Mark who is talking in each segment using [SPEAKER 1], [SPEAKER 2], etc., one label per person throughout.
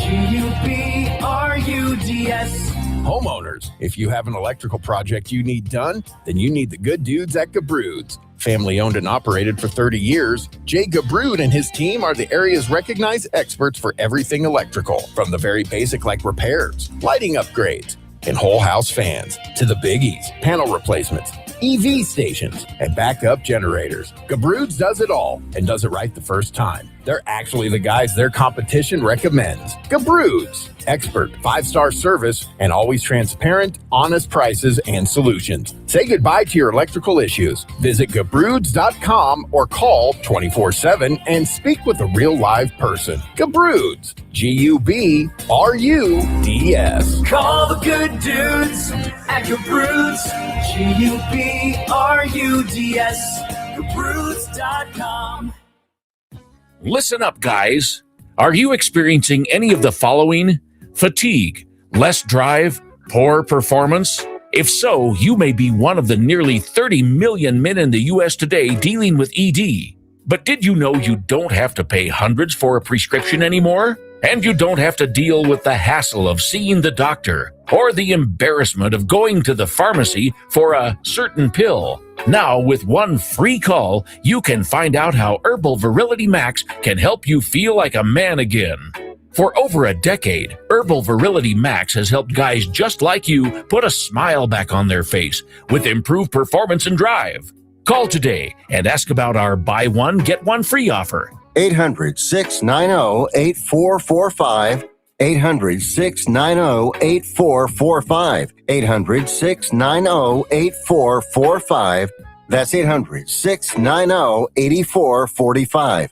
[SPEAKER 1] G-U-B-R-U-D-S.
[SPEAKER 2] Homeowners, if you have an electrical project you need done, then you need the good dudes at Gabroods. Family owned and operated for 30 years, Jay Gabrood and his team are the area's recognized experts for everything electrical, from the very basic like repairs, lighting upgrades, and whole house fans, to the biggies, panel replacements, EV stations, and backup generators. Gabroods does it all and does it right the first time. They're actually the guys their competition recommends. Gabroods, expert 5-star service and always transparent, honest prices and solutions. Say goodbye to your electrical issues. Visit Gabroods.com or call 24/7 and speak with a real live person. Gabroods, G-U-B-R-U-D-S.
[SPEAKER 1] Call the good dudes at Gabroods. G-U-B-R-U-D-S. Gabroods.com.
[SPEAKER 3] Listen up, guys. Are you experiencing any of the following? Fatigue, less drive, poor performance? If so, you may be one of the nearly 30 million men in the U.S. today dealing with ED. But did you know you don't have to pay hundreds for a prescription anymore? And you don't have to deal with the hassle of seeing the doctor or the embarrassment of going to the pharmacy for a certain pill. Now, with one free call, you can find out how Herbal Virility Max can help you feel like a man again. For over a decade, Herbal Virility Max has helped guys just like you put a smile back on their face with improved performance and drive. Call today and ask about our buy one, get one free offer.
[SPEAKER 4] 800-690-8445. 800-690-8445. 800-690-8445. That's 800-690-8445.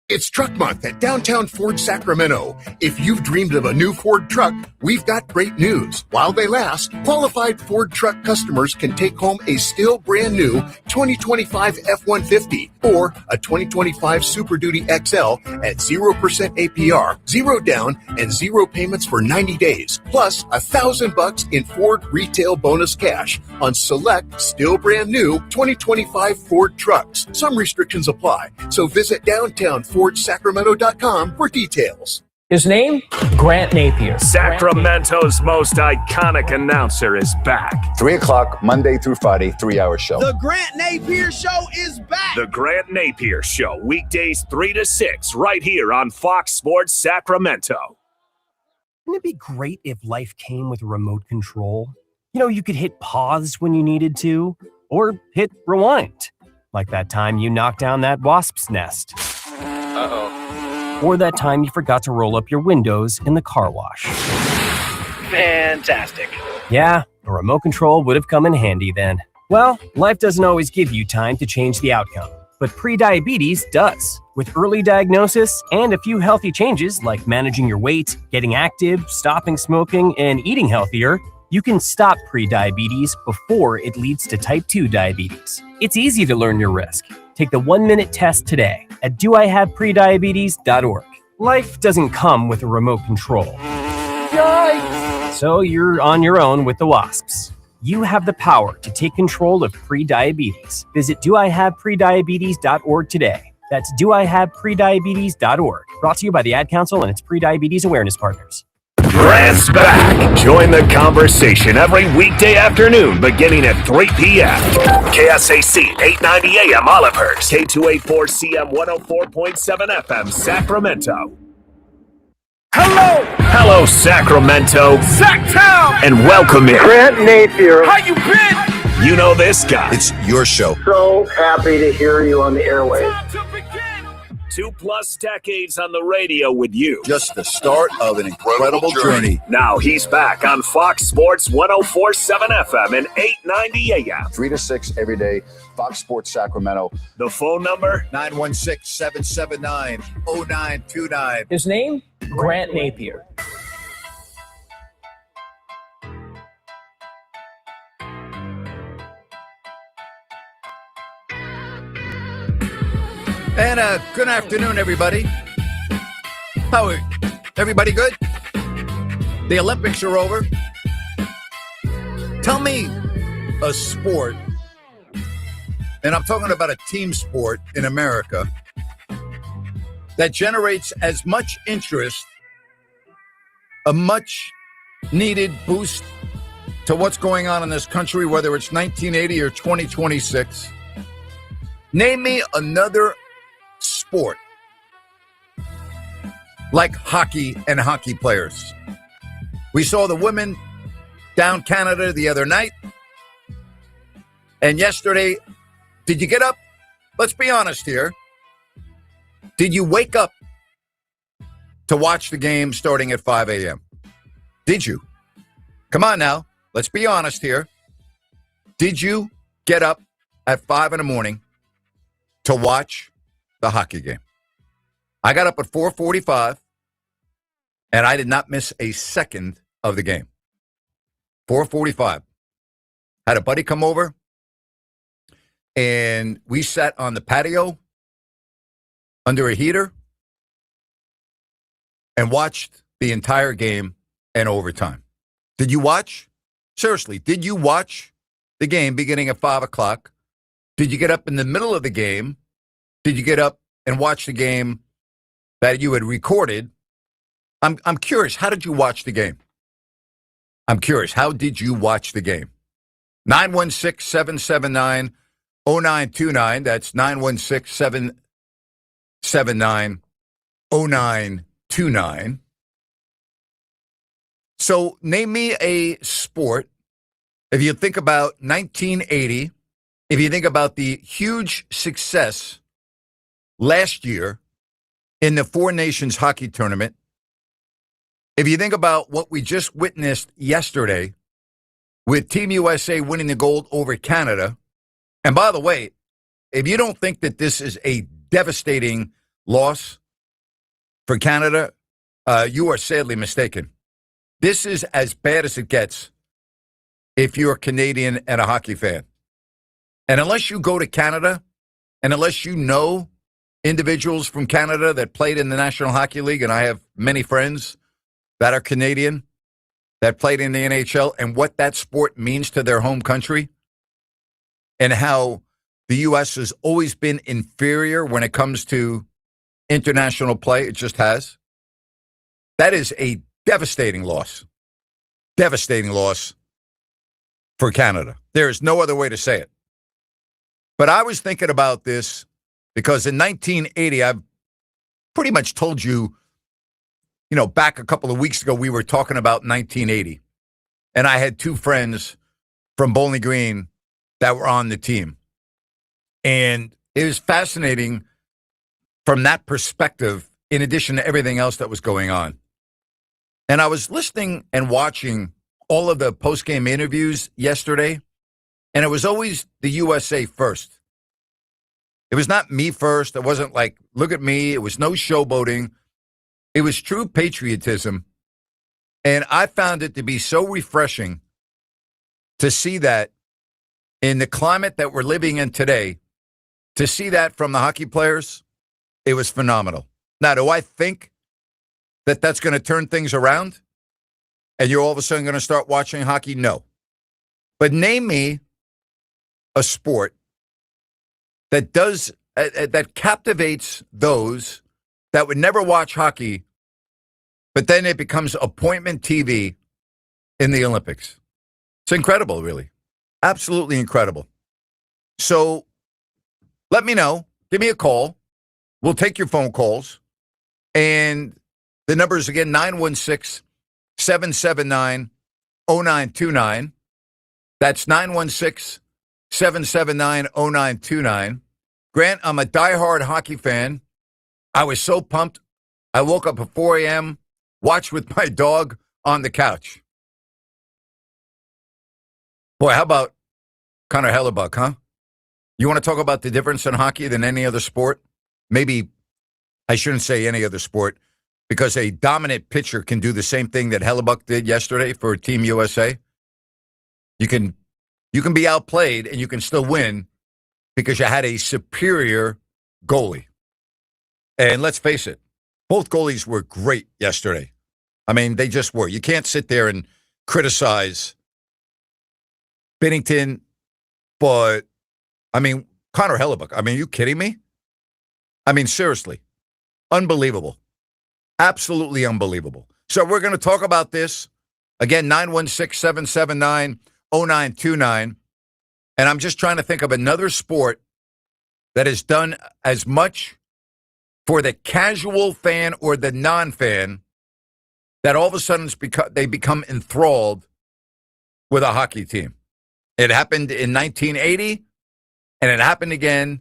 [SPEAKER 5] It's Truck Month at Downtown Ford Sacramento. If you've dreamed of a new Ford truck, we've got great news. While they last, qualified Ford truck customers can take home a still brand new 2025 F-150 or a 2025 Super Duty XL at 0% APR, 0 down, and 0 payments for 90 days, plus $1,000 in Ford retail bonus cash on select, still brand new 2025 Ford trucks. Some restrictions apply, so visit downtownfordsacramento.com for details.
[SPEAKER 6] His name? Grant Napier.
[SPEAKER 7] Sacramento's most iconic announcer is back.
[SPEAKER 8] 3 o'clock, Monday through Friday, 3-hour show.
[SPEAKER 9] The Grant Napier Show is back.
[SPEAKER 7] The Grant Napier Show, weekdays 3 to 6, right here on Fox Sports Sacramento.
[SPEAKER 6] Wouldn't it be great if life came with a remote control? You know, you could hit pause when you needed to, or hit rewind. Like that time you knocked down that wasp's nest.
[SPEAKER 10] Uh-oh.
[SPEAKER 6] Or that time you forgot to roll up your windows in the car wash.
[SPEAKER 10] Fantastic.
[SPEAKER 6] Yeah, a remote control would have come in handy then. Well, life doesn't always give you time to change the outcome, but prediabetes does. With early diagnosis and a few healthy changes like managing your weight, getting active, stopping smoking, and eating healthier, you can stop prediabetes before it leads to type 2 diabetes. It's easy to learn your risk. Take the 1-minute test today at doihaveprediabetes.org. Life doesn't come with a remote control. Yikes! So you're on your own with the wasps. You have the power to take control of prediabetes. Visit doihaveprediabetes.org today. That's doihaveprediabetes.org. Brought to you by the Ad Council and its Prediabetes Awareness Partners.
[SPEAKER 7] Grant's back. Join the conversation every weekday afternoon beginning at 3 p.m. KSAC 890 AM Olivehurst, K284CM 104.7 FM Sacramento. Hello, Sacramento. Sacktown. And welcome in
[SPEAKER 11] Grant Napier.
[SPEAKER 7] How you been? You know this guy.
[SPEAKER 8] It's your show.
[SPEAKER 11] So happy to hear you on the airwaves.
[SPEAKER 7] 2+ decades on the radio with you.
[SPEAKER 8] Just the start of an incredible journey.
[SPEAKER 7] Now he's back on Fox Sports 104.7 FM and 890 AM.
[SPEAKER 8] 3 to 6 every day, Fox Sports Sacramento.
[SPEAKER 7] The phone number?
[SPEAKER 8] 916-779-0929.
[SPEAKER 6] His name? Grant Napier.
[SPEAKER 4] And good afternoon, everybody. How are everybody good? The Olympics are over. Tell me a sport, and I'm talking about a team sport in America, that generates as much interest a much needed boost to what's going on in this country, whether it's 1980 or 2026. Name me another sport like hockey and hockey players. We saw the women down Canada the other night. And yesterday, did you get up? Let's be honest here. Did you wake up to watch the game starting at 5 a.m.? Did you? Come on now. Let's be honest here. Did you get up at 5 in the morning to watch the hockey game? I got up at 4:45, and I did not miss a second of the game. 4:45. Had a buddy come over, and we sat on the patio under a heater and watched the entire game and overtime. Did you watch? Seriously, did you watch the game beginning at 5 o'clock? Did you get up in the middle of the game? Did you get up and watch the game that you had recorded? I'm curious, how did you watch the game? I'm curious, how did you watch the game? 916-779-0929. That's 916-779-0929. So name me a sport. If you think about 1980, if you think about the huge success last year in the Four Nations hockey tournament, if you think about what we just witnessed yesterday with Team USA winning the gold over Canada, and by the way, if you don't think that this is a devastating loss for Canada, you are sadly mistaken. This is as bad as it gets if you're a Canadian and a hockey fan. And unless you go to Canada, and unless you know individuals from Canada that played in the National Hockey League, and I have many friends that are Canadian that played in the NHL, and what that sport means to their home country, and how the U.S. has always been inferior when it comes to international play. It just has. That is a devastating loss. Devastating loss for Canada. There is no other way to say it. But I was thinking about this because in 1980, I've pretty much told you, back a couple of weeks ago, we were talking about 1980. And I had two friends from Bowling Green that were on the team. And it was fascinating from that perspective, in addition to everything else that was going on. And I was listening and watching all of the post-game interviews yesterday, and it was always the USA first. It was not me first. It wasn't like, look at me. It was no showboating. It was true patriotism. And I found it to be so refreshing to see that in the climate that we're living in today, to see that from the hockey players, it was phenomenal. Now, do I think that that's going to turn things around and you're all of a sudden going to start watching hockey? No. But name me a sport that that captivates those that would never watch hockey, but then it becomes appointment TV in the Olympics. It's incredible, really. Absolutely incredible. So let me know. Give me a call. We'll take your phone calls. And the number is, again, 916-779-0929. That's 916-779-0929. Grant, I'm a diehard hockey fan. I was so pumped. I woke up at 4 a.m., watched with my dog on the couch. Boy, how about Connor Hellebuck, huh? You want to talk about the difference in hockey than any other sport? Maybe I shouldn't say any other sport, because a dominant pitcher can do the same thing that Hellebuck did yesterday for Team USA. You can be outplayed and you can still win because you had a superior goalie. And let's face it, both goalies were great yesterday. I mean, they just were. You can't sit there and criticize Binnington, but, I mean, Connor Hellebuck, I mean, are you kidding me? I mean, seriously, unbelievable. Absolutely unbelievable. So we're going to talk about this. Again, 916-779-0929. And I'm just trying to think of another sport that has done as much for the casual fan or the non-fan that all of a sudden they become enthralled with a hockey team. It happened in 1980, and it happened again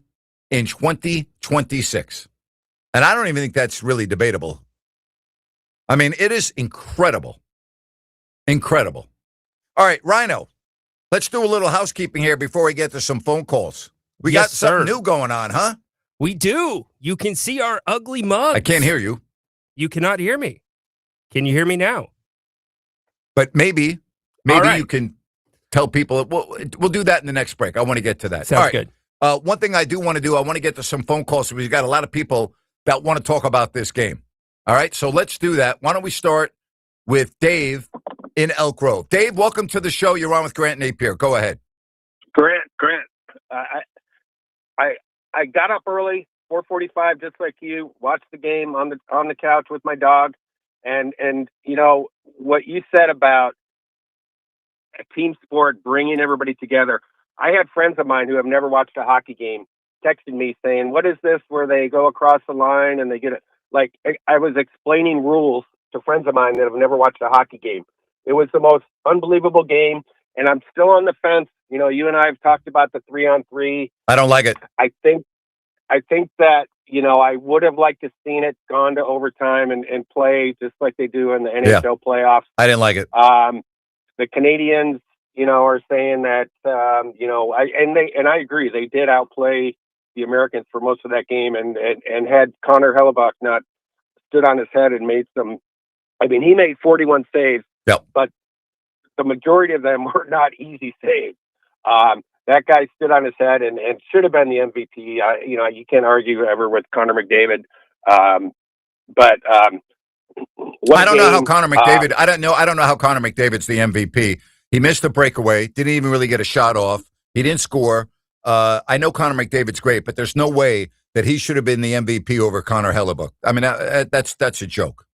[SPEAKER 4] in 2026. And I don't even think that's really debatable. I mean, it is incredible. Incredible. All right, Rhino, let's do a little housekeeping here before we get to some phone calls. We got something new going on, huh?
[SPEAKER 10] We do. You can see our ugly mugs.
[SPEAKER 4] I can't hear you.
[SPEAKER 10] You cannot hear me. Can you hear me now?
[SPEAKER 4] But maybe you can tell people. We'll do that in the next break. I want to get to that.
[SPEAKER 10] Sounds good.
[SPEAKER 4] One thing I do want to do, I want to get to some phone calls. So we've got a lot of people that want to talk about this game. All right, so let's do that. Why don't we start with Dave in Elk Grove? Dave, welcome to the show. You're on with Grant and Napier. Go ahead.
[SPEAKER 12] Grant. I got up early, 4:45, just like you. Watched the game on the couch with my dog, and you know what you said about a team sport bringing everybody together. I had friends of mine who have never watched a hockey game texting me saying, "What is this? Where they go across the line and they get it?" Like I was explaining rules to friends of mine that have never watched a hockey game. It was the most unbelievable game, and I'm still on the fence. You know, you and I have talked about the 3-on-3.
[SPEAKER 4] I don't like it.
[SPEAKER 12] I think that, you know, I would have liked to seen it gone to overtime and play just like they do in the NHL playoffs.
[SPEAKER 4] I didn't like it.
[SPEAKER 12] The Canadians, you know, are saying that, you know, I agree. They did outplay the Americans for most of that game, and had Connor Hellebuck not stood on his head and made some, I mean, he made 41 saves, but the majority of them were not easy saves. That guy stood on his head and should have been the MVP. You know, you can't argue ever with Connor McDavid.
[SPEAKER 4] I don't know how Connor McDavid. I don't know how Connor McDavid's the MVP. He missed a breakaway. Didn't even really get a shot off. He didn't score. I know Connor McDavid's great, but there's no way that he should have been the MVP over Connor Hellebuck. I mean, that's a joke.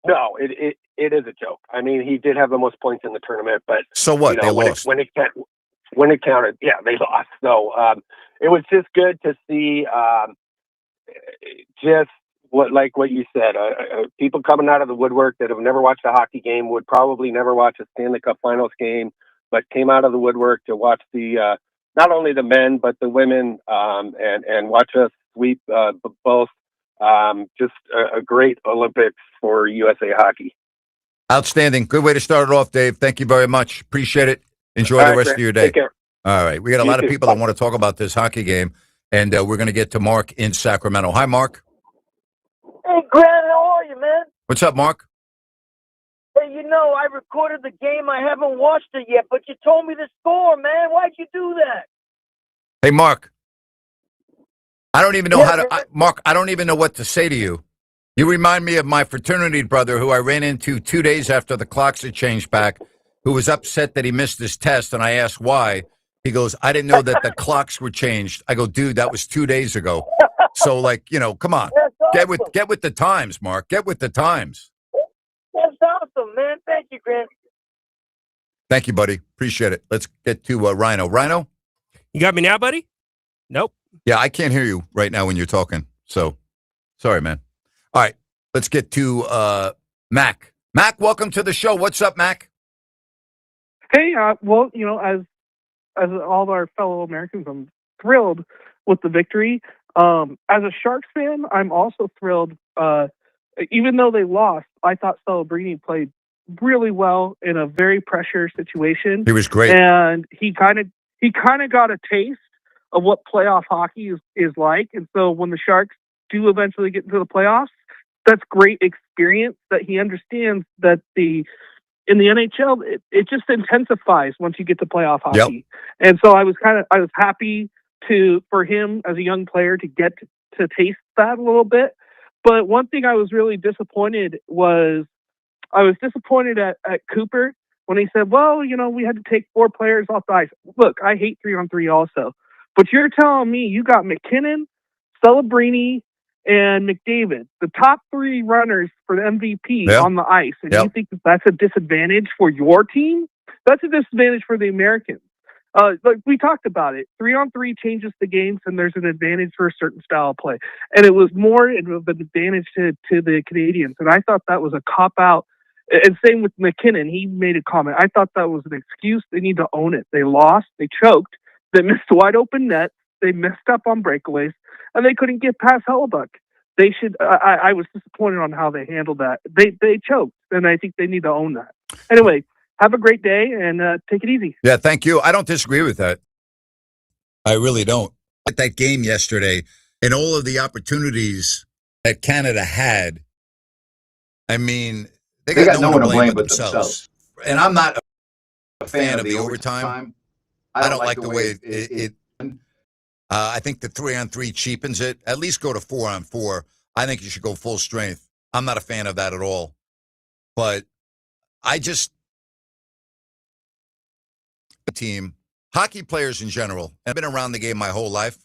[SPEAKER 12] No, it is a joke. I mean, he did have the most points in the tournament, but
[SPEAKER 4] so what?
[SPEAKER 12] You know,
[SPEAKER 4] they lost.
[SPEAKER 12] When it counted, yeah, they lost. So it was just good to see just what you said. People coming out of the woodwork that have never watched a hockey game, would probably never watch a Stanley Cup Finals game, but came out of the woodwork to watch the not only the men but the women and watch us sweep both. Just a great Olympics for USA Hockey.
[SPEAKER 4] Outstanding. Good way to start it off, Dave. Thank you very much. Appreciate it. Enjoy the rest of your day.
[SPEAKER 12] Take care.
[SPEAKER 4] All right. We got a lot of people that want to talk about this hockey game, and we're going to get to Mark in Sacramento. Hi, Mark.
[SPEAKER 13] Hey, Grant, how are you, man?
[SPEAKER 4] What's up, Mark?
[SPEAKER 13] Hey, you know, I recorded the game. I haven't watched it yet, but you told me the score, man. Why'd you do that?
[SPEAKER 4] Hey, Mark. I don't even know Mark, I don't even know what to say to you. You remind me of my fraternity brother who I ran into 2 days after the clocks had changed back, who was upset that he missed his test, and I asked why. He goes, I didn't know that the clocks were changed. I go, dude, that was 2 days ago. So, like, you know, come on.
[SPEAKER 13] Awesome.
[SPEAKER 4] Get with the times, Mark. Get with the times.
[SPEAKER 13] That's awesome, man. Thank you, Grant.
[SPEAKER 4] Thank you, buddy. Appreciate it. Let's get to Rhino. Rhino?
[SPEAKER 10] You got me now, buddy? Nope.
[SPEAKER 4] Yeah, I can't hear you right now when you're talking. So, sorry, man. All right, let's get to Mac. Mac, welcome to the show. What's up, Mac?
[SPEAKER 14] Hey, well, you know, as all of our fellow Americans, I'm thrilled with the victory. As a Sharks fan, I'm also thrilled. Even though they lost, I thought Celebrini played really well in a very pressure situation.
[SPEAKER 4] He was great,
[SPEAKER 14] and he kind of got a taste of what playoff hockey is like. And so when the Sharks do eventually get into the playoffs, that's great experience that he understands that in the NHL, it just intensifies once you get to playoff hockey. Yep. And so I was happy for him as a young player to get to taste that a little bit. But one thing I was really disappointed at Cooper when he said, well, you know, we had to take 4 players off the ice. Look, I hate 3-on-3 also. But you're telling me you got McKinnon, Celebrini, and McDavid, the top 3 runners for the MVP on the ice, and you think that's a disadvantage for your team? That's a disadvantage for the Americans. Like we talked about it, 3-on-3 changes the game, and there's an advantage for a certain style of play. And it was more of an advantage to the Canadians. And I thought that was a cop-out. And same with McKinnon. He made a comment. I thought that was an excuse. They need to own it. They lost. They choked. They missed wide open net. They messed up on breakaways. And they couldn't get past Hellebuck. They should. I was disappointed on how they handled that. They choked. And I think they need to own that. Anyway, have a great day and take it easy.
[SPEAKER 4] Yeah, thank you. I don't disagree with that. I really don't. At that game yesterday and all of the opportunities that Canada had, I mean, they got no one to blame but themselves. And I'm not a fan of the overtime. I don't like the way it I think the 3-on-3 cheapens it. At least go to 4-on-4. I think you should go full strength. I'm not a fan of that at all. But I just team, hockey players in general. I've been around the game my whole life,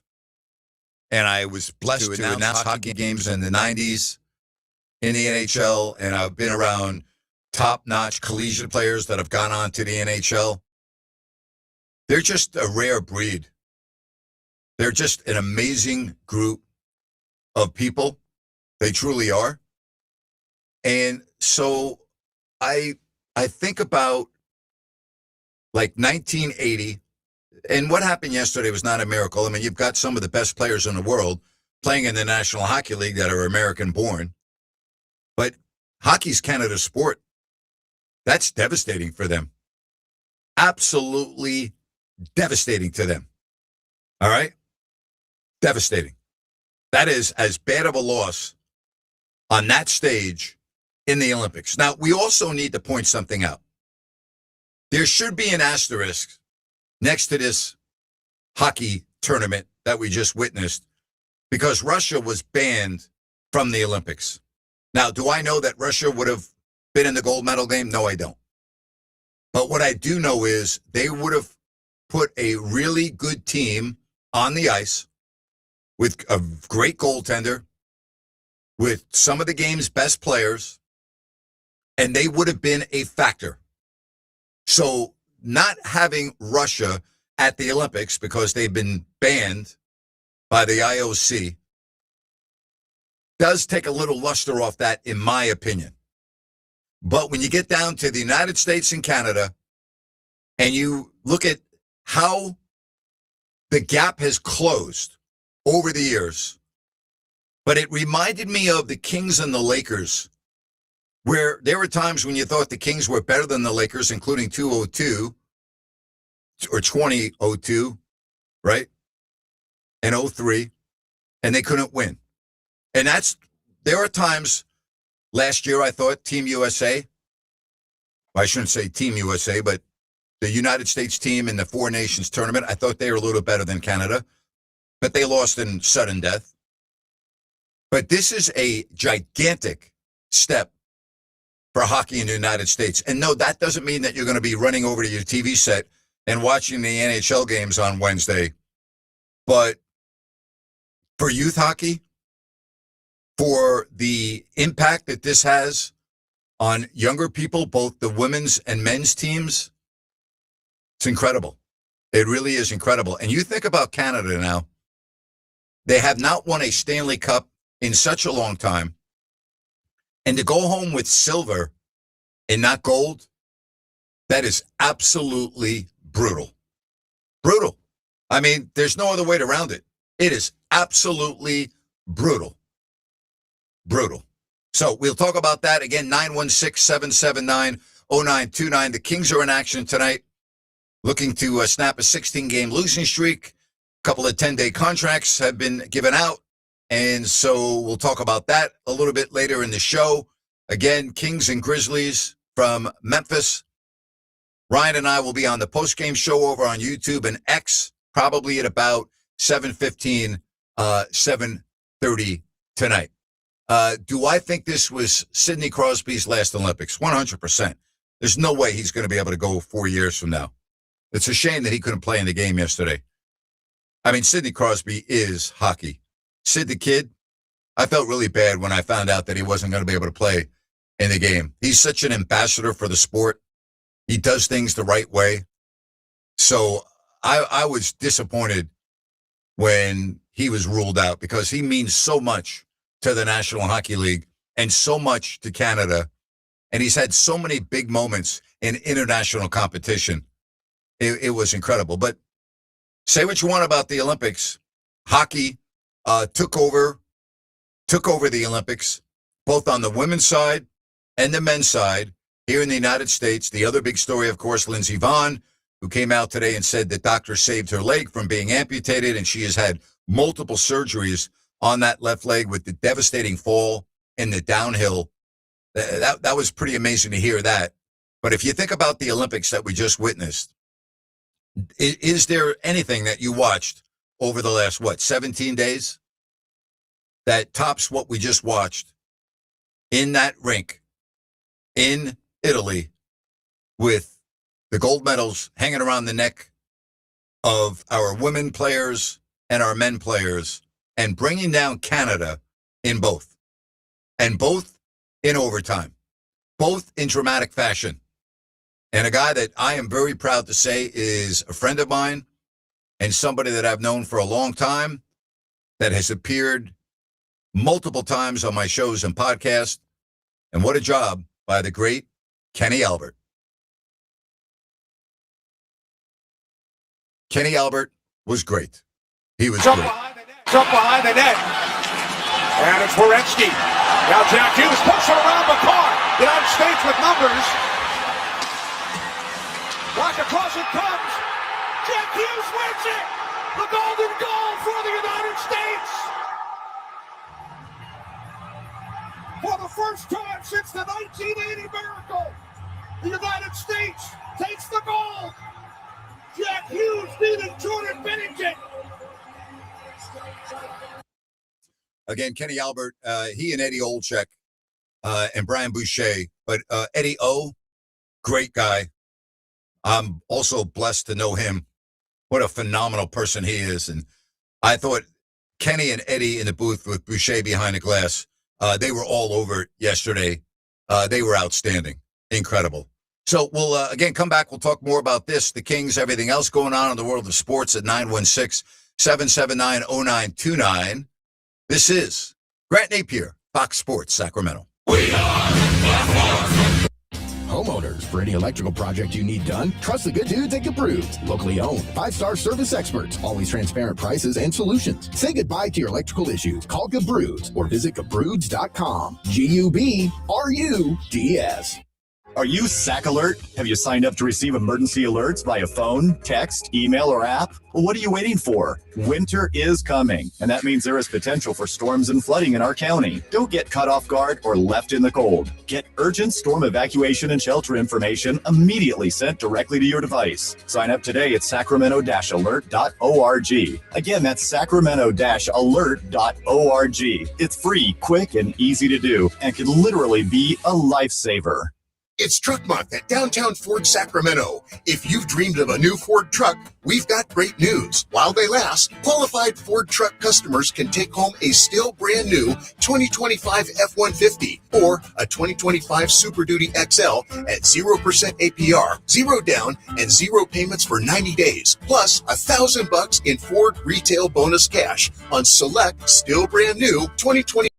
[SPEAKER 4] and I was blessed to announce hockey games in the 90s in the NHL, and I've been around top-notch collegiate players that have gone on to the NHL. They're just a rare breed. They're just an amazing group of people. They truly are. And so I think about like 1980, and what happened yesterday was not a miracle. I mean, you've got some of the best players in the world playing in the National Hockey League that are American-born. But hockey's Canada's sport. That's devastating for them. Absolutely devastating to them. All right? Devastating. That is as bad of a loss on that stage in the Olympics. Now, we also need to point something out. There should be an asterisk next to this hockey tournament that we just witnessed because Russia was banned from the Olympics. Now, do I know that Russia would have been in the gold medal game? No, I don't. But what I do know is they would have put a really good team on the ice with a great goaltender, with some of the game's best players, and they would have been a factor. So not having Russia at the Olympics because they've been banned by the IOC does take a little luster off that, in my opinion. But when you get down to the United States and Canada and you look at how the gap has closed over the years, but it reminded me of the Kings and the Lakers, where there were times when you thought the Kings were better than the Lakers, including 2002 or 2002, right? And 03, and they couldn't win. And there are times last year I thought Team USA, well, I shouldn't say Team USA, but the United States team in the Four Nations tournament, I thought they were a little better than Canada, but they lost in sudden death. But this is a gigantic step for hockey in the United States. And no, that doesn't mean that you're going to be running over to your TV set and watching the NHL games on Wednesday. But for youth hockey, for the impact that this has on younger people, both the women's and men's teams, it's incredible. It really is incredible. And you think about Canada now, they have not won a Stanley Cup in such a long time. And to go home with silver and not gold, that is absolutely brutal. Brutal. I mean, there's no other way around it. It is absolutely brutal. Brutal. So we'll talk about that again, 916-779-0929. The Kings are in action tonight, looking to snap a 16-game losing streak. A couple of 10-day contracts have been given out. And so we'll talk about that a little bit later in the show. Again, Kings and Grizzlies from Memphis. Ryan and I will be on the post-game show over on YouTube and X, probably at about 7:15, 7:30 tonight. Do I think this was Sidney Crosby's last Olympics? 100%. There's no way he's going to be able to go 4 years from now. It's a shame that he couldn't play in the game yesterday. I mean, Sidney Crosby is hockey. Sid the Kid, I felt really bad when I found out that he wasn't going to be able to play in the game. He's such an ambassador for the sport. He does things the right way. So I was disappointed when he was ruled out because he means so much to the National Hockey League and so much to Canada. And he's had so many big moments in international competition. It was incredible. But say what you want about the Olympics. Hockey took over the Olympics, both on the women's side and the men's side here in the United States. The other big story, of course, Lindsey Vonn, who came out today and said that doctors saved her leg from being amputated, and she has had multiple surgeries on that left leg with the devastating fall in the downhill. That was pretty amazing to hear that. But if you think about the Olympics that we just witnessed, is there anything that you watched over the last, 17 days that tops what we just watched in that rink in Italy with the gold medals hanging around the neck of our women players and our men players and bringing down Canada in both, and both in overtime, both in dramatic fashion. And a guy that I am very proud to say is a friend of mine and somebody that I've known for a long time that has appeared multiple times on my shows and podcasts. And what a job by the great Kenny Albert. Kenny Albert was great. He was great.
[SPEAKER 15] Jump behind the net. And it's Werenski. Now Jack Hughes pushing around the car. United States with numbers. Walk across it comes. Jack Hughes wins it. The golden goal for the United States. For the first time since the 1980 miracle, the United States takes the gold. Jack Hughes beating Jordan Bennington.
[SPEAKER 4] Again, Kenny Albert, he and Eddie Olczyk and Brian Boucher. But Eddie O, great guy. I'm also blessed to know him. What a phenomenal person he is. And I thought Kenny and Eddie in the booth with Boucher behind the glass, they were all over it yesterday. They were outstanding. Incredible. So we'll, again, come back. We'll talk more about this, the Kings, everything else going on in the world of sports at 916-779-0929. This is Rant Napier, Fox Sports, Sacramento.
[SPEAKER 2] We are homeowners. For any electrical project you need done, trust the good dudes at Gabroods. Locally owned, 5-star service experts, always transparent prices and solutions. Say goodbye to your electrical issues. Call Gabroods or visit Gabroods.com. G-U-B-R-U-D-S.
[SPEAKER 16] Are you SAC Alert? Have you signed up to receive emergency alerts via phone, text, email, or app? Well, what are you waiting for? Winter is coming, and that means there is potential for storms and flooding in our county. Don't get caught off guard or left in the cold. Get urgent storm evacuation and shelter information immediately sent directly to your device. Sign up today at sacramento-alert.org. Again, that's sacramento-alert.org. It's free, quick, and easy to do, and can literally be a lifesaver.
[SPEAKER 5] It's Truck Month at Downtown Ford Sacramento. If you've dreamed of a new Ford truck, we've got great news. While they last, qualified Ford truck customers can take home a still brand new 2025 F-150 or a 2025 Super Duty XL at 0% APR, 0 down, and 0 payments for 90 days, plus $1,000 in Ford retail bonus cash on select, still brand new 2025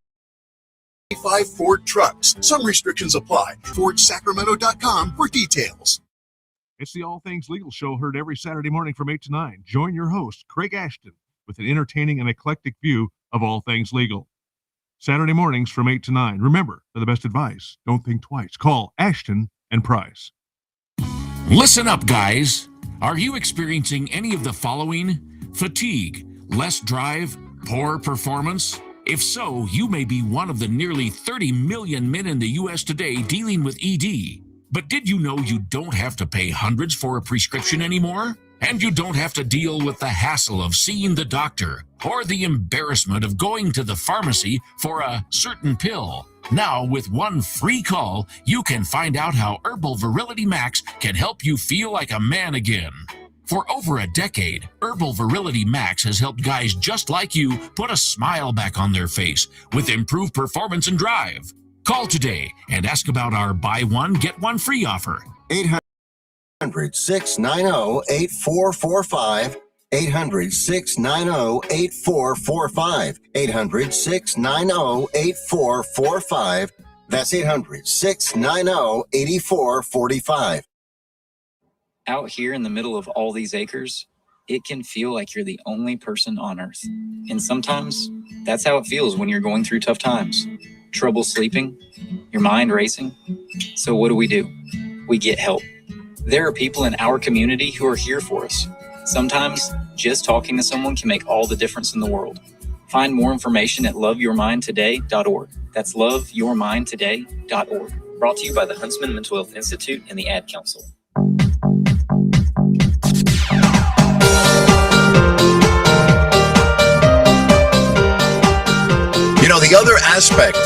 [SPEAKER 5] Ford trucks. Some restrictions apply. FordSacramento.com for details.
[SPEAKER 17] It's the All Things Legal Show, heard every Saturday morning from 8 to 9. Join your host, Craig Ashton, with an entertaining and eclectic view of all things legal. Saturday mornings from 8 to 9. Remember, for the best advice, don't think twice. Call Ashton and Price.
[SPEAKER 3] Listen up, guys. Are you experiencing any of the following? Fatigue, less drive, poor performance? If so, you may be one of the nearly 30 million men in the U.S. today dealing with ED. But did you know you don't have to pay hundreds for a prescription anymore? And you don't have to deal with the hassle of seeing the doctor or the embarrassment of going to the pharmacy for a certain pill. Now, with one free call, you can find out how Herbal Virility Max can help you feel like a man again. For over a decade, Herbal Virility Max has helped guys just like you put a smile back on their face with improved performance and drive. Call today and ask about our buy one, get one free offer.
[SPEAKER 18] 800-690-8445. 800-690-8445. 800-690-8445. That's 800-690-8445.
[SPEAKER 19] Out here in the middle of all these acres, it can feel like you're the only person on earth. And sometimes that's how it feels when you're going through tough times. Trouble sleeping, your mind racing. So what do? We get help. There are people in our community who are here for us. Sometimes just talking to someone can make all the difference in the world. Find more information at loveyourmindtoday.org. That's loveyourmindtoday.org. Brought to you by the Huntsman Mental Health Institute and the Ad Council.
[SPEAKER 4] You know, the other aspect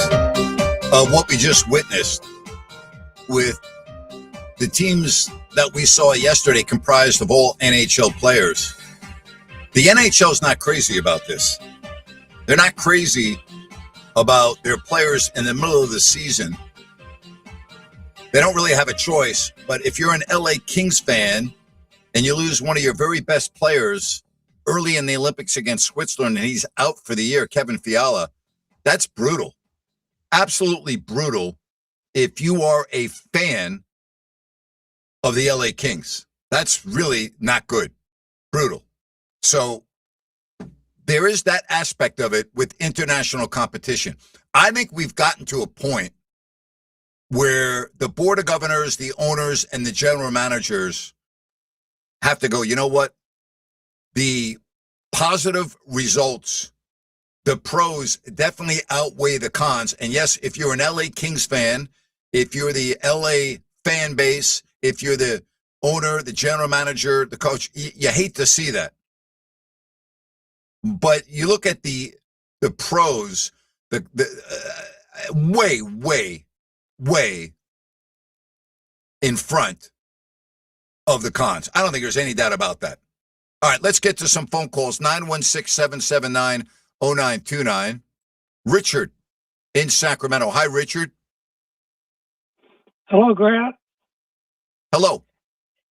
[SPEAKER 4] of what we just witnessed with the teams that we saw yesterday comprised of all NHL players, the NHL's not crazy about this. They're not crazy about their players in the middle of the season. They don't really have a choice, but if you're an LA Kings fan and you lose one of your very best players early in the Olympics against Switzerland and he's out for the year, Kevin Fiala, that's brutal. Absolutely brutal if you are a fan of the LA Kings. That's really not good. Brutal. So there is that aspect of it with international competition. I think we've gotten to a point where the board of governors, the owners, and the general managers have to go, you know what? The positive results, the pros definitely outweigh the cons. And yes, if you're an LA Kings fan, if you're the LA fan base, if you're the owner, the general manager, the coach, you hate to see that. But you look at the pros, way in front of the cons. I don't think there's any doubt about that. All right, let's get to some phone calls. 916-779-0929. Richard in Sacramento. Hi, Richard.
[SPEAKER 20] Hello, Grant.
[SPEAKER 4] Hello.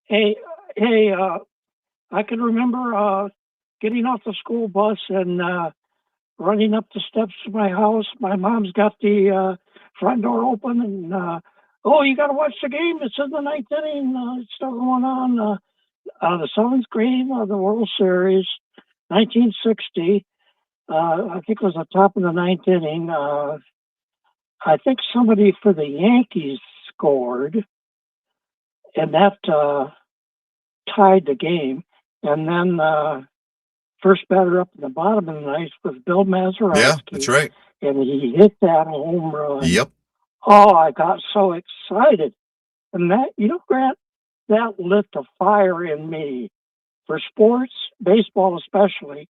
[SPEAKER 20] Hey, I can remember getting off the school bus and running up the steps to my house. My mom's got the front door open, and you got to watch the game. It's in the ninth inning. It's still going on. The seventh game of the World Series, 1960. I think it was the top of the ninth inning. I think somebody for the Yankees scored, and that tied the game. And then first batter up in the bottom of the ninth was Bill Mazeroski.
[SPEAKER 4] Yeah, that's right.
[SPEAKER 20] And he hit that home run.
[SPEAKER 4] Yep.
[SPEAKER 20] Oh, I got so excited. And that, Grant, that lit the fire in me for sports, baseball especially.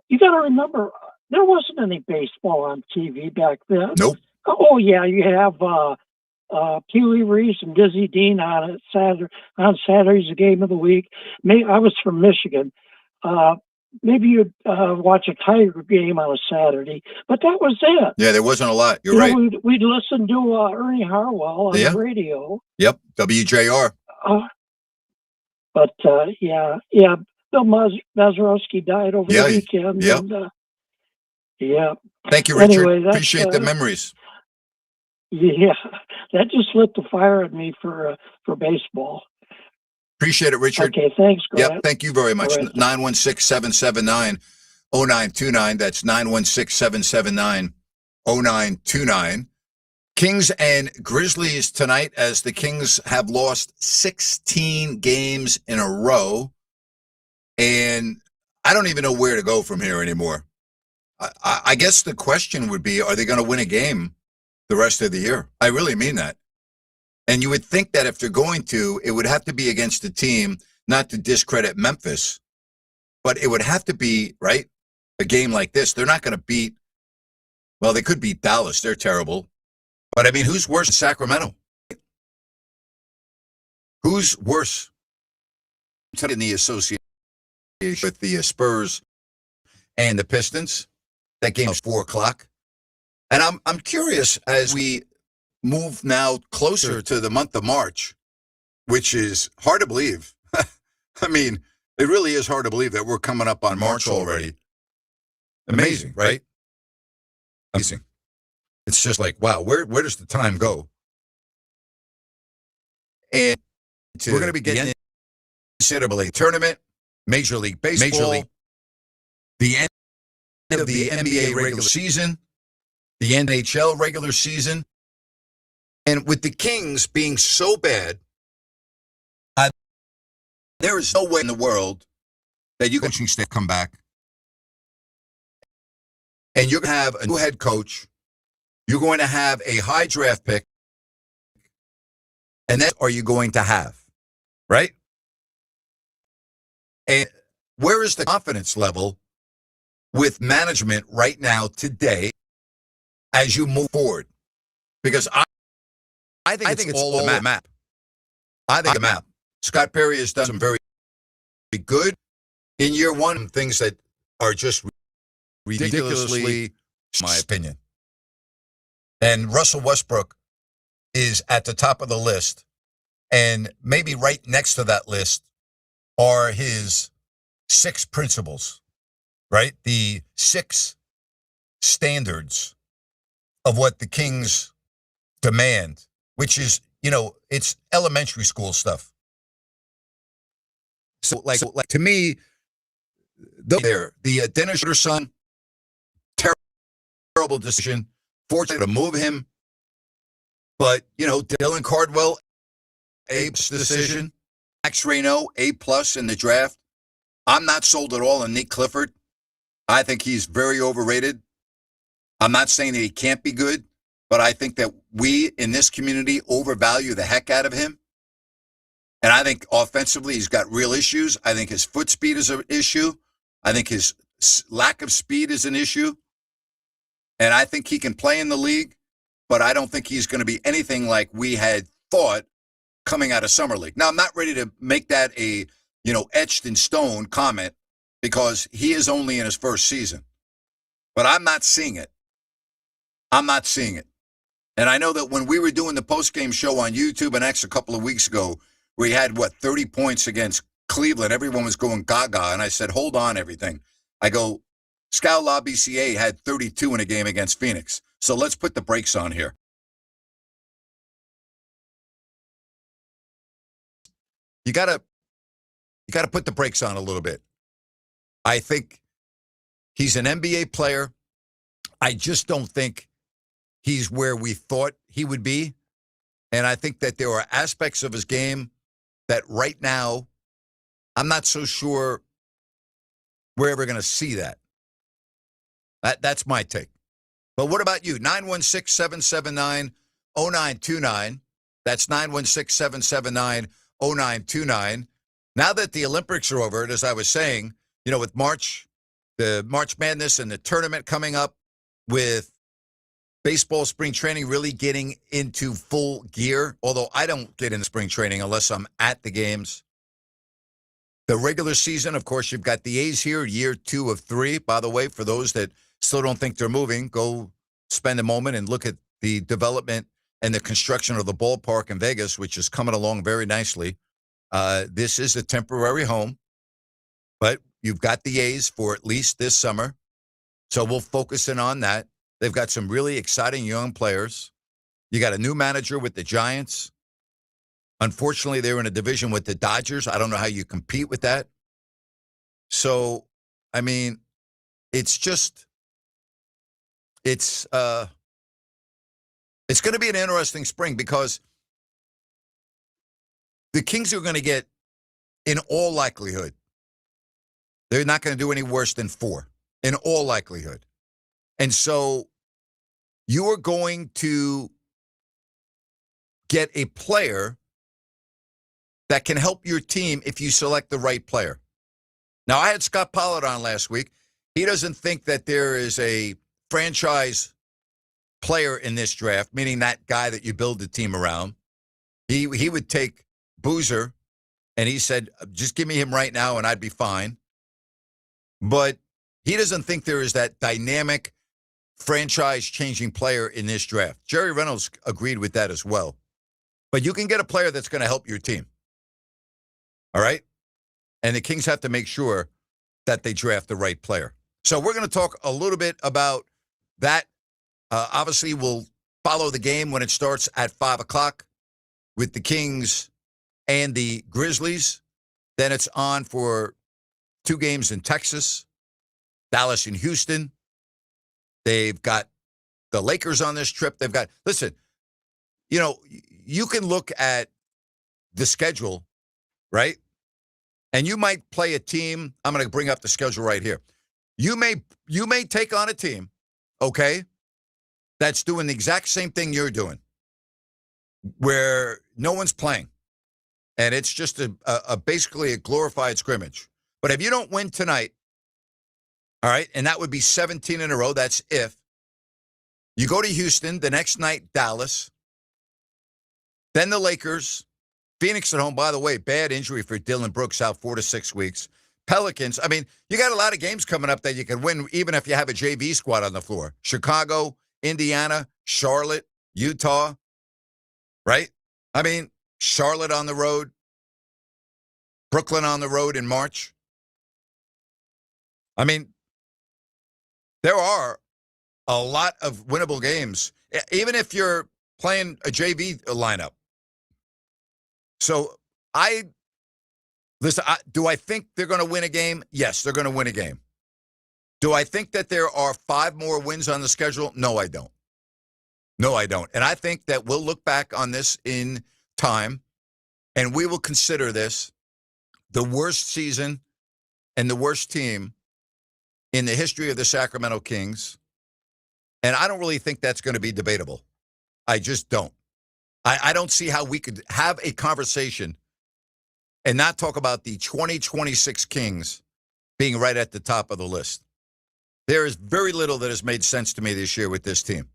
[SPEAKER 20] You got to remember, there wasn't any baseball on TV back then.
[SPEAKER 4] Nope.
[SPEAKER 20] Oh, yeah, you have Pee Wee Reese and Dizzy Dean on Saturday's the game of the week. I was from Michigan. Maybe you'd watch a Tiger game on a Saturday, but that was it.
[SPEAKER 4] Yeah, there wasn't a lot. You're right.
[SPEAKER 20] We'd listen to Ernie Harwell on the radio.
[SPEAKER 4] Yep, WJR.
[SPEAKER 20] But Bill Mazeroski died over the weekend.
[SPEAKER 4] Yep.
[SPEAKER 20] And,
[SPEAKER 4] Thank you, Richard.
[SPEAKER 20] Anyway,
[SPEAKER 4] appreciate the memories.
[SPEAKER 20] Yeah, that just lit the fire at me for baseball.
[SPEAKER 4] Appreciate it, Richard.
[SPEAKER 20] Okay, thanks, Grant.
[SPEAKER 4] Yep, thank you very much.
[SPEAKER 20] Right.
[SPEAKER 4] 916-779-0929. That's 916-779-0929. Kings and Grizzlies tonight, as the Kings have lost 16 games in a row. And I don't even know where to go from here anymore. I guess the question would be, are they going to win a game the rest of the year? I really mean that. And you would think that if they're going to, it would have to be against a team, not to discredit Memphis, but it would have to be, right, a game like this. They're not going to beat, well, they could beat Dallas. They're terrible. But, I mean, who's worse than Sacramento? Who's worse? in the association with the Spurs and the Pistons. That game was 4:00. And I'm curious as we move now closer to the month of March, which is hard to believe. I mean, it really is hard to believe that we're coming up on March already. Amazing, right? Amazing. It's just like, wow, where does the time go? And we're going to be getting the NCAA tournament, Major League Baseball, the end of the NBA regular season, the NHL regular season. And with the Kings being so bad, there is no way in the world that you can come back. And you're going to have a new head coach. You're going to have a high draft pick. And that are you going to have, right? And where is the confidence level with management right now today as you move forward? Because I think it's all a map. I think a map. Scott Perry has done some very good in year one, things that are just ridiculously, in my opinion. And Russell Westbrook is at the top of the list. And maybe right next to that list are his 6 principles, right? The 6 standards of what the Kings demand, which is, it's elementary school stuff. So to me, the Dennis Schroeder son, terrible decision. Fortunate to move him. But, Dylan Cardwell, A+ decision. Max Reno, A+ in the draft. I'm not sold at all on Nick Clifford. I think he's very overrated. I'm not saying that he can't be good, but I think that we in this community overvalue the heck out of him. And I think offensively he's got real issues. I think his foot speed is an issue. I think his lack of speed is an issue. And I think he can play in the league, but I don't think he's going to be anything like we had thought coming out of Summer League. Now, I'm not ready to make that a, etched in stone comment because he is only in his first season. But I'm not seeing it. I'm not seeing it. And I know that when we were doing the postgame show on YouTube and X a couple of weeks ago, we had, 30 points against Cleveland. Everyone was going gaga. And I said, hold on, everything. I go, Scout Law BCA had 32 in a game against Phoenix. So let's put the brakes on here. You gotta put the brakes on a little bit. I think he's an NBA player. I just don't think he's where we thought he would be. And I think that there are aspects of his game that right now, I'm not so sure we're ever going to see that. That's my take. But what about you? 916-779-0929. That's 916-779-0929. Now that the Olympics are over, and as I was saying, with the March Madness and the tournament coming up, with baseball spring training really getting into full gear, although I don't get into spring training unless I'm at the games. The regular season, of course, you've got the A's here, year 2 of 3. By the way, for those that still don't think they're moving, go spend a moment and look at the development and the construction of the ballpark in Vegas, which is coming along very nicely. This is a temporary home, but you've got the A's for at least this summer. So we'll focus in on that. They've got some really exciting young players. You got a new manager with the Giants. Unfortunately, they're in a division with the Dodgers. I don't know how you compete with that. So, I mean, it's going to be an interesting spring because the Kings are going to get, in all likelihood, they're not going to do any worse than 4, in all likelihood. And so you are going to get a player that can help your team if you select the right player. Now, I had Scott Pollard on last week. He doesn't think that there is a franchise player in this draft, meaning that guy that you build the team around. He would take Boozer And he said, just give me him right now and I'd be fine. But he doesn't think there is that dynamic, franchise-changing player in this draft. Jerry Reynolds agreed with that as well. But you can get a player that's going to help your team. All right? And the Kings have to make sure that they draft the right player. So we're going to talk a little bit about that. Obviously, we'll follow the game when it starts at 5 o'clock with the Kings and the Grizzlies. Then it's on for 2 games in Texas, Dallas and Houston. They've got the Lakers on this trip. Listen, you can look at the schedule, right? And you might play a team. I'm going to bring up the schedule right here. You may take on a team, okay, that's doing the exact same thing you're doing, where no one's playing. And it's just basically a glorified scrimmage. But if you don't win tonight, all right, and that would be 17 in a row, that's if. You go to Houston, the next night, Dallas. Then the Lakers. Phoenix at home, by the way, bad injury for Dylan Brooks, out 4 to 6 weeks. Pelicans, you got a lot of games coming up that you can win even if you have a JV squad on the floor. Chicago, Indiana, Charlotte, Utah, right? Charlotte on the road, Brooklyn on the road in March. There are a lot of winnable games, even if you're playing a JV lineup. So do I think they're going to win a game? Yes, they're going to win a game. Do I think that there are 5 more wins on the schedule? No, I don't. And I think that we'll look back on this in time, and we will consider this the worst season and the worst team in the history of the Sacramento Kings. And I don't really think that's going to be debatable. I just don't. I don't see how we could have a conversation and not talk about the 2026 Kings being right at the top of the list. There is very little that has made sense to me this year with this team.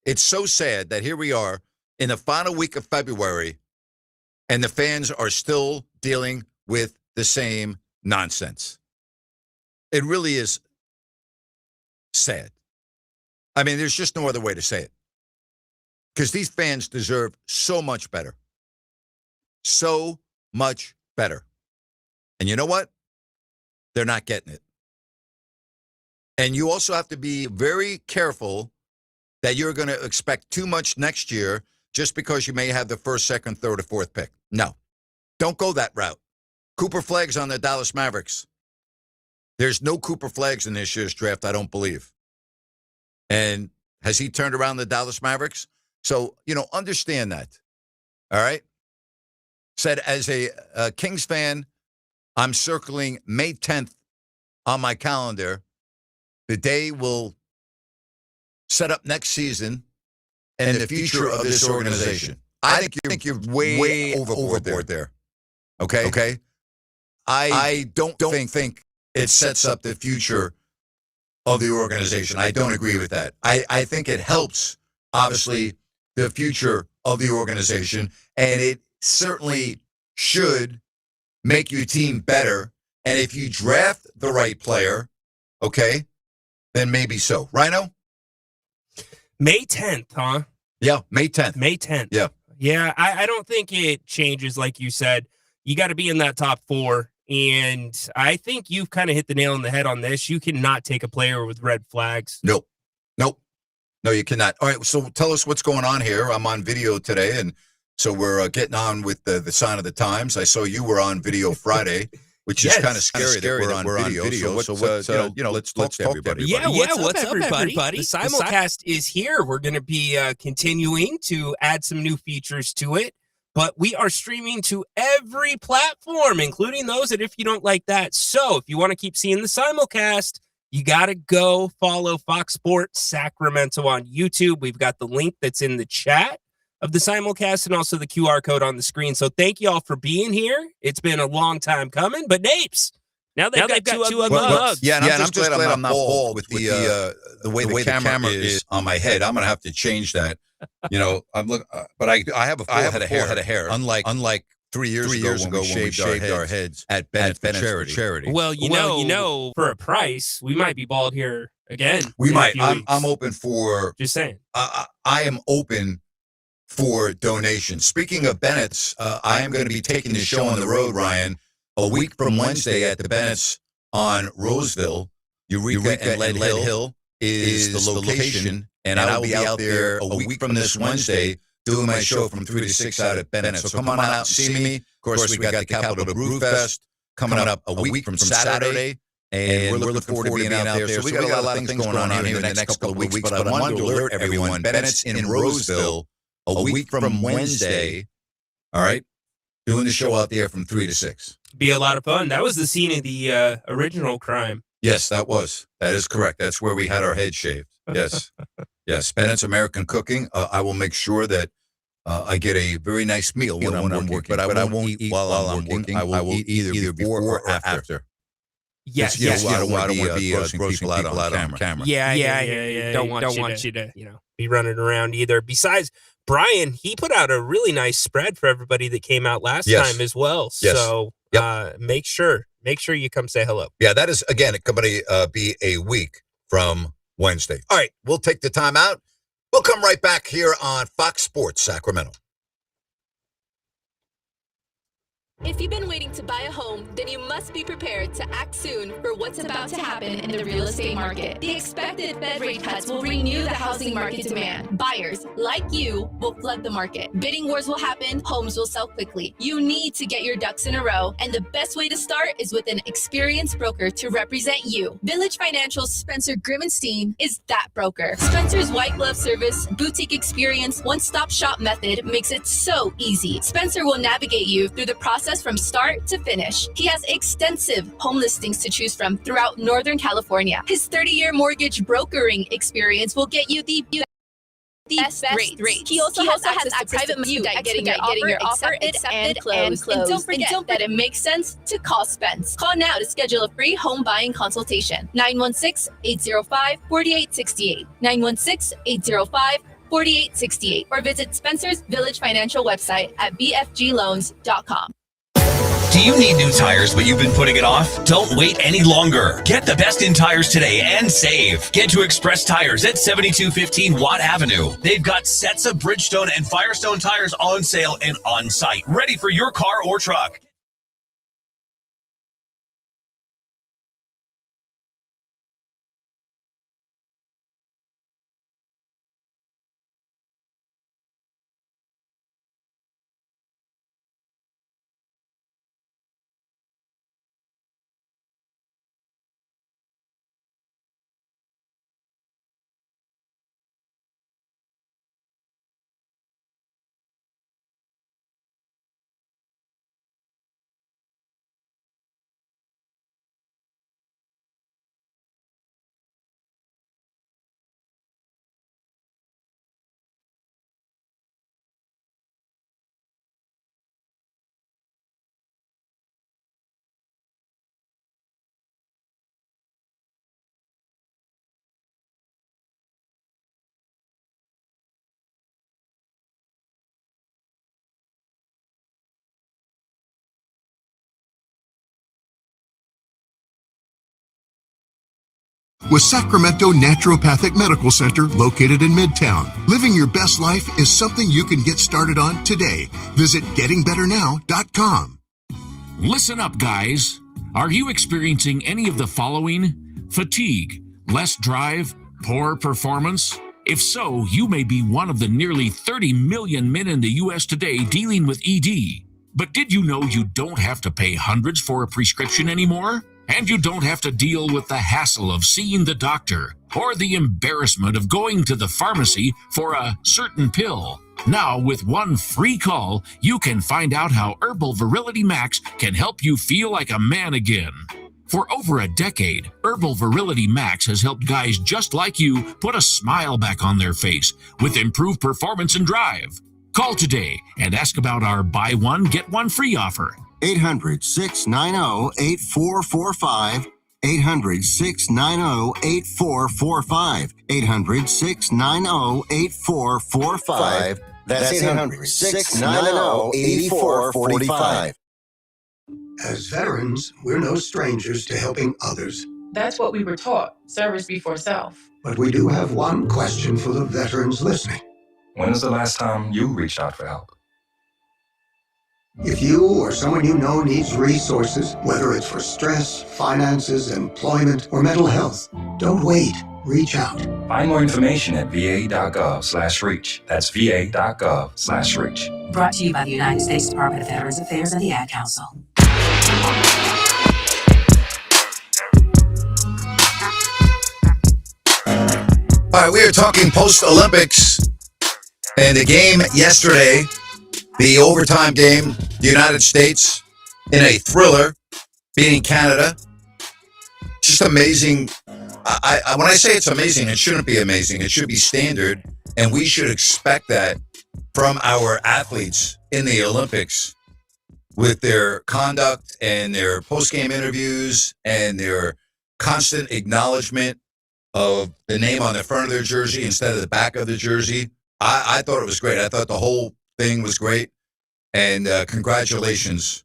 [SPEAKER 4] It's so sad that here we are in the final week of February, and the fans are still dealing with the same nonsense. It really is sad. There's just no other way to say it. Because these fans deserve so much better. So much better. And you know what? They're not getting it. And you also have to be very careful that you're going to expect too much next year just because you may have the first, second, third, or fourth pick. No. Don't go that route. Cooper Flagg's on the Dallas Mavericks. There's no Cooper Flags in this year's draft, I don't believe. And has he turned around the Dallas Mavericks? So, understand that. All right? Said, as a Kings fan, I'm circling May 10th on my calendar. The day will set up next season and the future of this organization. I think you're way overboard there. Okay? I don't think it sets up the future of the organization. I don't agree with that. I think it helps, obviously, the future of the organization, and it certainly should make your team better. And if you draft the right player, okay, then maybe so. Rhino?
[SPEAKER 10] May 10th, huh?
[SPEAKER 4] Yeah, May 10th.
[SPEAKER 10] May 10th.
[SPEAKER 4] Yeah.
[SPEAKER 10] Yeah, I don't think it changes, like you said. You got to be in that top 4. And I think you've kind of hit the nail on the head on this. You cannot take a player with red flags.
[SPEAKER 4] Nope. No, you cannot. All right, so tell us what's going on here. I'm on video today, and so we're getting on with the sign of the times. I saw you were on video Friday, which is kind of scary that we're on video. So let's talk to everybody.
[SPEAKER 10] Yeah, what's up, everybody? The simulcast is here. We're going to be continuing to add some new features to it. But we are streaming to every platform, including those that if you don't like that. So if you want to keep seeing the simulcast, you got to go follow Fox Sports Sacramento on YouTube. We've got the link that's in the chat of the simulcast and also the QR code on the screen. So thank you all for being here. It's been a long time coming. But Napes, now they've got two mugs.
[SPEAKER 4] Yeah, and I'm just glad I'm not bald with the way the camera is on my head. I'm going to have to change that. I'm look, but I have a full head of hair. Unlike 3 years ago when we shaved our heads at Bennett's for charity.
[SPEAKER 10] Well, you know, for a price, we might be bald here again.
[SPEAKER 4] We
[SPEAKER 10] in a
[SPEAKER 4] might.
[SPEAKER 10] few
[SPEAKER 4] I'm
[SPEAKER 10] weeks.
[SPEAKER 4] open for.
[SPEAKER 10] Just saying.
[SPEAKER 4] I am open for donations. Speaking of Bennett's, I am going to be taking the show on the road, Ryan, a week from Wednesday at the Bennett's on Roseville. Eureka and Lead Hill is the location, and I will be out there a week from this Wednesday doing my show from 3 to 6 out at Bennett's. So come on out and see me. Of course, we got the Capital Brew Fest coming up a week from Saturday. And we're looking forward to being out there. So we got a lot of things going on here in the next couple of weeks. But I wanted to alert everyone, Bennett's in Roseville a week from Wednesday. All right? Doing the show out there from 3 to 6.
[SPEAKER 10] Be a lot of fun. That was the scene of the original crime.
[SPEAKER 4] Yes, that was. That is correct. That's where we had our head shaved. Yes. Yes. Bennett's American Cooking. I will make sure that I get a very nice meal when I'm working. But I won't eat while I'm working. I will eat either before or after.
[SPEAKER 10] Yes,
[SPEAKER 4] I don't want to be grossing people out on camera.
[SPEAKER 10] Yeah. Don't want you to, be running around either. Besides, Brian, he put out a really nice spread for everybody that came out last time as well.
[SPEAKER 4] Yes.
[SPEAKER 10] So make sure you come say hello.
[SPEAKER 4] Yeah, that is, again, it could be a week from Wednesday. All right, we'll take the time out. We'll come right back here on Fox Sports Sacramento.
[SPEAKER 21] If you've been waiting to buy a home, then you must be prepared to act soon for what's about to happen in the real estate market. The expected Fed rate cuts will renew the housing market demand. Buyers, like you, will flood the market. Bidding wars will happen, homes will sell quickly. You need to get your ducks in a row, and the best way to start is with an experienced broker to represent you. Village Financial's Spencer Grimmenstein is that broker. Spencer's white glove service, boutique experience, one-stop shop method makes it so easy. Spencer will navigate you through the process from start to finish. He has extensive home listings to choose from throughout Northern California. His 30-year mortgage brokering experience will get you the best rates. He also has access to private money, getting your offer accepted and closed. And don't forget that it makes sense to call Spence. Call now to schedule a free home buying consultation. 916-805-4868. 916-805-4868. Or visit Spencer's Village Financial website at bfgloans.com.
[SPEAKER 22] Do you need new tires, but you've been putting it off? Don't wait any longer. Get the best in tires today and save. Get to Express Tires at 7215 Watt Avenue. They've got sets of Bridgestone and Firestone tires on sale and on site, ready for your car or truck.
[SPEAKER 5] With Sacramento Naturopathic Medical Center located in Midtown. Living your best life is something you can get started on today. Visit gettingbetternow.com.
[SPEAKER 3] Listen up, guys. Are you experiencing any of the following? Fatigue, less drive, poor performance? If so, you may be one of the nearly 30 million men in the U.S. today dealing with ED. But did you know you don't have to pay hundreds for a prescription anymore? And you don't have to deal with the hassle of seeing the doctor or the embarrassment of going to the pharmacy for a certain pill. Now, with one free call, you can find out how Herbal Virility Max can help you feel like a man again. For over a decade, Herbal Virility Max has helped guys just like you put a smile back on their face with improved performance and drive. Call today and ask about our buy one, get one free offer.
[SPEAKER 18] 800-690-8445. 800-690-8445. 800-690-8445. That's 800-690-8445.
[SPEAKER 1] As veterans, we're no strangers to helping others.
[SPEAKER 9] That's what we were taught, service before self.
[SPEAKER 1] But we do have one question for the veterans listening.
[SPEAKER 23] When was the last time you reached out for help?
[SPEAKER 1] If you or someone you know needs resources, whether it's for stress, finances, employment, or mental health, don't wait. Reach out.
[SPEAKER 23] Find more information at va.gov/reach. That's va.gov/reach.
[SPEAKER 24] Brought to you by the United States Department of Veterans Affairs and the Ad Council.
[SPEAKER 4] All right, we are talking post-Olympics and the game yesterday, the overtime game, the United States in a thriller, beating Canada. Just amazing. When I say it's amazing, it shouldn't be amazing. It should be standard, and we should expect that from our athletes in the Olympics with their conduct and their post-game interviews and their constant acknowledgement of the name on the front of their jersey instead of the back of the jersey. I thought it was great. I thought the whole thing was great. And congratulations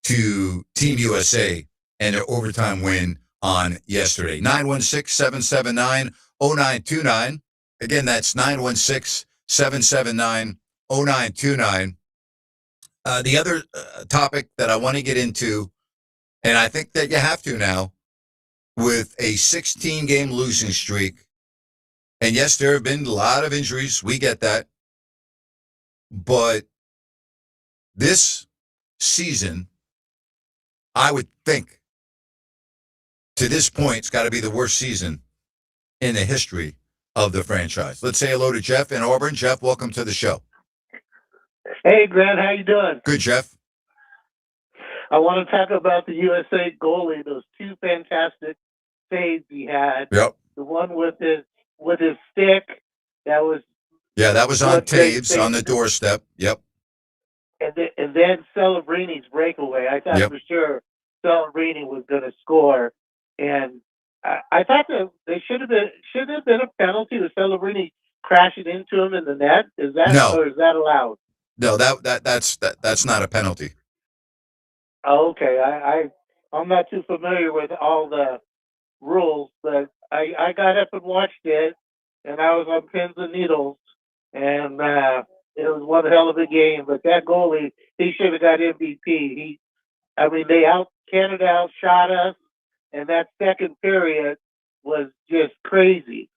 [SPEAKER 4] to Team USA and their overtime win on yesterday. 916-779-0929. Again, that's 916-779-0929. The other topic that I want to get into, and I think that you have to now, with a 16-game losing streak, and yes, there have been a lot of injuries. We get that. But this season, I would think, to this point, it's got to be the worst season in the history of the franchise. Let's say hello to Jeff in Auburn. Jeff, welcome to the show.
[SPEAKER 25] Hey, Grant, how you doing?
[SPEAKER 4] Good, Jeff.
[SPEAKER 25] I want to talk about the USA goalie. Those two fantastic saves he had.
[SPEAKER 4] Yep.
[SPEAKER 25] The one with his stick. That was
[SPEAKER 4] on Taves on the doorstep. Yep.
[SPEAKER 25] And then Celebrini's breakaway. I thought for sure Celebrini was going to score, and I thought that they should have been a penalty with Celebrini crashing into him in the net. Is that or is that allowed?
[SPEAKER 4] No, that's not a penalty.
[SPEAKER 25] Oh, okay. I'm not too familiar with all the rules, but I got up and watched it, and I was on pins and needles, and it was one hell of a game. But that goalie, he should have got MVP. Canada outshot us, and that second period was just crazy.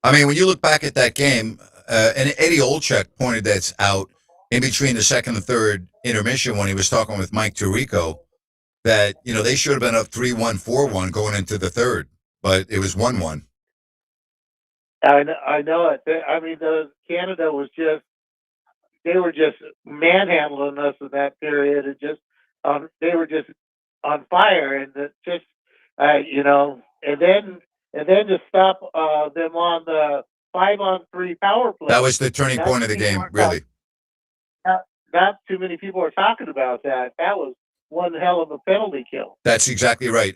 [SPEAKER 4] I mean, when you look back at that game, and Eddie Olczyk pointed that out in between the second and third intermission when he was talking with Mike Tirico, that, they should have been up 3-1, 4-1 going into the third, but it was 1-1.
[SPEAKER 25] I know it. Canada was they were just manhandling us in that period, and they were just on fire, and and then to stop them on the 5-on-3 power play.
[SPEAKER 4] That was the turning point of the game, really.
[SPEAKER 25] Not too many people are talking about that. That was one hell of a penalty kill.
[SPEAKER 4] That's exactly right.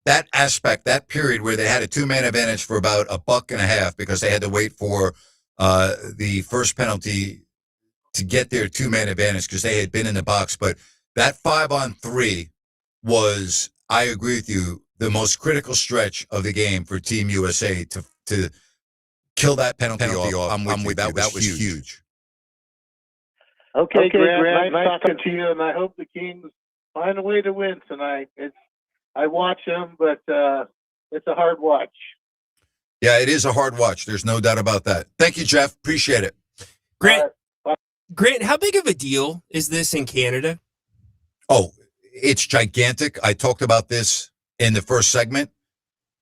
[SPEAKER 4] That aspect, that period where they had a two-man advantage for about $1.50 because they had to wait for the first penalty to get their two-man advantage because they had been in the box. But that 5-on-3 was, I agree with you, the most critical stretch of the game for Team USA to kill that penalty off. I'm with you. That was huge.
[SPEAKER 25] Okay, Grant, nice talking to you, and I hope the Kings find a way to win tonight. I watch them, but it's a hard watch.
[SPEAKER 4] Yeah, it is a hard watch. There's no doubt about that. Thank you, Jeff. Appreciate it.
[SPEAKER 10] Grant, how big of a deal is this in Canada?
[SPEAKER 4] Oh, it's gigantic. I talked about this in the first segment.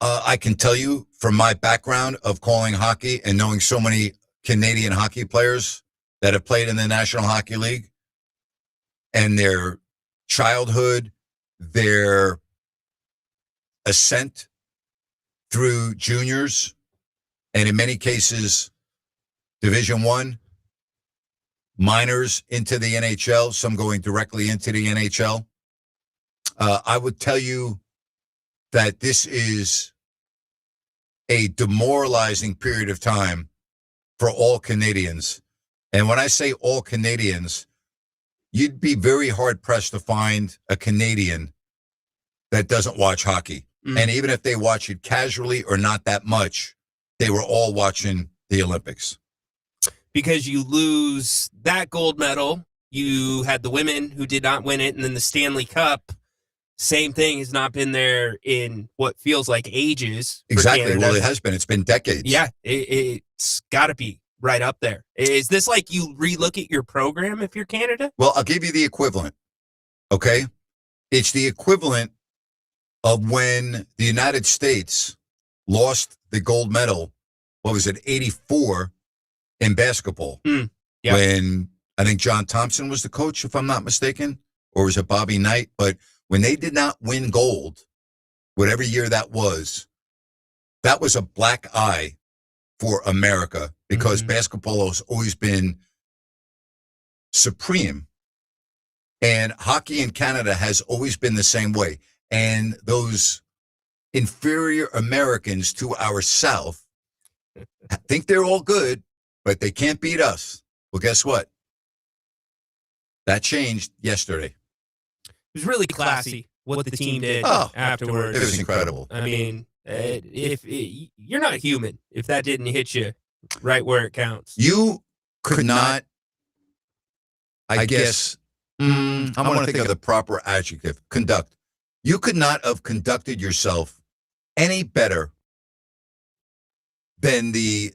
[SPEAKER 4] I can tell you from my background of calling hockey and knowing so many Canadian hockey players that have played in the National Hockey League and their childhood, their ascent through juniors, and in many cases, Division I, minors into the NHL, some going directly into the NHL. I would tell you that this is a demoralizing period of time for all Canadians. And when I say all Canadians, you'd be very hard-pressed to find a Canadian that doesn't watch hockey. And even if they watch it casually or not that much, they were all watching the Olympics.
[SPEAKER 10] Because you lose that gold medal, you had the women who did not win it, and then the Stanley Cup, same thing, has not been there in what feels like ages.
[SPEAKER 4] Exactly.
[SPEAKER 10] Canada.
[SPEAKER 4] Well, it has been. It's been decades.
[SPEAKER 10] Yeah, it's got to be right up there. Is this like you relook at your program if you're Canada?
[SPEAKER 4] Well, I'll give you the equivalent, okay? It's the equivalent of when the United States lost the gold medal, what was it, 84 in basketball.
[SPEAKER 10] Yeah.
[SPEAKER 4] When I think John Thompson was the coach, if I'm not mistaken, or was it Bobby Knight? But when they did not win gold, whatever year that was a black eye for America because basketball has always been supreme. And hockey in Canada has always been the same way. And those inferior Americans to our South think they're all good, but they can't beat us. Well, guess what? That changed yesterday.
[SPEAKER 10] It was really classy what the team did afterwards.
[SPEAKER 4] It was incredible.
[SPEAKER 10] I mean, you're not human if that didn't hit you right where it counts.
[SPEAKER 4] You could not, I guess, I want to think of the proper adjective, conduct. You could not have conducted yourself any better than the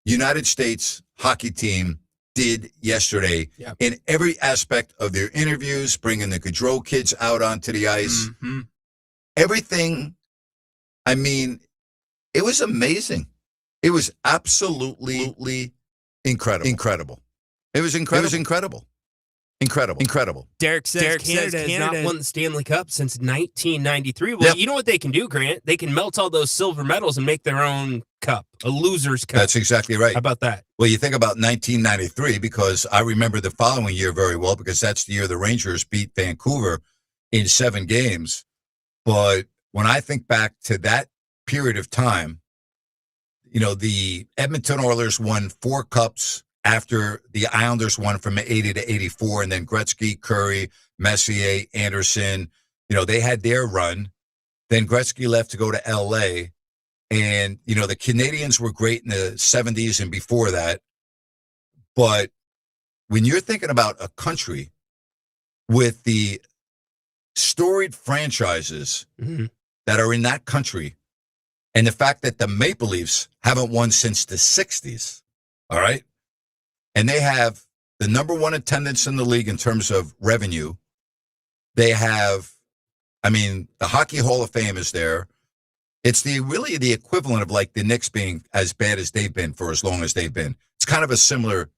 [SPEAKER 4] United States hockey team did yesterday in every aspect of their interviews, bringing the Gaudreau kids out onto the ice. Everything, I mean, it was amazing. It was absolutely incredible. It was incredible. Incredible.
[SPEAKER 10] Derek says Canada has not won the Stanley Cup since 1993. Well, you know what they can do, Grant? They can melt all those silver medals and make their own cup, a loser's cup.
[SPEAKER 4] That's exactly right.
[SPEAKER 10] How about that?
[SPEAKER 4] Well, you think about 1993 because I remember the following year very well because that's the year the Rangers beat Vancouver in 7 games. But when I think back to that period of time, you know, the Edmonton Oilers won 4 cups after the Islanders won from 80 to 84, and then Gretzky, Curry, Messier, Anderson, you know, they had their run. Then Gretzky left to go to L.A., and, you know, the Canadians were great in the 70s and before that. But when you're thinking about a country with the storied franchises that are in that country, and the fact that the Maple Leafs haven't won since the 60s, all right? And they have the #1 attendance in the league in terms of revenue. They have, I mean, the Hockey Hall of Fame is there. It's really the equivalent of like the Knicks being as bad as they've been for as long as they've been. It's kind of a similar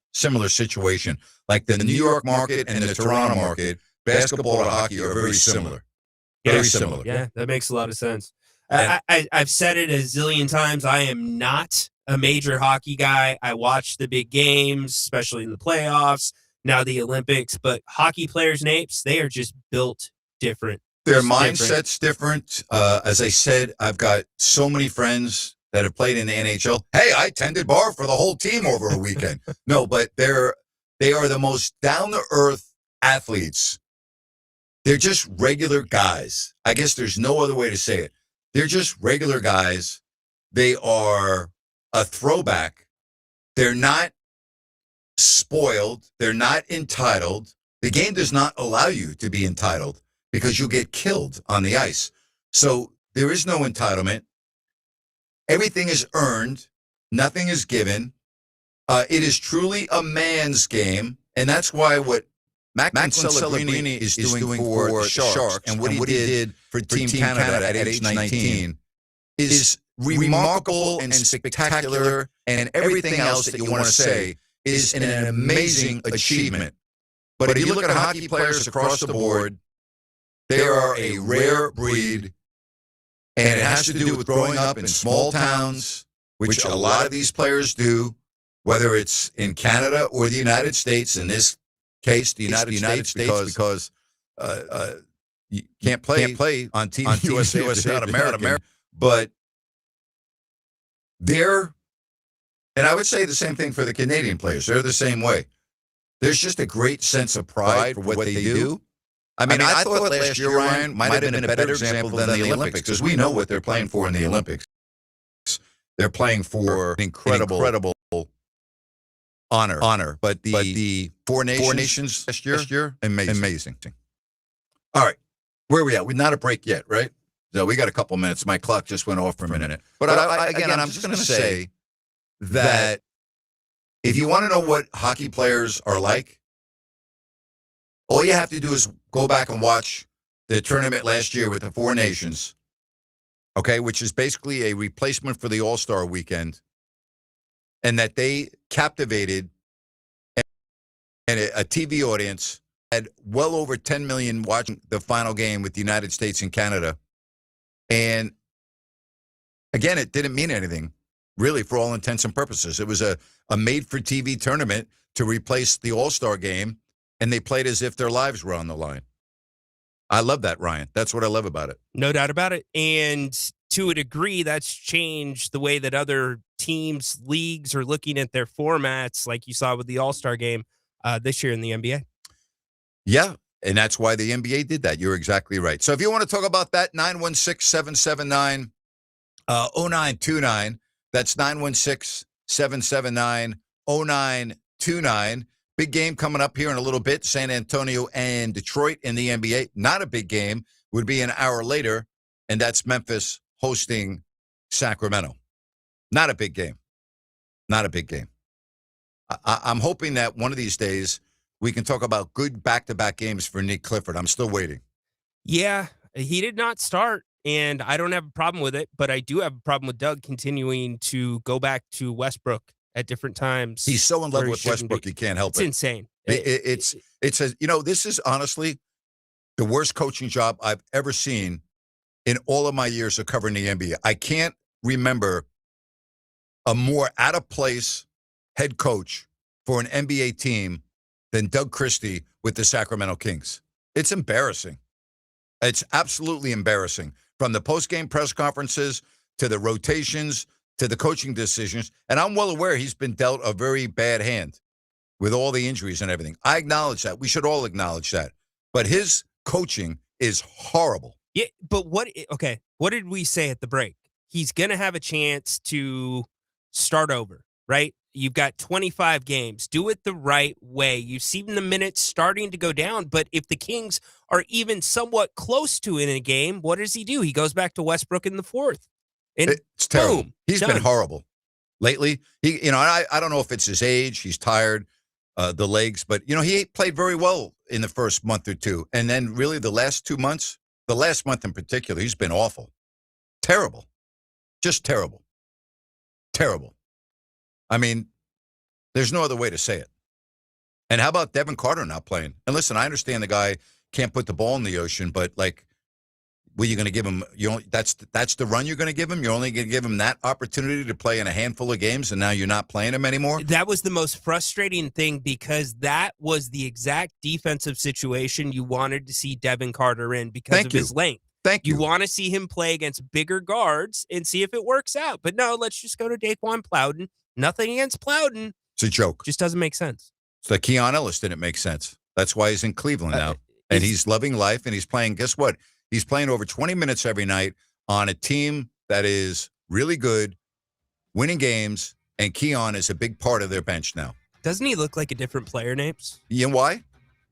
[SPEAKER 4] situation. Like the New York market and the Toronto market, basketball and hockey are very similar. Very similar.
[SPEAKER 10] Yeah, that makes a lot of sense. I've said it a zillion times. I am not a major hockey guy. I watch the big games, especially in the playoffs, now the Olympics, but hockey players and apes, they are just built different.
[SPEAKER 4] Their mindset's different. As I said, I've got so many friends that have played in the NHL. Hey, I tended bar for the whole team over a weekend. No, but they are the most down-to-earth athletes. They're just regular guys. I guess there's no other way to say it. They're just regular guys. They are a throwback. They're not spoiled. They're not entitled. The game does not allow you to be entitled because you'll get killed on the ice. So there is no entitlement. Everything is earned. Nothing is given. It is truly a man's game. And that's why what Macklin Celebrini is doing for the Sharks and what he did for Team Canada at age 19 is remarkable and spectacular, and everything else that you want to say is an amazing achievement. But if you look at hockey players across the board, they are a rare breed, and it has to do with growing up in small towns, which a lot of these players do, whether it's in Canada or the United States. In this case, the United States, because You can't play on Team USA if you're not American. But they're, and I would say the same thing for the Canadian players. They're the same way. There's just a great sense of pride for what they do. I mean, I thought last year, Ryan, might have been a better example than the Olympics because we know what they're playing for in the Olympics. They're playing for an incredible honor. But the Four Nations last year, amazing. All right, where are we at? We're not a break yet, right? So we got a couple minutes. My clock just went off for a minute. But I'm just going to say that if you want to know what hockey players are like, all you have to do is go back and watch the tournament last year with the Four Nations, okay, which is basically a replacement for the All-Star weekend, and that they captivated a TV audience, had well over 10 million watching the final game with the United States and Canada. And again, it didn't mean anything, really, for all intents and purposes. It was a made-for-TV tournament to replace the All-Star game, and they played as if their lives were on the line. I love that, Ryan. That's what I love about it.
[SPEAKER 10] No doubt about it. And to a degree, that's changed the way that other teams, leagues are looking at their formats, like you saw with the All-Star game this year in the NBA.
[SPEAKER 4] Yeah, and that's why the NBA did that. You're exactly right. So if you want to talk about that, 916-779-0929. That's 916-779-0929. Big game coming up here in a little bit, San Antonio and Detroit in the NBA. Not a big game, would be an hour later, and that's Memphis hosting Sacramento. Not a big game. Not a big game. I'm hoping that one of these days we can talk about good back-to-back games for Nick Clifford. I'm still waiting.
[SPEAKER 10] Yeah, he did not start, and I don't have a problem with it, but I do have a problem with Doug continuing to go back to Westbrook at different times.
[SPEAKER 4] He's so in love with Westbrook, he can't help it.
[SPEAKER 10] It's insane.
[SPEAKER 4] It's this is honestly the worst coaching job I've ever seen in all of my years of covering the NBA. I can't remember a more out-of-place head coach for an NBA team than Doug Christie with the Sacramento Kings. It's embarrassing. It's absolutely embarrassing. From the post-game press conferences to the rotations to the coaching decisions. And I'm well aware he's been dealt a very bad hand with all the injuries and everything. I acknowledge that. We should all acknowledge that. But his coaching is horrible.
[SPEAKER 10] Yeah, but what did we say at the break? He's going to have a chance to start over, right? You've got 25 games. Do it the right way. You've seen the minutes starting to go down, but if the Kings are even somewhat close to it in a game, what does he do? He goes back to Westbrook in the fourth. And
[SPEAKER 4] it's terrible.
[SPEAKER 10] Boom,
[SPEAKER 4] He's
[SPEAKER 10] done.
[SPEAKER 4] been horrible lately. I don't know if it's his age. He's tired, the legs, but he played very well in the first month or two, and then really the last 2 months, the last month in particular, he's been awful, terrible, just terrible, terrible. I mean, there's no other way to say it. And how about Devin Carter not playing? And listen, I understand the guy can't put the ball in the ocean, but were you going to give him? That's the run you're going to give him. You're only going to give him that opportunity to play in a handful of games, and now you're not playing him anymore.
[SPEAKER 10] That was the most frustrating thing because that was the exact defensive situation you wanted to see Devin Carter in because of his length.
[SPEAKER 4] Thank you.
[SPEAKER 10] You want to see him play against bigger guards and see if it works out. But no, let's just go to Daquan Plowden. Nothing against Plowden.
[SPEAKER 4] It's a joke.
[SPEAKER 10] Just doesn't make sense.
[SPEAKER 4] So Keon Ellis didn't make sense. That's why he's in Cleveland now. And he's loving life, and he's playing, guess what? He's playing over 20 minutes every night on a team that is really good, winning games, and Keon is a big part of their bench now.
[SPEAKER 10] Doesn't he look like a different player, Napes?
[SPEAKER 4] You know why?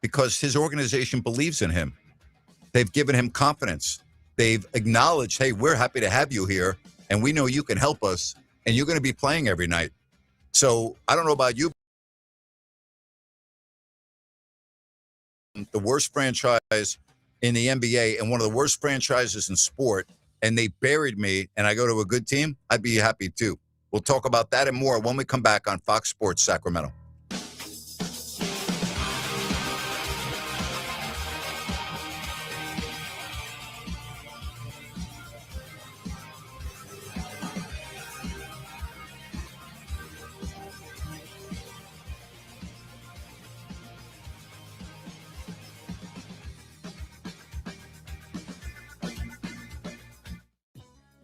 [SPEAKER 4] Because his organization believes in him. They've given him confidence. They've acknowledged, hey, we're happy to have you here, and we know you can help us, and you're going to be playing every night. So I don't know about you. The worst franchise in the NBA and one of the worst franchises in sport, and they buried me, and I go to a good team, I'd be happy too. We'll talk about that and more when we come back on Fox Sports Sacramento.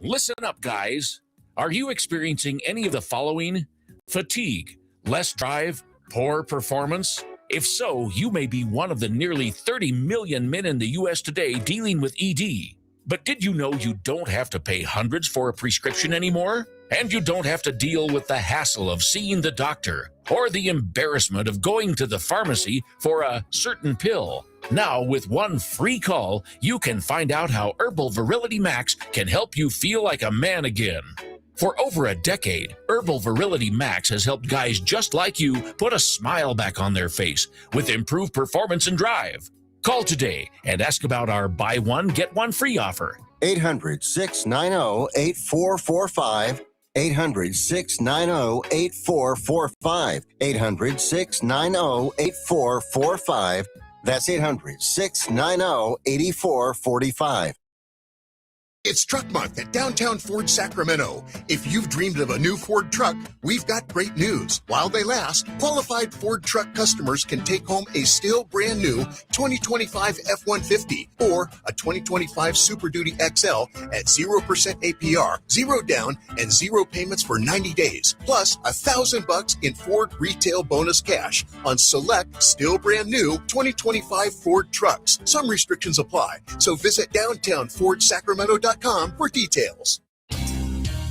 [SPEAKER 3] Listen up, guys. Are you experiencing any of the following? Fatigue, less drive, poor performance? If so, you may be one of the nearly 30 million men in the U.S. today dealing with ED. But did you know you don't have to pay hundreds for a prescription anymore? And you don't have to deal with the hassle of seeing the doctor or the embarrassment of going to the pharmacy for a certain pill. Now, with one free call, you can find out how Herbal Virility Max can help you feel like a man again. For over a decade, Herbal Virility Max has helped guys just like you put a smile back on their face with improved performance and drive. Call today and ask about our buy one, get one free offer.
[SPEAKER 18] 800-690-8445. 800-690-8445. 800-690-8445. That's 800-690-8445.
[SPEAKER 5] It's Truck Month at Downtown Ford Sacramento. If you've dreamed of a new Ford truck, we've got great news. While they last, qualified Ford truck customers can take home a still brand new 2025 F-150 or a 2025 Super Duty XL at 0% APR, 0 down, and 0 payments for 90 days, plus $1,000 in Ford retail bonus cash on select, still brand new 2025 Ford trucks. Some restrictions apply, so visit downtownfordsacramento.com for details.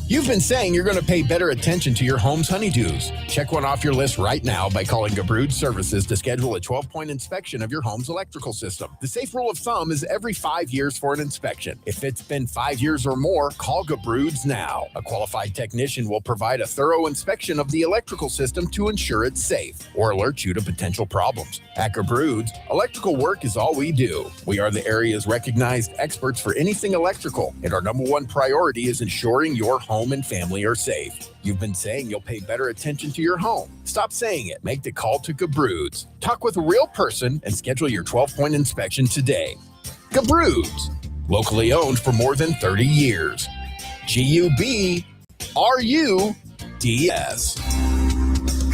[SPEAKER 2] You've been saying you're going to pay better attention to your home's honeydews. Check one off your list right now by calling Gabrud Services to schedule a 12-point inspection of your home's electrical system. The safe rule of thumb is every 5 years for an inspection. If it's been 5 years or more, call Gabrud's now. A qualified technician will provide a thorough inspection of the electrical system to ensure it's safe or alert you to potential problems. At Gabrud's, electrical work is all we do. We are the area's recognized experts for anything electrical, and our number one priority is ensuring your home and family are safe. You've been saying you'll pay better attention to your home. Stop saying it. Make the call to Gabrud's. Talk with a real person and schedule your 12-point inspection today. Gabrud's, locally owned for more than 30 years. Gubrud's.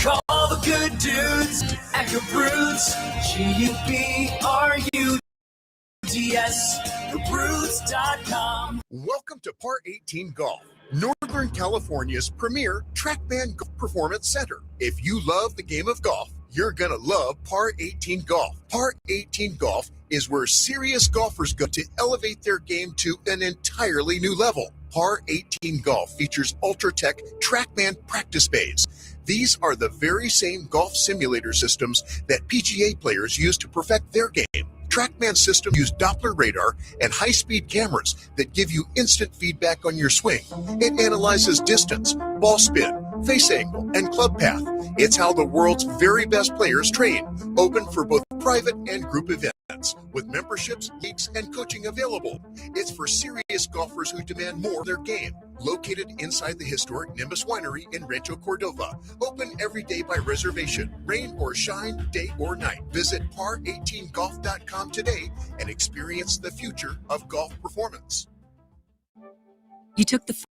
[SPEAKER 6] Call the good dudes at Gabrud's. Gubrud's. Gabrud's.com.
[SPEAKER 5] Welcome to Par 18 Golf, Northern California's premier TrackMan Golf Performance Center. If you love the game of golf, you're going to love Par 18 Golf. Par 18 Golf is where serious golfers go to elevate their game to an entirely new level. Par 18 Golf features Ultra-Tech TrackMan practice bays. These are the very same golf simulator systems that PGA players use to perfect their game. TrackMan system use Doppler radar and high-speed cameras that give you instant feedback on your swing. It analyzes distance, ball spin, face angle, and club path. It's how the world's very best players train. Open for both private and group events, with memberships, leagues, and coaching available. It's for serious golfers who demand more of their game. Located inside the historic Nimbus Winery in Rancho Cordova. Open every day by reservation, rain or shine, day or night. Visit par18golf.com today and experience the future of golf performance.
[SPEAKER 24] You took the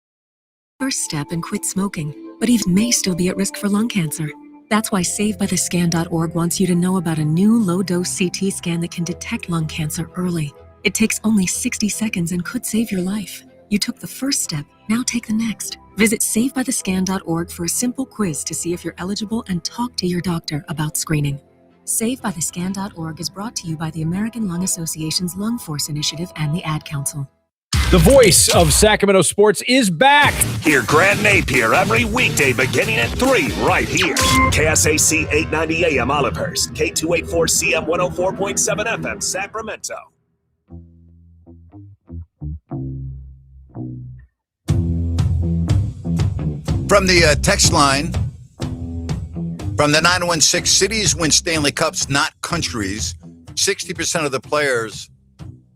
[SPEAKER 24] first step and quit smoking, but even may still be at risk for lung cancer. That's why SaveByTheScan.org wants you to know about a new low-dose CT scan that can detect lung cancer early. It takes only 60 seconds and could save your life. You took the first step, now take the next. Visit SaveByTheScan.org for a simple quiz to see if you're eligible and talk to your doctor about screening. SaveByTheScan.org is brought to you by the American Lung Association's Lung Force Initiative and the Ad Council.
[SPEAKER 7] The voice of Sacramento sports is back.
[SPEAKER 8] Hear Grant Napier every weekday beginning at 3 right here. KSAC 890 AM Olivehurst, K284CM 104.7 FM Sacramento.
[SPEAKER 4] From the text line, from the 916, cities win Stanley Cups, not countries. 60% of the players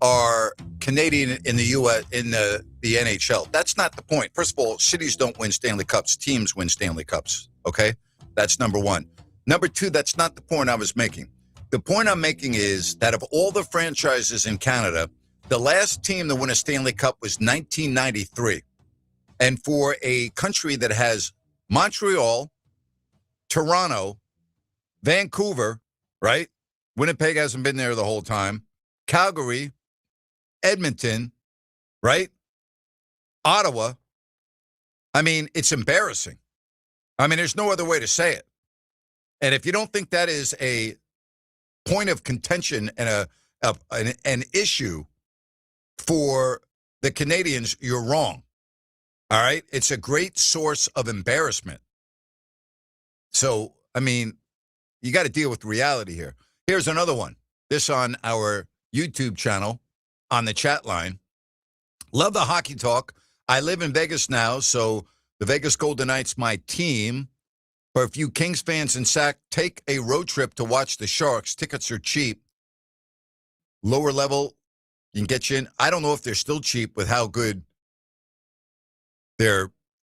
[SPEAKER 4] are Canadian in the U.S. in the NHL. That's not the point. First of all, cities don't win Stanley Cups. Teams win Stanley Cups. Okay? That's number one. Number two, that's not the point I was making. The point I'm making is that of all the franchises in Canada, the last team to win a Stanley Cup was 1993. And for a country that has Montreal, Toronto, Vancouver, right? Winnipeg hasn't been there the whole time. Calgary, Edmonton, right? Ottawa, I mean, it's embarrassing. I mean, there's no other way to say it. And if you don't think that is a point of contention and an issue for the Canadians, you're wrong. All right? It's a great source of embarrassment. So, I mean, you got to deal with reality here. Here's another one. This on our YouTube channel on the chat line. Love the hockey talk. I live in Vegas now, so the Vegas Golden Knights, my team. For a few Kings fans in Sac, take a road trip to watch the Sharks. Tickets are cheap. Lower level, you can get you in. I don't know if they're still cheap with how good their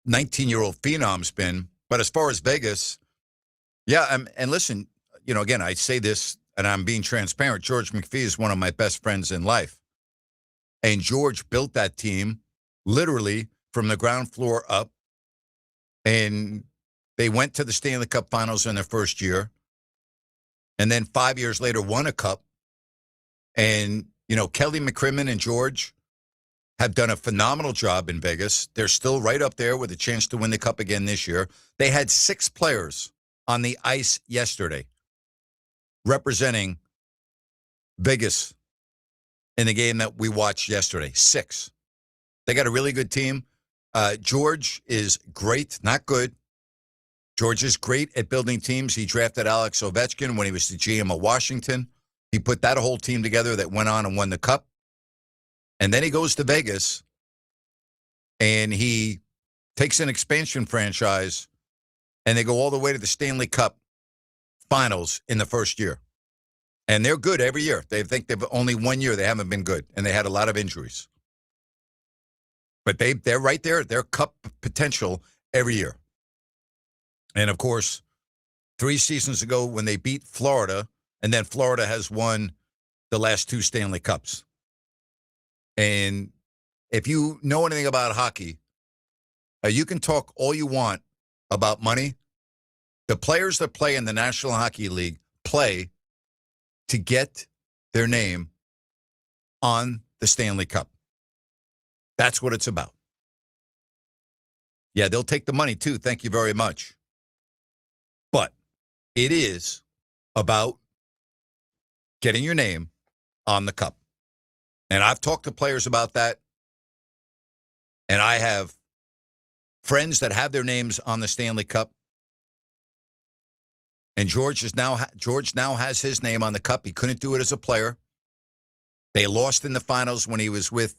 [SPEAKER 4] 19-year-old phenom's been. But as far as Vegas, yeah, and listen, you know, again, I say this, and I'm being transparent. George McPhee is one of my best friends in life. And George built that team literally from the ground floor up. And they went to the Stanley Cup Finals in their first year. And then 5 years later, won a cup. And, you know, Kelly McCrimmon and George have done a phenomenal job in Vegas. They're still right up there with a chance to win the cup again this year. They had 6 players on the ice yesterday representing Vegas in the game that we watched yesterday. 6. They got a really good team. George is great, not good. George is great at building teams. He drafted Alex Ovechkin when he was the GM of Washington. He put that whole team together that went on and won the cup. And then he goes to Vegas, and he takes an expansion franchise, and they go all the way to the Stanley Cup Finals in the first year. And they're good every year. They think they've only 1 year they haven't been good, and they had a lot of injuries. But they're right there. They're cup potential every year. And, of course, 3 seasons ago when they beat Florida, and then Florida has won the last 2 Stanley Cups. And if you know anything about hockey, you can talk all you want about money. The players that play in the National Hockey League play to get their name on the Stanley Cup. That's what it's about. Yeah, they'll take the money too. Thank you very much. But it is about getting your name on the cup. And I've talked to players about that. And I have friends that have their names on the Stanley Cup. And George now has his name on the cup. He couldn't do it as a player. They lost in the finals when he was with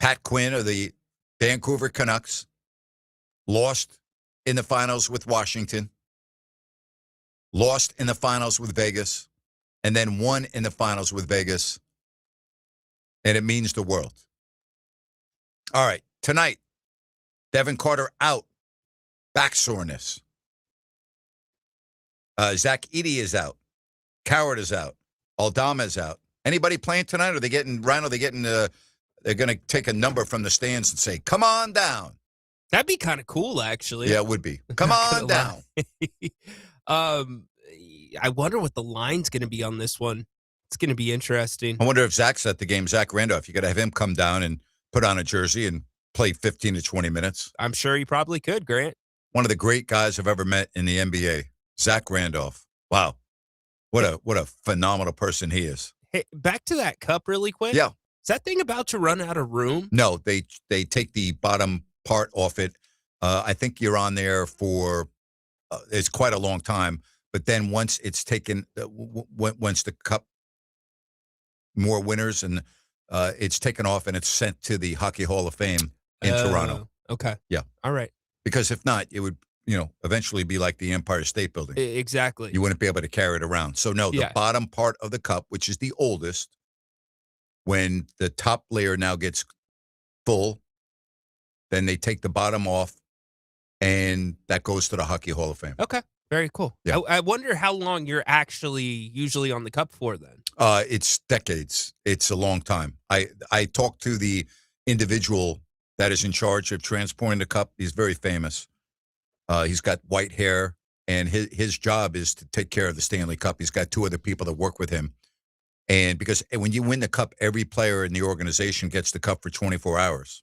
[SPEAKER 4] Pat Quinn of the Vancouver Canucks. Lost in the finals with Washington. Lost in the finals with Vegas. And then won in the finals with Vegas. And it means the world. All right, tonight, Devin Carter out. Back soreness. Zach Edey is out. Coward is out. Aldama is out. Anybody playing tonight? Are they getting, Rhino, they're going to take a number from the stands and say, come on down.
[SPEAKER 10] That'd be kind of cool, actually.
[SPEAKER 4] Yeah, it would be. Come on down.
[SPEAKER 10] I wonder what the line's going to be on this one. It's going to be interesting.
[SPEAKER 4] I wonder if Zach's at the game. Zach Randolph, you got to have him come down and put on a jersey and play 15 to 20 minutes.
[SPEAKER 10] I'm sure he probably could, Grant.
[SPEAKER 4] One of the great guys I've ever met in the NBA, Zach Randolph. Wow. What a phenomenal person he is.
[SPEAKER 10] Hey, back to that cup really quick.
[SPEAKER 4] Yeah.
[SPEAKER 10] Is that thing about to run out of room?
[SPEAKER 4] No, they take the bottom part off it. I think you're on there for it's quite a long time. But then once it's taken, once the cup, more winners, and it's taken off and it's sent to the Hockey Hall of Fame in Toronto.
[SPEAKER 10] Okay.
[SPEAKER 4] Yeah.
[SPEAKER 10] All right.
[SPEAKER 4] Because if not, it would, eventually be like the Empire State Building.
[SPEAKER 10] Exactly.
[SPEAKER 4] You wouldn't be able to carry it around. So no, the bottom part of the cup, which is the oldest, when the top layer now gets full, then they take the bottom off, and that goes to the Hockey Hall of Fame.
[SPEAKER 10] Okay. Very cool.
[SPEAKER 4] Yeah.
[SPEAKER 10] I wonder how long you're actually usually on the cup for then.
[SPEAKER 4] It's decades. It's a long time. I talked to the individual that is in charge of transporting the cup. He's very famous. He's got white hair, and his job is to take care of the Stanley Cup. He's got 2 other people that work with him. And because when you win the cup, every player in the organization gets the cup for 24 hours.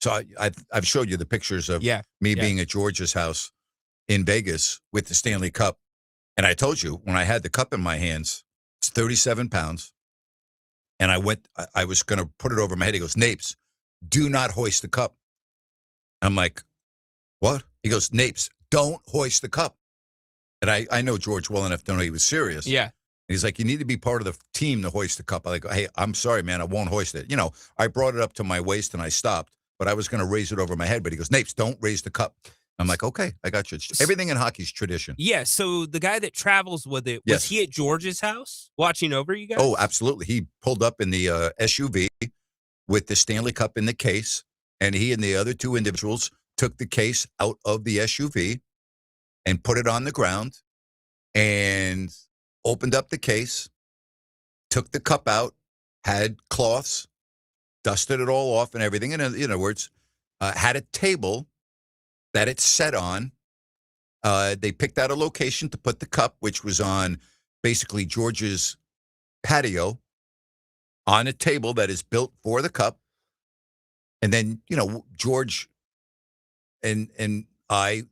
[SPEAKER 4] So I've showed you the pictures of me being at George's house in Vegas with the Stanley Cup. And I told you, when I had the cup in my hands, it's 37 pounds. And I was going to put it over my head. He goes, Napes, do not hoist the cup. I'm like, what? He goes, Napes, don't hoist the cup. And I know George well enough to know he was serious.
[SPEAKER 10] Yeah.
[SPEAKER 4] And he's like, you need to be part of the team to hoist the cup. I like, hey, I'm sorry, man, I won't hoist it. You know, I brought it up to my waist and I stopped, but I was going to raise it over my head. But he goes, Napes, don't raise the cup. I'm like, okay, I got you. Everything in hockey's tradition.
[SPEAKER 10] Yeah, so the guy that travels with it, was he at George's house watching over you guys?
[SPEAKER 4] Oh, absolutely. He pulled up in the SUV with the Stanley Cup in the case, and he and the other two individuals took the case out of the SUV and put it on the ground and opened up the case, took the cup out, had cloths, dusted it all off and everything. In other words, had a table that it set on. They picked out a location to put the cup, which was on basically George's patio, on a table that is built for the cup. And then, you know, George and I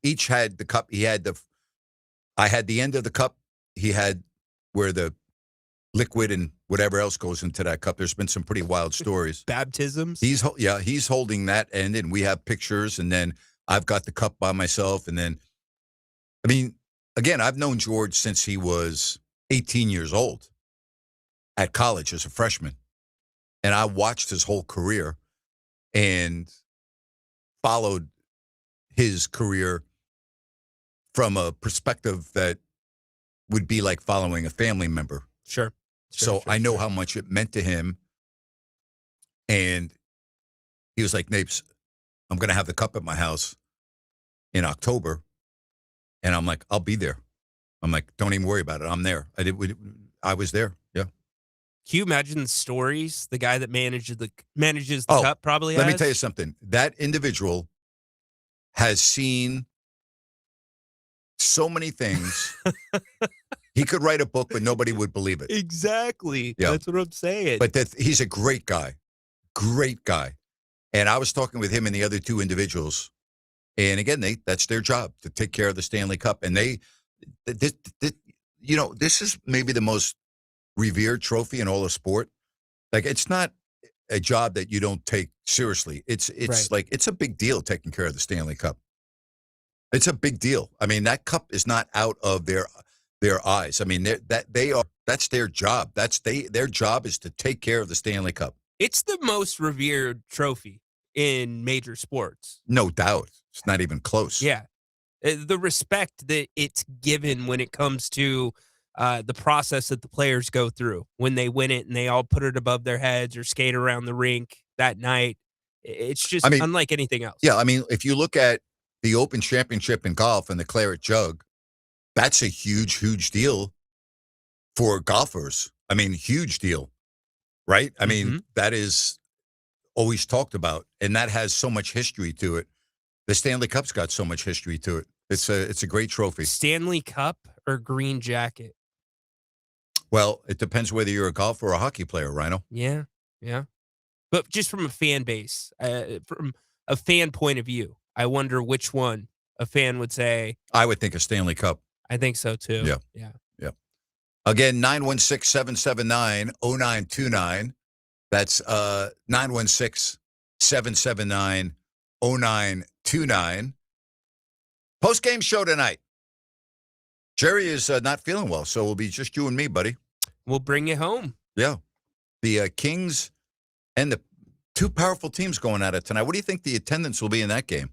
[SPEAKER 4] each had the cup. I had the end of the cup. He had where the liquid and whatever else goes into that cup. There's been some pretty wild stories.
[SPEAKER 10] Baptisms?
[SPEAKER 4] He's holding that end, and we have pictures, and then I've got the cup by myself. And then, I mean, again, I've known George since he was 18 years old at college as a freshman. And I watched his whole career and followed his career from a perspective that would be like following a family member.
[SPEAKER 10] Sure.
[SPEAKER 4] So I know how much it meant to him. And he was like, Napes, I'm going to have the cup at my house in October. And I'm like, I'll be there. I'm like, don't even worry about it. I'm there. I was there. Yeah.
[SPEAKER 10] Can you imagine the stories the guy that manages the cup probably has?
[SPEAKER 4] Let me tell you something. That individual has seen so many things. He could write a book, but nobody would believe it.
[SPEAKER 10] Exactly.
[SPEAKER 4] Yeah.
[SPEAKER 10] That's what I'm saying.
[SPEAKER 4] But he's a great guy. Great guy. And I was talking with him and the other two individuals. And again, that's their job, to take care of the Stanley Cup. And this is maybe the most revered trophy in all of sport. Like, it's not a job that you don't take seriously. It's
[SPEAKER 10] Right.
[SPEAKER 4] like, it's a big deal taking care of the Stanley Cup. It's a big deal. I mean, that cup is not out of their eyes. I mean, that's their job. Their job is to take care of the Stanley Cup.
[SPEAKER 10] It's the most revered trophy in major sports.
[SPEAKER 4] No doubt. It's not even close.
[SPEAKER 10] Yeah. The respect that it's given when it comes to the process that the players go through when they win it and they all put it above their heads or skate around the rink that night. It's just unlike anything else.
[SPEAKER 4] Yeah, I mean, if you look at the Open Championship in golf and the Claret Jug, that's a huge, huge deal for golfers. I mean, huge deal, right? I mean, that is always talked about, and that has so much history to it. The Stanley Cup's got so much history to it. It's a great trophy.
[SPEAKER 10] Stanley Cup or green jacket?
[SPEAKER 4] Well, it depends whether you're a golfer or a hockey player, Rhino.
[SPEAKER 10] Yeah, yeah. But just from a fan base, from a fan point of view, I wonder which one a fan would say.
[SPEAKER 4] I would think a Stanley Cup.
[SPEAKER 10] I think so, too.
[SPEAKER 4] Yeah.
[SPEAKER 10] Yeah.
[SPEAKER 4] Yeah. Again, 916-779-0929. That's 916-779-0929. Post-game show tonight. Jerry is not feeling well, so it'll be just you and me, buddy.
[SPEAKER 10] We'll bring you home.
[SPEAKER 4] Yeah. The Kings and the two powerful teams going at it tonight. What do you think the attendance will be in that game?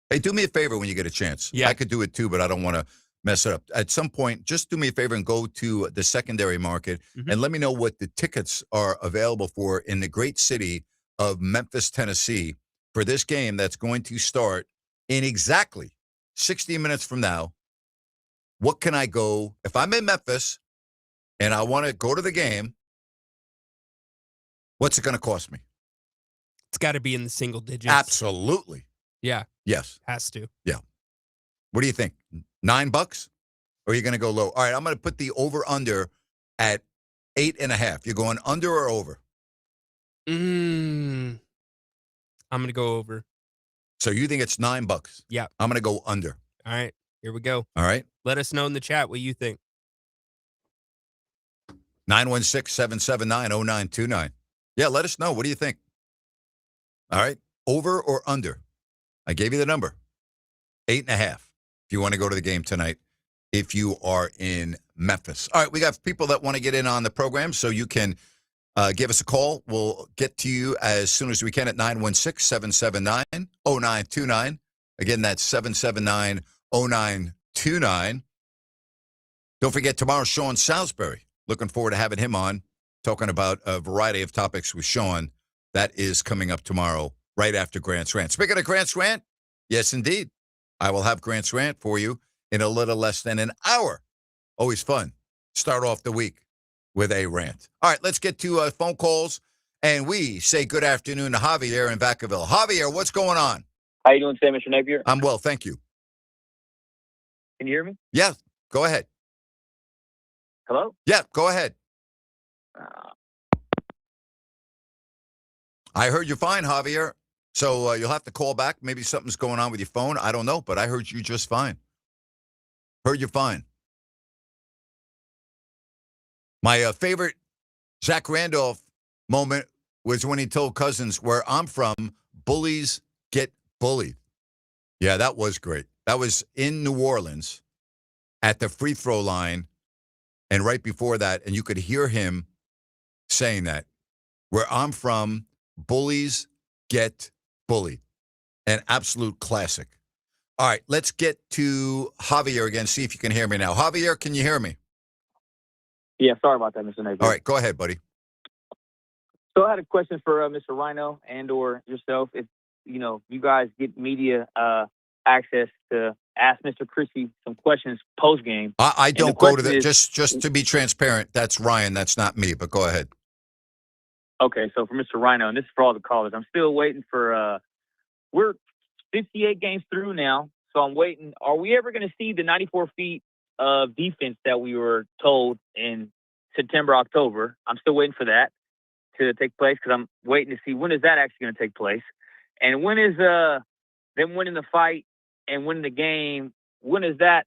[SPEAKER 4] Hey, do me a favor when you get a chance.
[SPEAKER 10] Yeah.
[SPEAKER 4] I could do it too, but I don't want to mess it up. At some point, just do me a favor and go to the secondary market and let me know what the tickets are available for in the great city of Memphis, Tennessee, for this game that's going to start in exactly 60 minutes from now. What can I go, if I'm in Memphis and I want to go to the game, what's it going to cost me?
[SPEAKER 10] It's got to be in the single digits.
[SPEAKER 4] Absolutely.
[SPEAKER 10] Yeah.
[SPEAKER 4] Yes.
[SPEAKER 10] Has to.
[SPEAKER 4] Yeah. What do you think? $9? Or are you going to go low? All right, I'm going to put the over-under at 8.5. You're going under or over?
[SPEAKER 10] I'm going to go over.
[SPEAKER 4] So you think it's $9?
[SPEAKER 10] Yeah.
[SPEAKER 4] I'm going to go under.
[SPEAKER 10] All right. Here we go.
[SPEAKER 4] All right.
[SPEAKER 10] Let us know in the chat what you think.
[SPEAKER 4] 916-779-0929. Yeah, let us know. What do you think? All right. Over or under? I gave you the number. 8.5. If you want to go to the game tonight, if you are in Memphis. All right. We got people that want to get in on the program, so you can give us a call. We'll get to you as soon as we can at 916-779-0929. Again, that's 779-0929. Don't forget, tomorrow, Sean Salisbury. Looking forward to having him on, talking about a variety of topics with Sean. That is coming up tomorrow, right after Grant's Rant. Speaking of Grant's Rant, yes, indeed. I will have Grant's Rant for you in a little less than an hour. Always fun. Start off the week with a rant. All right, let's get to phone calls, and we say good afternoon to Javier in Vacaville. Javier, what's going on?
[SPEAKER 11] How you doing today, Mr. Napier?
[SPEAKER 4] I'm well, thank you.
[SPEAKER 11] Can you hear me?
[SPEAKER 4] Yeah, go ahead.
[SPEAKER 11] Hello?
[SPEAKER 4] Yeah, go ahead. I heard you fine, Javier. So you'll have to call back. Maybe something's going on with your phone. I don't know, but I heard you just fine. Heard you fine. My favorite Zach Randolph moment was when he told Cousins, where I'm from, bullies get bullied. Yeah, that was great. That was in New Orleans at the free throw line. And right before that, and you could hear him saying that, where I'm from, bullies get bullied. An absolute classic. All right, let's get to Javier again, see if you can hear me now. Javier, can you hear me?
[SPEAKER 11] Yeah, sorry about that, Mr. Napier.
[SPEAKER 4] All right, go ahead, buddy.
[SPEAKER 11] So I had a question for Mr. Rhino and or yourself. If, you guys get media access to ask Mr. Christie some questions post-game.
[SPEAKER 4] I don't go to that. Just to be transparent, that's Ryan. That's not me, but go ahead.
[SPEAKER 11] Okay, so for Mr. Rhino, and this is for all the callers, I'm still waiting for we're 58 games through now, so I'm waiting. Are we ever going to see the 94 feet of defense that we were told in September, October? I'm still waiting for that to take place because I'm waiting to see when is that actually going to take place. And when is them winning the fight and winning the game, when does that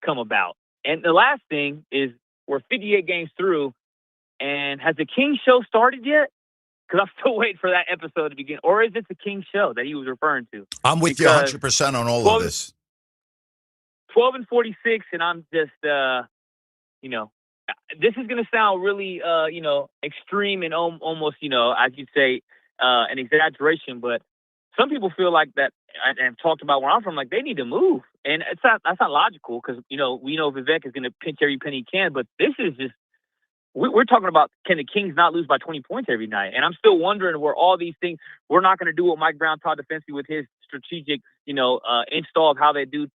[SPEAKER 11] come about? And the last thing is we're 58 games through, and has the King Show started yet? Because I'm still waiting for that episode to begin. Or is this the King Show that he was referring to?
[SPEAKER 4] I'm with you 100% on all of this.
[SPEAKER 11] 12-46, and I'm just, this is going to sound really, extreme and almost, I could say an exaggeration, but some people feel like that, and talked about where I'm from, like they need to move. And that's not logical because, we know Vivek is going to pinch every penny he can, but this is just, we're talking about, can the Kings not lose by 20 points every night? And I'm still wondering where all these things, we're not going to do what Mike Brown taught defensively with his strategic, install of how they do this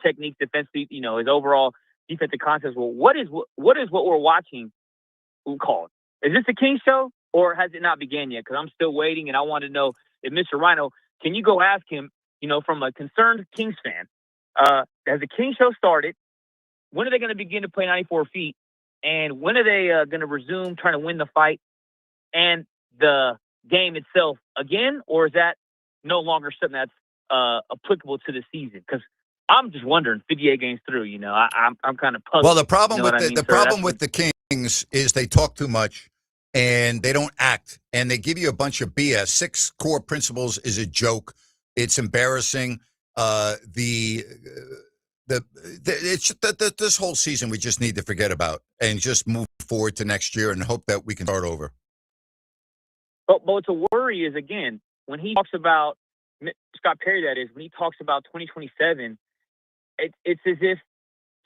[SPEAKER 11] technique defensively, his overall defensive concepts. Well, what is what we're watching called? Is this the King Show or has it not began yet? Because I'm still waiting, and I want to know if Mr. Rhino, can you go ask him, from a concerned Kings fan, has the King Show started? When are they going to begin to play 94 feet? And when are they going to resume trying to win the fight and the game itself again? Or is that no longer something that's applicable to the season? Because I'm just wondering, 58 games through, I'm kind of puzzled.
[SPEAKER 4] Well, the problem
[SPEAKER 11] with
[SPEAKER 4] the Kings is they talk too much and they don't act, and they give you a bunch of BS. 6 core principles is a joke. It's embarrassing. This whole season we just need to forget about and just move forward to next year and hope that we can start over.
[SPEAKER 11] But what's a worry is, again, when he talks about Scott Perry, that is, when he talks about 2027, it's as if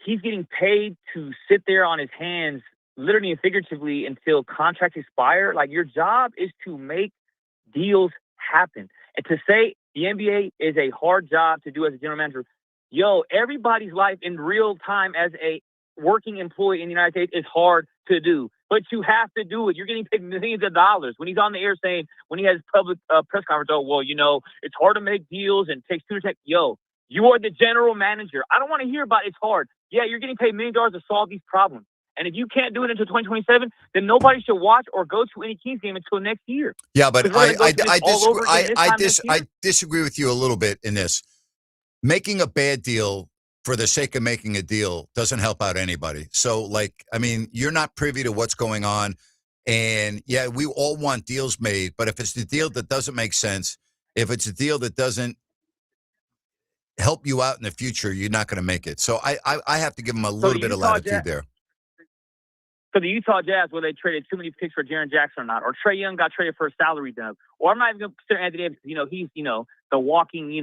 [SPEAKER 11] he's getting paid to sit there on his hands, literally and figuratively, until contracts expire. Like, your job is to make deals happen. And to say the NBA is a hard job to do as a general manager, everybody's life in real time as a working employee in the United States is hard to do, but you have to do it. You're getting paid millions of dollars. When he's on the air saying, when he has public press conference, it's hard to make deals and takes 2 to take. You are the general manager. I don't want to hear about it's hard. Yeah, you're getting paid millions of dollars to solve these problems. And if you can't do it until 2027, then nobody should watch or go to any Kings game until next year.
[SPEAKER 4] Yeah, but I
[SPEAKER 11] I
[SPEAKER 4] disagree with you a little bit in this. Making a bad deal for the sake of making a deal doesn't help out anybody. So, you're not privy to what's going on. And, yeah, we all want deals made. But if it's the deal that doesn't make sense, if it's a deal that doesn't help you out in the future, you're not going to make it. So I have to give them a little bit of latitude there.
[SPEAKER 11] So the Utah Jazz, where they traded too many picks for Jaren Jackson or not, or Trae Young got traded for a salary dump, or I'm not even going to consider Anthony Davis. He's the walking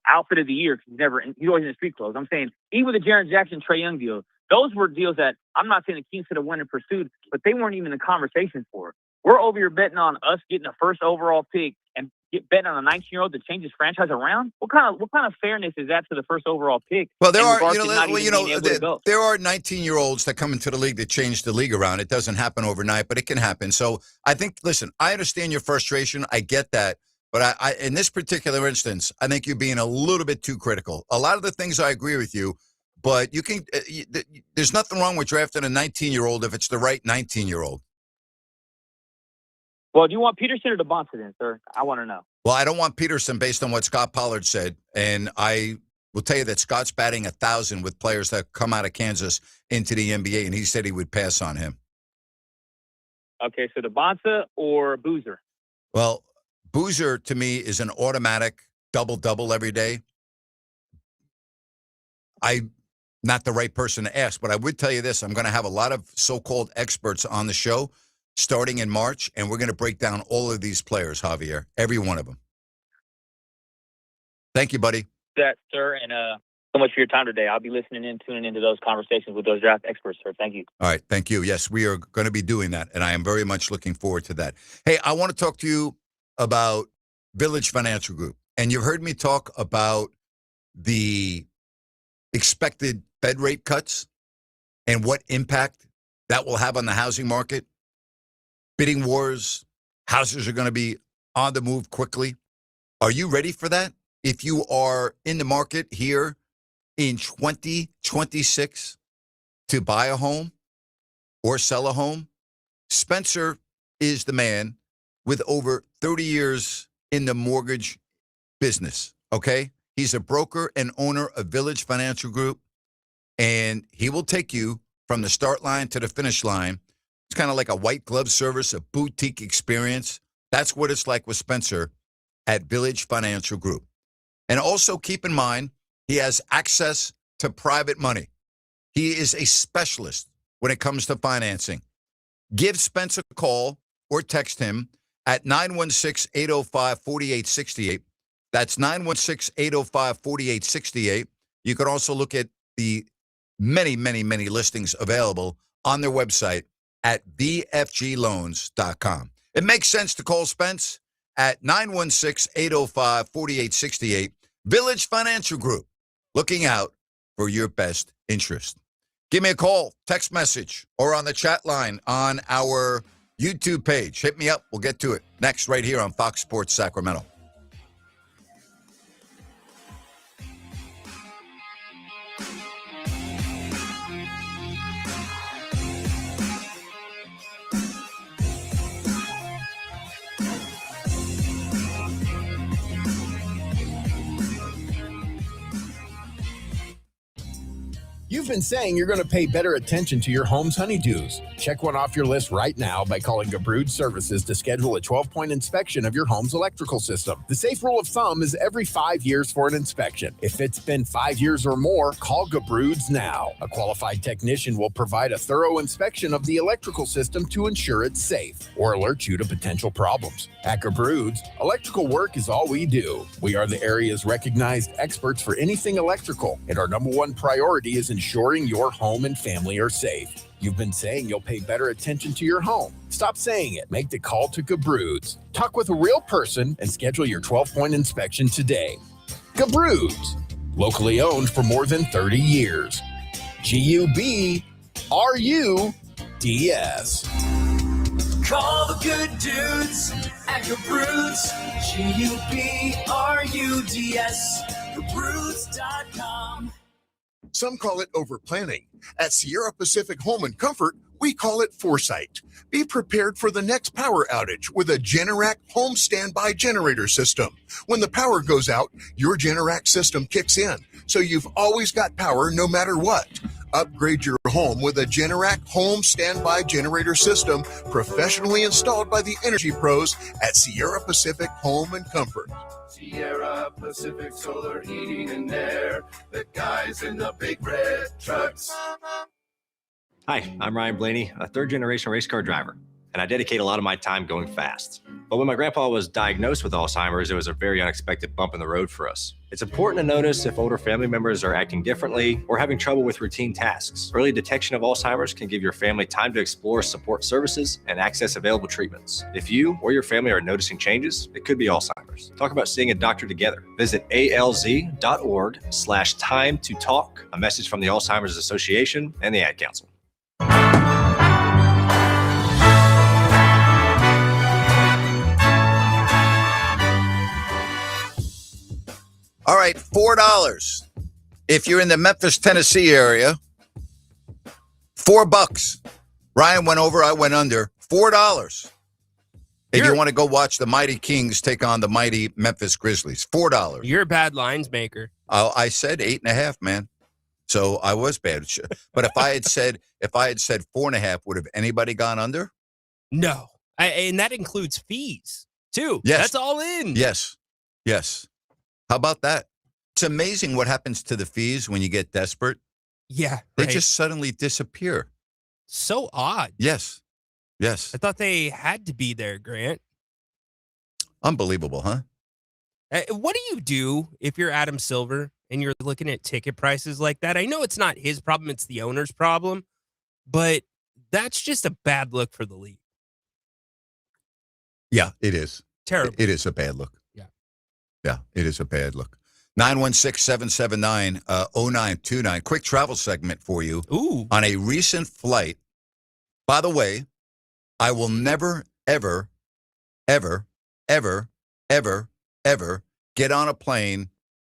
[SPEAKER 11] outfit of the year. He's always in the street clothes. I'm saying even the Jaren Jackson Trae Young deal, those were deals that I'm not saying the Kings should have went and pursued, but they weren't even in the conversation for. We're over here betting on us getting the first overall pick and betting on a 19-year-old to change his franchise around. What kind of fairness is that to the first overall pick?
[SPEAKER 4] Well, there are 19-year-olds that come into the league that change the league around. It doesn't happen overnight, but it can happen. So I think, listen, I understand your frustration. I get that. But I in this particular instance, I think you're being a little bit too critical. A lot of the things I agree with you, but you can. There's nothing wrong with drafting a 19-year-old if it's the right 19-year-old.
[SPEAKER 11] Well, do you want Peterson or DeBonta then, sir? I want to know.
[SPEAKER 4] Well, I don't want Peterson based on what Scott Pollard said, and I will tell you that Scott's batting 1,000 with players that come out of Kansas into the NBA, and he said he would pass on him.
[SPEAKER 11] Okay, so DeBonta or Boozer?
[SPEAKER 4] Well, Boozer, to me, is an automatic double-double every day. I'm not the right person to ask, but I would tell you this. I'm going to have a lot of so-called experts on the show starting in March, and we're going to break down all of these players, Javier, every one of them. Thank you, buddy.
[SPEAKER 11] That, sir, and so much for your time today. I'll be tuning into those conversations with those draft experts, sir. Thank you.
[SPEAKER 4] All right, thank you. Yes, we are going to be doing that, and I am very much looking forward to that. Hey, I want to talk to you about Village Financial Group. And you've heard me talk about the expected Fed rate cuts and what impact that will have on the housing market. Bidding wars, houses are going to be on the move quickly. Are you ready for that? If you are in the market here in 2026 to buy a home or sell a home, Spencer is the man with over 30 years in the mortgage business, okay? He's a broker and owner of Village Financial Group, and he will take you from the start line to the finish line. It's kind of like a white glove service, a boutique experience. That's what it's like with Spencer at Village Financial Group. And also keep in mind, he has access to private money. He is a specialist when it comes to financing. Give Spencer a call or text him at 916-805-4868. That's 916-805-4868. You can also look at the many, many, many listings available on their website at vfgloans.com. It makes sense to call Spence at 916-805-4868. Village Financial Group, looking out for your best interest. Give me a call, text message, or on the chat line on our YouTube page. Hit me up. We'll get to it next right here on Fox Sports Sacramento.
[SPEAKER 2] You've been saying you're going to pay better attention to your home's honeydews. Check one off your list right now by calling Gabrud Services to schedule a 12-point inspection of your home's electrical system. The safe rule of thumb is every 5 years for an inspection. If it's been 5 years or more, call Gabrud's now. A qualified technician will provide a thorough inspection of the electrical system to ensure it's safe or alert you to potential problems. At Gabrud's, electrical work is all we do. We are the area's recognized experts for anything electrical, and our number one priority is ensuring your home and family are safe. You've been saying you'll pay better attention to your home. Stop saying it. Make the call to Gabrud's. Talk with a real person and schedule your 12-point inspection today. Gabrud's, locally owned for more than 30 years. Gubrud's.
[SPEAKER 6] Call the good dudes at Gabrud's. Gubrud's. Gabrud's.com.
[SPEAKER 5] Some call it overplanning. At Sierra Pacific Home and Comfort, we call it foresight. Be prepared for the next power outage with a Generac home standby generator system. When the power goes out, your Generac system kicks in, so you've always got power no matter what. Upgrade your home with a Generac home standby generator system professionally installed by the energy pros at Sierra Pacific Home and Comfort.
[SPEAKER 6] Sierra Pacific Solar Heating and Air. The guys in the big red trucks.
[SPEAKER 12] Hi, I'm Ryan Blaney, a third-generation race car driver, and I dedicate a lot of my time going fast. But when my grandpa was diagnosed with Alzheimer's, it was a very unexpected bump in the road for us. It's important to notice if older family members are acting differently or having trouble with routine tasks. Early detection of Alzheimer's can give your family time to explore support services and access available treatments. If you or your family are noticing changes, it could be Alzheimer's. Talk about seeing a doctor together. Visit alz.org/time to talk. A message from the Alzheimer's Association and the Ad Council.
[SPEAKER 4] All right, $4. If you're in the Memphis, Tennessee area, $4. Ryan went over, I went under. $4. If you want to go watch the Mighty Kings take on the mighty Memphis Grizzlies, $4.
[SPEAKER 10] You're a bad lines maker.
[SPEAKER 4] I said 8.5, man. So I was bad. But if I had said 4.5, would have anybody gone under?
[SPEAKER 10] No. And that includes fees, too.
[SPEAKER 4] Yes.
[SPEAKER 10] That's all in.
[SPEAKER 4] Yes. How about that? It's amazing what happens to the fees when you get desperate.
[SPEAKER 10] Yeah.
[SPEAKER 4] They
[SPEAKER 10] right.
[SPEAKER 4] just suddenly disappear.
[SPEAKER 10] So odd.
[SPEAKER 4] Yes.
[SPEAKER 10] I thought they had to be there, Grant.
[SPEAKER 4] Unbelievable, huh?
[SPEAKER 10] What do you do if you're Adam Silver and you're looking at ticket prices like that? I know it's not his problem, it's the owner's problem, but that's just a bad look for the league.
[SPEAKER 4] Yeah, it is.
[SPEAKER 10] Terrible.
[SPEAKER 4] It is a bad look.
[SPEAKER 10] Yeah,
[SPEAKER 4] it is a bad look. 916-779-0929. Quick travel segment for you.
[SPEAKER 10] Ooh.
[SPEAKER 4] On a recent flight. By the way, I will never, ever, ever, ever, ever, ever get on a plane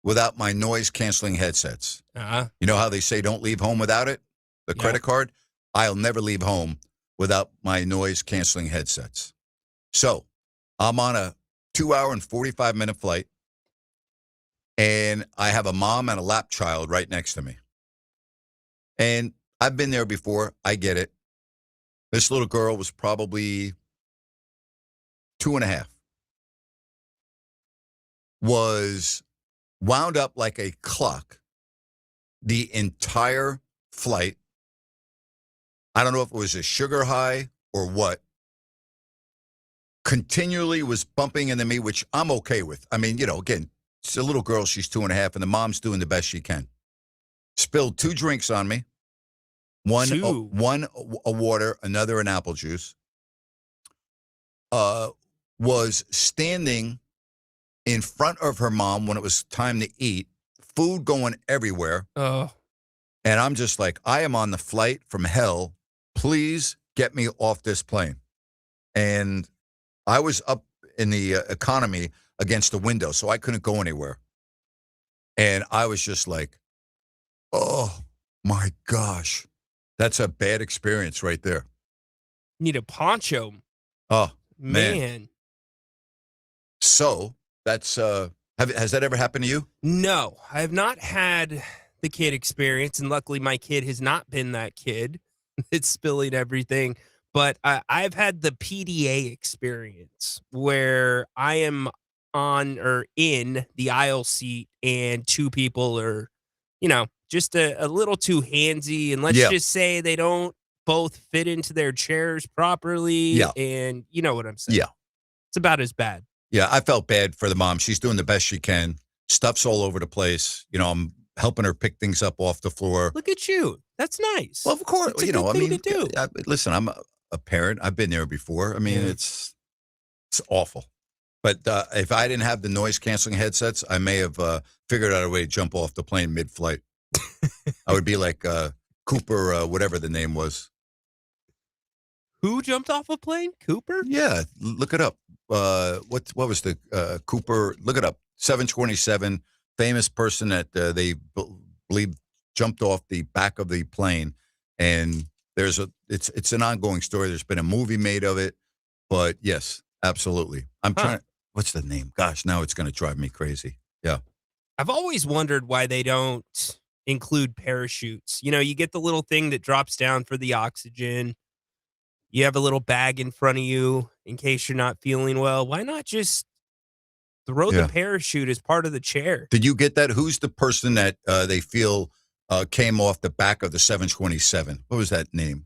[SPEAKER 4] without my noise-canceling headsets.
[SPEAKER 10] Uh-huh.
[SPEAKER 4] You know how they say don't leave home without it? The credit card? I'll never leave home without my noise-canceling headsets. So, I'm on a 2-hour and 45-minute flight. And I have a mom and a lap child right next to me. And I've been there before. I get it. This little girl was probably 2.5. Was wound up like a clock the entire flight. I don't know if it was a sugar high or what. Continually was bumping into me, which I'm okay with. I mean, again, it's a little girl, she's 2.5, and the mom's doing the best she can. Spilled 2 drinks on me. One a water, another an apple juice. Was standing in front of her mom when it was time to eat. Food going everywhere.
[SPEAKER 10] Oh.
[SPEAKER 4] And I'm just like, I am on the flight from hell. Please get me off this plane. And I was up in the economy against the window, so I couldn't go anywhere. And I was just like, oh, my gosh. That's a bad experience right there.
[SPEAKER 10] Need a poncho.
[SPEAKER 4] Oh,
[SPEAKER 10] man.
[SPEAKER 4] So, that's, has that ever happened to you?
[SPEAKER 10] No, I have not had the kid experience, and luckily my kid has not been that kid that's spilling everything. But I've had the PDA experience where I am on or in the aisle seat and 2 people are, just a little too handsy. And let's just say they don't both fit into their chairs properly.
[SPEAKER 4] Yeah.
[SPEAKER 10] And you know what I'm saying?
[SPEAKER 4] Yeah.
[SPEAKER 10] It's about as bad.
[SPEAKER 4] Yeah, I felt bad for the mom. She's doing the best she can. Stuff's all over the place. I'm helping her pick things up off the floor.
[SPEAKER 10] Look at you. That's nice.
[SPEAKER 4] Well, of course.
[SPEAKER 10] That's a good thing to do.
[SPEAKER 4] Listen, I'm a parent. I've been there before. I mean, it's awful. But if I didn't have the noise-canceling headsets, I may have figured out a way to jump off the plane mid-flight. I would be like Cooper, whatever the name was.
[SPEAKER 10] Who jumped off a plane? Cooper?
[SPEAKER 4] Yeah, look it up. What was the Cooper? Look it up. 727, famous person that they believe jumped off the back of the plane, and it's an ongoing story. There's been a movie made of it, but yes, absolutely. I'm trying. What's the name? Gosh, now it's going to drive me crazy. Yeah.
[SPEAKER 10] I've always wondered why they don't include parachutes. You know, you get the little thing that drops down for the oxygen. You have a little bag in front of you in case you're not feeling well. Why not just throw the parachute as part of the chair?
[SPEAKER 4] Did you get that? Who's the person that they feel came off the back of the 727? What was that name?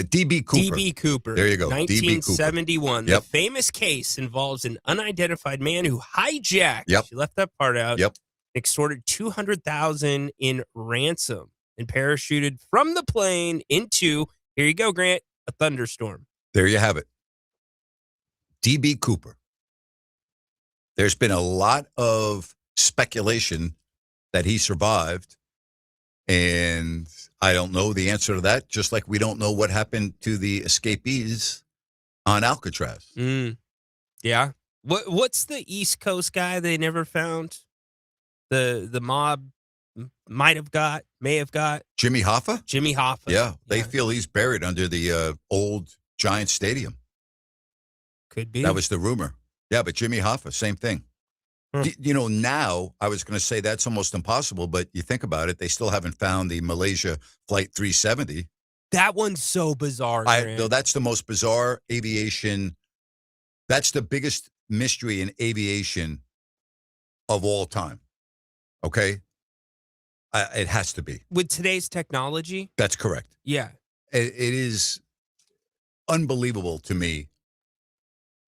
[SPEAKER 4] D.B. Cooper.
[SPEAKER 10] D.B. Cooper.
[SPEAKER 4] There you go.
[SPEAKER 10] 1971.
[SPEAKER 4] Yep.
[SPEAKER 10] The famous case involves an unidentified man who hijacked.
[SPEAKER 4] Yep.
[SPEAKER 10] You left that part out.
[SPEAKER 4] Yep.
[SPEAKER 10] Extorted $200,000 in ransom and parachuted from the plane into, here you go, Grant, a thunderstorm.
[SPEAKER 4] There you have it. D.B. Cooper. There's been a lot of speculation that he survived, and I don't know the answer to that, just like we don't know what happened to the escapees on Alcatraz.
[SPEAKER 10] Yeah. What's the East Coast guy they never found? The mob may have got.
[SPEAKER 4] Jimmy Hoffa?
[SPEAKER 10] Jimmy Hoffa.
[SPEAKER 4] Yeah, they feel he's buried under the old Giant Stadium.
[SPEAKER 10] Could be.
[SPEAKER 4] That was the rumor. Yeah, but Jimmy Hoffa, same thing. You know, now I was going to say that's almost impossible, but you think about it, they still haven't found the Malaysia Flight 370.
[SPEAKER 10] That one's so bizarre.
[SPEAKER 4] Though that's the most bizarre aviation. That's the biggest mystery in aviation of all time. Okay? It has to be.
[SPEAKER 10] With today's technology?
[SPEAKER 4] That's correct.
[SPEAKER 10] Yeah.
[SPEAKER 4] It is unbelievable to me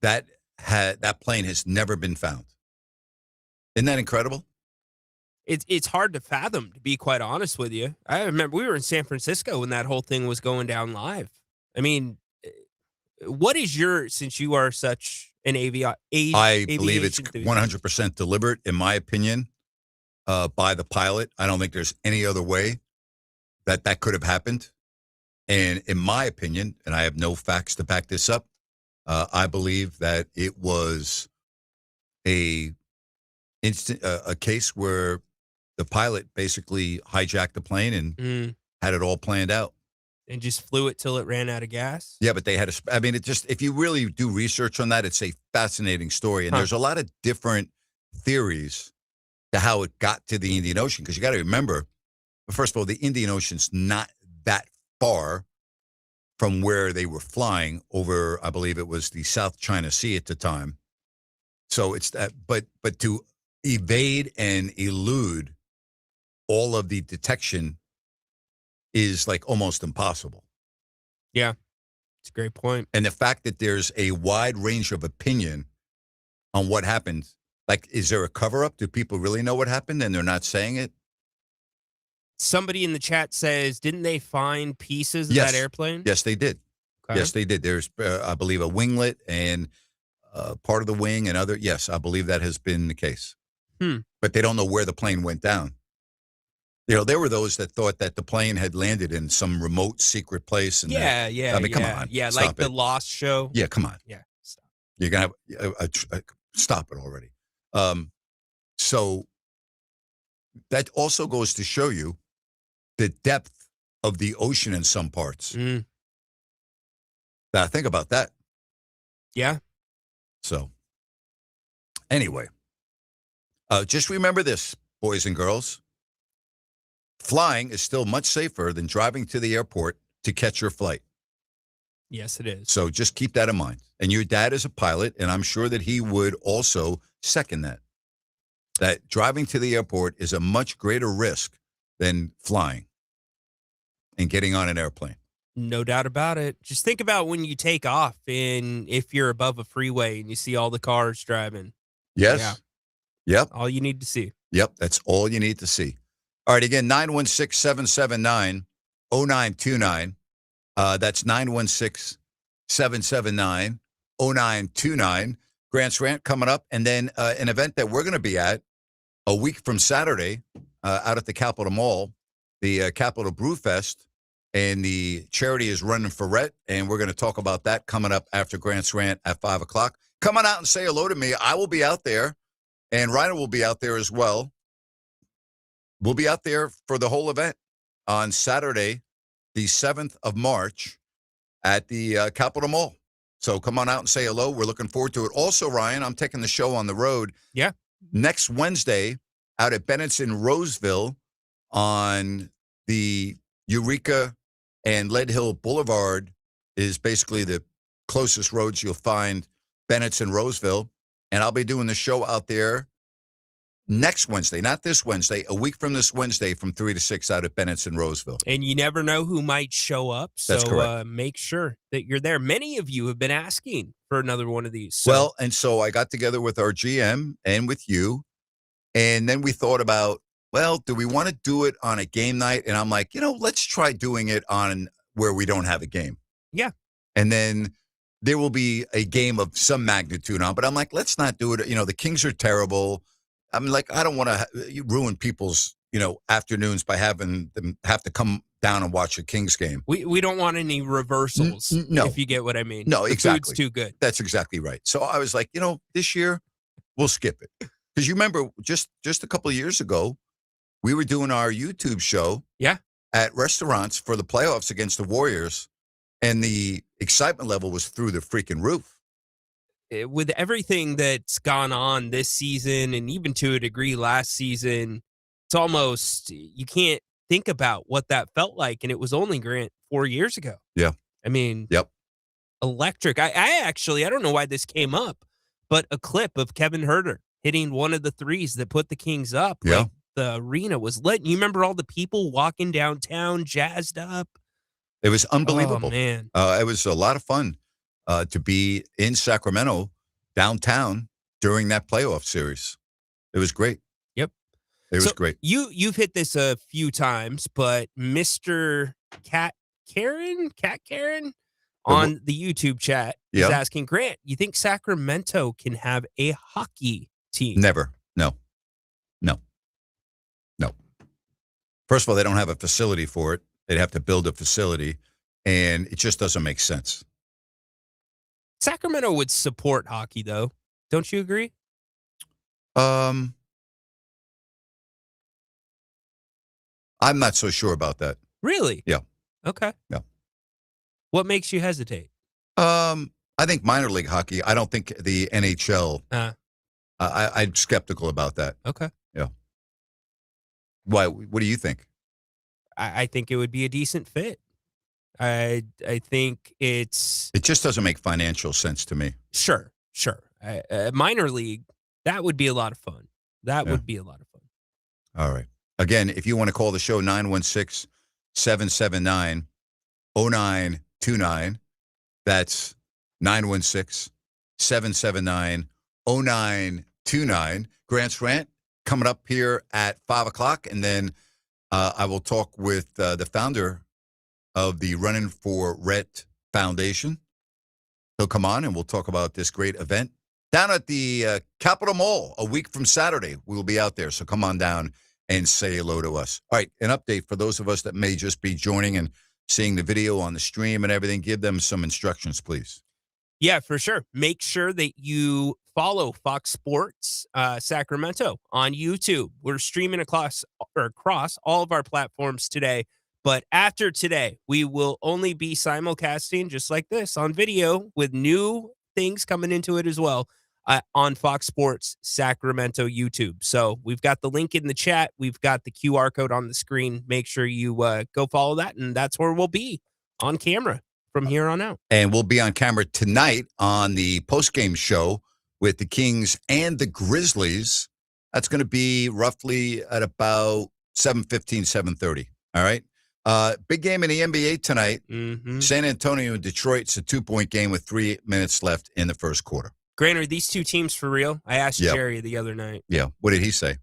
[SPEAKER 4] that that plane has never been found. Isn't that incredible?
[SPEAKER 10] It's hard to fathom, to be quite honest with you. I remember we were in San Francisco when that whole thing was going down live. I mean, what is since you are such an
[SPEAKER 4] I believe it's 100% deliberate, in my opinion, by the pilot. I don't think there's any other way that could have happened. And in my opinion, and I have no facts to back this up, I believe that it was a case where the pilot basically hijacked the plane and had it all planned out.
[SPEAKER 10] And just flew it till it ran out of gas?
[SPEAKER 4] Yeah, but they had if you really do research on that, it's a fascinating story. And there's a lot of different theories to how it got to the Indian Ocean. Because you got to remember, first of all, the Indian Ocean's not that far from where they were flying over, I believe it was the South China Sea at the time. So it's that, but to evade and elude all of the detection is like almost impossible.
[SPEAKER 10] Yeah, it's a great point.
[SPEAKER 4] And the fact that there's a wide range of opinion on what happened, like, is there a cover-up? Do people really know what happened and they're not saying it?
[SPEAKER 10] Somebody in the chat says, didn't they find pieces of that airplane?
[SPEAKER 4] Yes, they did.
[SPEAKER 10] Okay.
[SPEAKER 4] Yes, they did. There's, I believe, a winglet and part of the wing and other. Yes, I believe that has been the case. But they don't know where the plane went down. You know, there were those that thought that the plane had landed in some remote secret place. And I mean, come on.
[SPEAKER 10] Yeah,
[SPEAKER 4] stop
[SPEAKER 10] like the Lost show.
[SPEAKER 4] Yeah, come on.
[SPEAKER 10] Yeah, stop.
[SPEAKER 4] You're going to have stop it already. So that also goes to show you the depth of the ocean in some parts. Now, think about that.
[SPEAKER 10] Yeah.
[SPEAKER 4] So, anyway, just remember this, boys and girls. Flying is still much safer than driving to the airport to catch your flight.
[SPEAKER 10] Yes, it is.
[SPEAKER 4] So just keep that in mind. And your dad is a pilot, and I'm sure that he would also second that. That driving to the airport is a much greater risk than flying and getting on an airplane.
[SPEAKER 10] No doubt about it. Just think about when you take off and if you're above a freeway and you see all the cars driving.
[SPEAKER 4] Yes.
[SPEAKER 10] Yeah.
[SPEAKER 4] Yep.
[SPEAKER 10] All you need to see.
[SPEAKER 4] Yep. That's all you need to see. All right. Again, 916-779-0929. That's 916-779-0929. Grant's Rant coming up. And then an event that we're going to be at a week from Saturday out at the Capitol Mall, the Capitol Brew Fest. And the charity is running for Rhett, and we're going to talk about that coming up after Grant's Rant at 5 o'clock. Come on out and say hello to me. I will be out there, and Ryder will be out there as well. we'll be out there for the whole event on Saturday, the 7th of March at the Capitol Mall. So come on out and say hello. We're looking forward to it. Also, Ryan, I'm taking the show on the road.
[SPEAKER 10] Yeah.
[SPEAKER 4] Next Wednesday out at Bennett's Roseville on the Eureka and Lead Hill Boulevard is basically the closest roads you'll find Bennett's Roseville. And I'll be doing the show out there next Wednesday, not this Wednesday, a week from this Wednesday from 3 to 6 out at Bennett's Roseville.
[SPEAKER 10] And you never know who might show up.
[SPEAKER 4] That's
[SPEAKER 10] So
[SPEAKER 4] correct.
[SPEAKER 10] make sure that you're there. Many of you have been asking for another one of these. So.
[SPEAKER 4] Well, and so I got together with our GM and with you, and then we thought about, well, do we want to do it on a game night? And I'm like, let's try doing it on where we don't have a game.
[SPEAKER 10] Yeah.
[SPEAKER 4] And then there will be a game of some magnitude on, but I'm like, let's not do it. The Kings are terrible. I'm like, I don't want to ruin people's, afternoons by having them have to come down and watch a Kings game.
[SPEAKER 10] We don't want any reversals,
[SPEAKER 4] no.
[SPEAKER 10] if you get what I mean.
[SPEAKER 4] No,
[SPEAKER 10] the
[SPEAKER 4] exactly.
[SPEAKER 10] Food's too good.
[SPEAKER 4] That's exactly right. So I was like, this year we'll skip it. Because you remember just a couple of years ago, we were doing our YouTube show at restaurants for the playoffs against the Warriors, and the excitement level was through the freaking roof.
[SPEAKER 10] With everything that's gone on this season, and even to a degree last season, it's almost, you can't think about what that felt like. And it was only, Grant, 4 years ago.
[SPEAKER 4] Yeah.
[SPEAKER 10] I mean,
[SPEAKER 4] yep.
[SPEAKER 10] Electric. I actually, I don't know why this came up, but a clip of Kevin Huerter hitting one of the threes that put the Kings up.
[SPEAKER 4] Yeah.
[SPEAKER 10] Like, the arena was lit. You remember all the people walking downtown, jazzed up?
[SPEAKER 4] It was unbelievable.
[SPEAKER 10] Oh, man.
[SPEAKER 4] It was a lot of fun to be in Sacramento, downtown, during that playoff series. It was great.
[SPEAKER 10] Yep.
[SPEAKER 4] It was great.
[SPEAKER 10] You've hit this a few times, but Mr. Cat Karen on the YouTube chat is asking, Grant, you think Sacramento can have a hockey team?
[SPEAKER 4] Never. No. First of all, they don't have a facility for it. They'd have to build a facility, and it just doesn't make sense.
[SPEAKER 10] Sacramento would support hockey, though. Don't you agree?
[SPEAKER 4] I'm not so sure about that.
[SPEAKER 10] Really?
[SPEAKER 4] Yeah.
[SPEAKER 10] Okay.
[SPEAKER 4] Yeah.
[SPEAKER 10] What makes you hesitate?
[SPEAKER 4] I think minor league hockey. I don't think the NHL. I'm skeptical about that.
[SPEAKER 10] Okay.
[SPEAKER 4] Yeah. Why? What do you think?
[SPEAKER 10] I think it would be a decent fit. I think it's...
[SPEAKER 4] It just doesn't make financial sense to me.
[SPEAKER 10] Sure. Minor league, that would be a lot of fun. That would be a lot of fun.
[SPEAKER 4] All right. Again, if you want to call the show, 916-779-0929. That's 916-779-0929. Grant's Rant coming up here at 5 o'clock. And then I will talk with the founder of the Running for Rhett Foundation. He'll come on and we'll talk about this great event down at the Capitol Mall a week from Saturday. We will be out there. So come on down and say hello to us. All right, an update for those of us that may just be joining and seeing the video on the stream and everything. Give them some instructions, please.
[SPEAKER 10] Yeah, for sure. Make sure that you follow Fox Sports Sacramento on YouTube. We're streaming across all of our platforms today. But after today, we will only be simulcasting just like this on video with new things coming into it as well on Fox Sports Sacramento YouTube. So we've got the link in the chat. We've got the QR code on the screen. Make sure you go follow that. And that's where we'll be on camera from here on out.
[SPEAKER 4] And we'll be on camera tonight on the postgame show with the Kings and the Grizzlies. That's going to be roughly at about 7:15, 7:30. All right. Big game in the NBA tonight.
[SPEAKER 10] Mm-hmm.
[SPEAKER 4] San Antonio and Detroit. It's a 2-point game with 3 minutes left in the first quarter.
[SPEAKER 10] Grant, are these two teams for real? I asked Jerry the other night.
[SPEAKER 4] Yeah. What did he say?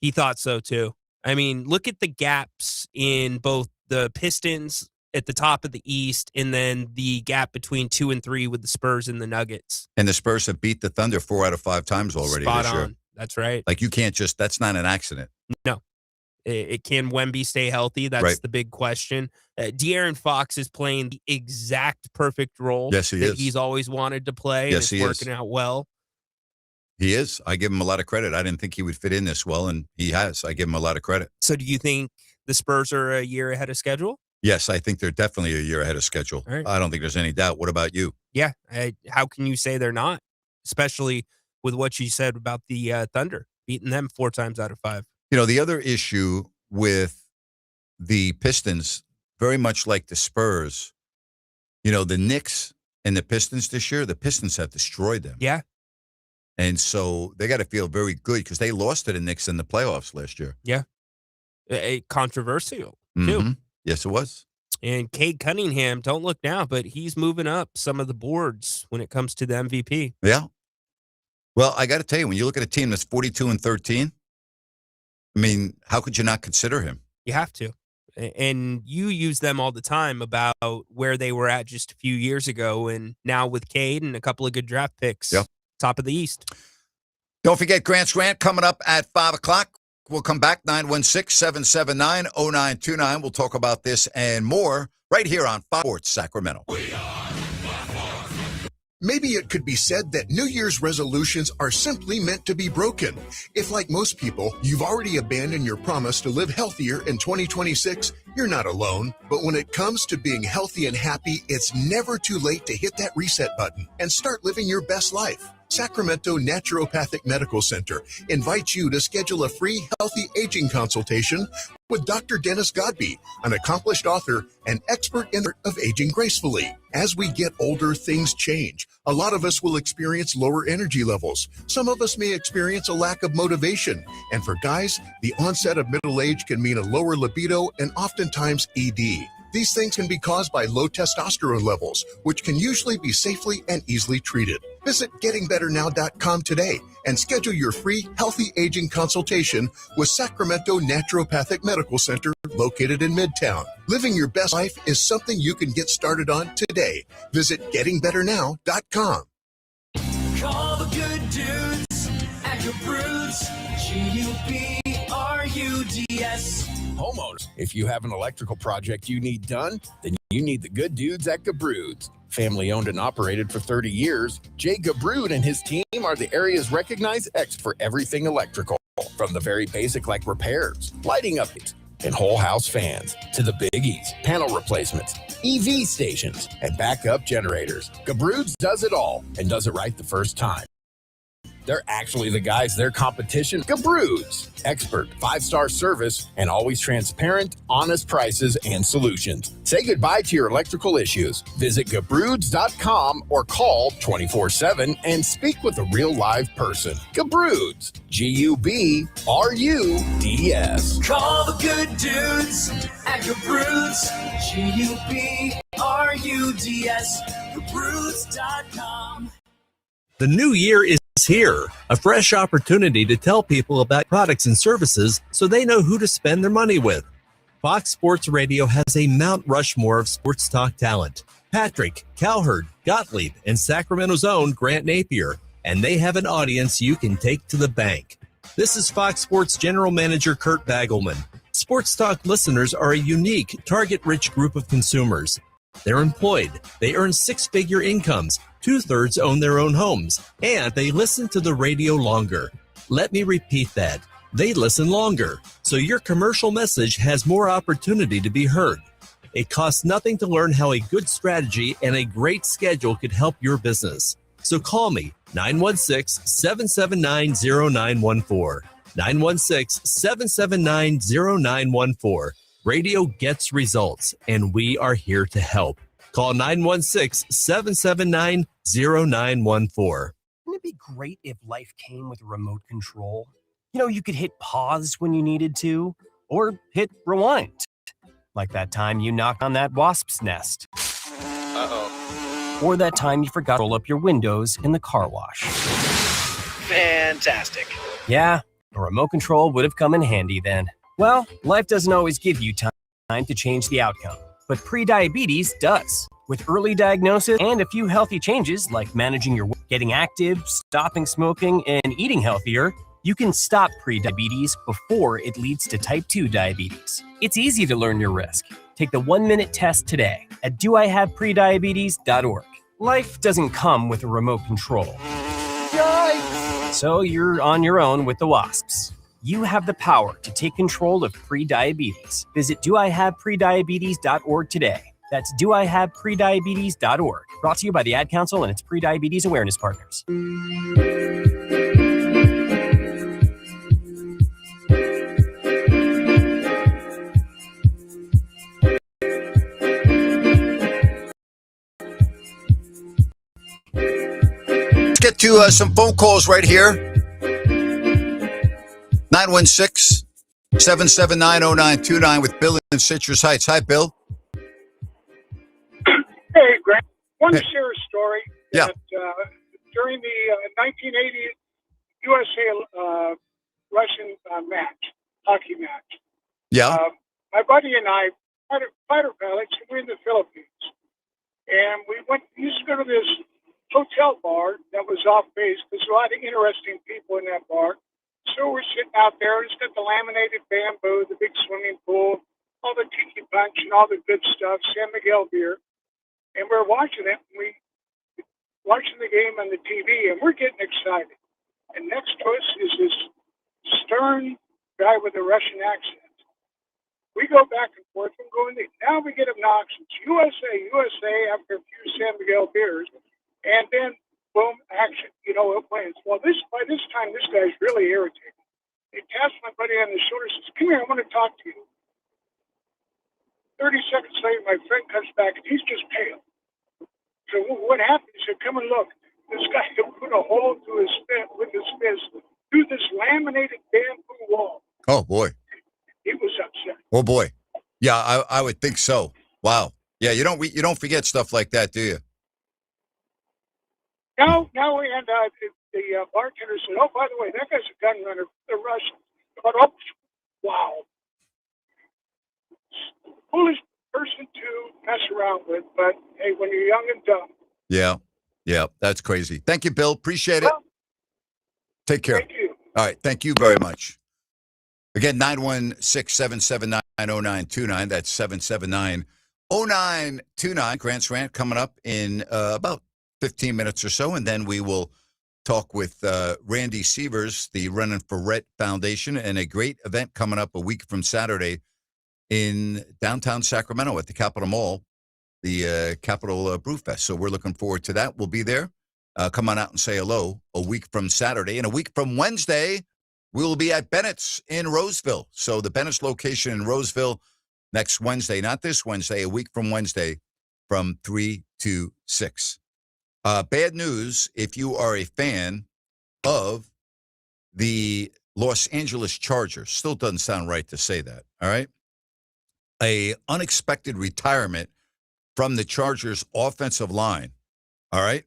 [SPEAKER 10] He thought so too. I mean, look at the gaps in both the Pistons at the top of the East and then the gap between 2 and 3 with the Spurs and the Nuggets.
[SPEAKER 4] And the Spurs have beat the Thunder 4 out of 5 times already
[SPEAKER 10] Spot
[SPEAKER 4] this year.
[SPEAKER 10] on. That's right.
[SPEAKER 4] Like you can't just, that's not an accident.
[SPEAKER 10] No. It can Wemby stay healthy? That's the big question. De'Aaron Fox is playing the exact perfect role
[SPEAKER 4] Yes, he
[SPEAKER 10] that
[SPEAKER 4] is.
[SPEAKER 10] He's always wanted to play.
[SPEAKER 4] Yes,
[SPEAKER 10] and it's working out well.
[SPEAKER 4] He is. I give him a lot of credit. I didn't think he would fit in this well, and he has. I give him a lot of credit.
[SPEAKER 10] So do you think the Spurs are a year ahead of schedule?
[SPEAKER 4] Yes, I think they're definitely a year ahead of schedule.
[SPEAKER 10] All right.
[SPEAKER 4] I don't think there's any doubt. What about you?
[SPEAKER 10] Yeah. How can you say they're not? Especially with what you said about the Thunder, beating them 4 times out of 5.
[SPEAKER 4] You know, the other issue with the Pistons, very much like the Spurs, you know, the Knicks and the Pistons this year, the Pistons have destroyed them.
[SPEAKER 10] Yeah.
[SPEAKER 4] And so they got to feel very good because they lost to the Knicks in the playoffs last year.
[SPEAKER 10] Yeah. Controversial, too.
[SPEAKER 4] Mm-hmm. Yes, it was.
[SPEAKER 10] And Cade Cunningham, don't look now, but he's moving up some of the boards when it comes to the MVP.
[SPEAKER 4] Yeah. Well, I got to tell you, when you look at a team that's 42-13, I mean, how could you not consider him?
[SPEAKER 10] You have to. And you use them all the time about where they were at just a few years ago. And now with Cade and a couple of good draft picks, top of the East.
[SPEAKER 4] Don't forget Grant's Rant coming up at 5 o'clock. We'll come back, 916-779-0929. We'll talk about this and more right here on Fox Sports Sacramento.
[SPEAKER 5] Maybe it could be said that New Year's resolutions are simply meant to be broken. If, like most people, you've already abandoned your promise to live healthier in 2026, you're not alone. But when it comes to being healthy and happy, it's never too late to hit that reset button and start living your best life. Sacramento Naturopathic Medical Center invites you to schedule a free healthy aging consultation with Dr. Dennis Godby, an accomplished author and expert in the art of aging gracefully. As we get older, things change. A lot of us will experience lower energy levels. Some of us may experience a lack of motivation. And for guys, the onset of middle age can mean a lower libido and oftentimes ED. These things can be caused by low testosterone levels, which can usually be safely and easily treated. Visit gettingbetternow.com today and schedule your free healthy aging consultation with Sacramento Naturopathic Medical Center located in Midtown. Living your best life is something you can get started on today. Visit gettingbetternow.com.
[SPEAKER 13] Call the good dudes at Gebruds, G-U-B-R-U-D-S.
[SPEAKER 2] Homeowners, if you have an electrical project you need done, then you need the good dudes at Gebruds. Family owned and operated for 30 years, Jay Gebrud and his team are the area's recognized experts for everything electrical. From the very basic like repairs, lighting updates, and whole house fans, to the biggies, panel replacements, EV stations, and backup generators. Gebruds does it all and does it right the first time. They're actually the guys their competition, Gebruds. Expert, 5-star service, and always transparent, honest prices and solutions. Say goodbye to your electrical issues. Visit Gebruds.com or call 24/7 and speak with a real live person. Gebruds, G-U-B-R-U-D-S.
[SPEAKER 13] Call the good dudes at Gebruds, G-U-B-R-U-D-S, Gebruds.com.
[SPEAKER 14] The new year is here, a fresh opportunity to tell people about products and services so they know who to spend their money with. Fox Sports Radio has a Mount Rushmore of sports talk talent. Patrick, Cowherd, Gottlieb, and Sacramento's own Grant Napier, and they have an audience you can take to the bank. This is Fox Sports General Manager Kurt Bagelman. Sports Talk listeners are a unique, target-rich group of consumers. They're employed, they earn 6-figure incomes, 2/3 own their own homes, and they listen to the radio longer. Let me repeat that. They listen longer, so your commercial message has more opportunity to be heard. It costs nothing to learn how a good strategy and a great schedule could help your business. So call me, 916-779-0914. 916-779-0914. Radio gets results, and we are here to help. Call 916-779-0914.
[SPEAKER 15] Wouldn't it be great if life came with a remote control? You know, you could hit pause when you needed to, or hit rewind. Like that time you knocked on that wasp's nest.
[SPEAKER 16] Uh-oh.
[SPEAKER 15] Or that time you forgot to roll up your windows in the car wash.
[SPEAKER 16] Fantastic.
[SPEAKER 15] Yeah, a remote control would have come in handy then. Well, life doesn't always give you time to change the outcome, but prediabetes does. With early diagnosis and a few healthy changes like managing your weight, getting active, stopping smoking, and eating healthier, you can stop prediabetes before it leads to type 2 diabetes. It's easy to learn your risk. Take the 1-minute test today at doihaveprediabetes.org. Life doesn't come with a remote control.
[SPEAKER 13] Yikes!
[SPEAKER 15] So you're on your own with the wasps. You have the power to take control of prediabetes. Visit doihaveprediabetes.org today. That's doihaveprediabetes.org. Brought to you by the Ad Council and its prediabetes awareness partners.
[SPEAKER 4] Let's get to some phone calls right here. 916-779-0929 with Bill in Citrus Heights. Hi, Bill.
[SPEAKER 17] Hey, Grant. Want to share a story
[SPEAKER 4] Yeah.
[SPEAKER 17] that during the 1980 USA Russian hockey match.
[SPEAKER 4] Yeah.
[SPEAKER 17] My buddy and I, fighter pilots, we're in the Philippines. And we used to go to this hotel bar that was off base. There's a lot of interesting people in that bar. So we're sitting out there. It's got the laminated bamboo, the big swimming pool, all the tiki punch and all the good stuff, San Miguel beer. And we're watching it. And watching the game on the TV, and we're getting excited. And next to us is this stern guy with a Russian accent. We go back and forth and go in there. Now we get obnoxious. USA, USA after a few San Miguel beers. And then, boom, action. It wins. Well, by this time, this guy's really irritated. He taps my buddy on the shoulder and says, "Come here, I want to talk to you." 30 seconds later, my friend comes back, and he's just pale. So what happened? He said, "Come and look. This guy put a hole through his fist with his fist through this laminated bamboo wall."
[SPEAKER 4] Oh, boy.
[SPEAKER 17] He was upset.
[SPEAKER 4] Oh, boy. Yeah, I would think so. Wow. Yeah, you don't forget stuff like that, do you?
[SPEAKER 17] No, and the bartender said, "Oh, by the way, that guy's a gun runner. The Russian." But, oh, wow. Foolish person to mess around with, but hey, when you're young and dumb.
[SPEAKER 4] Yeah, that's crazy. Thank you, Bill. Appreciate it.
[SPEAKER 17] Well,
[SPEAKER 4] take care.
[SPEAKER 17] Thank you.
[SPEAKER 4] All right, thank you very much. Again, 916-779-0929. That's 779-0929. Grant's Rant coming up in about 15 minutes or so, and then we will talk with Randy Sievers, the Running for Rhett Foundation, and a great event coming up a week from Saturday in downtown Sacramento at the Capitol Mall, the Capitol Brew Fest. So we're looking forward to that. We'll be there. Come on out and say hello a week from Saturday. And a week from Wednesday, we will be at Bennett's in Roseville. So the Bennett's location in Roseville next Wednesday, not this Wednesday, a week from Wednesday from 3 to 6. Bad news if you are a fan of the Los Angeles Chargers. Still doesn't sound right to say that, all right? A unexpected retirement from the Chargers offensive line, all right?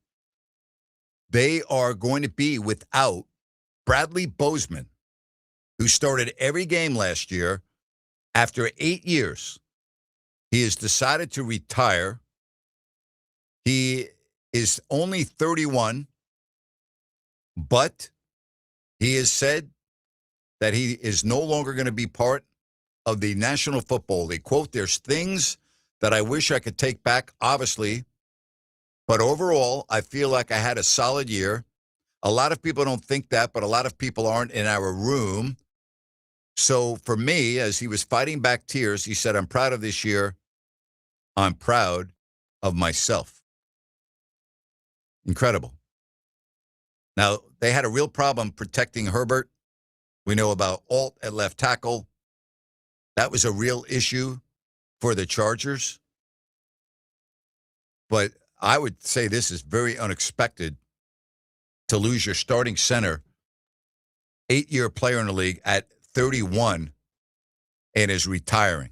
[SPEAKER 4] They are going to be without Bradley Bozeman, who started every game last year. After 8 years, he has decided to retire. He is only 31, but he has said that he is no longer going to be part of the National Football League. Quote, "There's things that I wish I could take back, obviously, but overall, I feel like I had a solid year. A lot of people don't think that, but a lot of people aren't in our room. So for me, as he was fighting back tears, he said, I'm proud of this year. I'm proud of myself." Incredible. Now, they had a real problem protecting Herbert. We know about Alt at left tackle. That was a real issue for the Chargers. But I would say this is very unexpected to lose your starting center, 8-year player in the league at 31 and is retiring.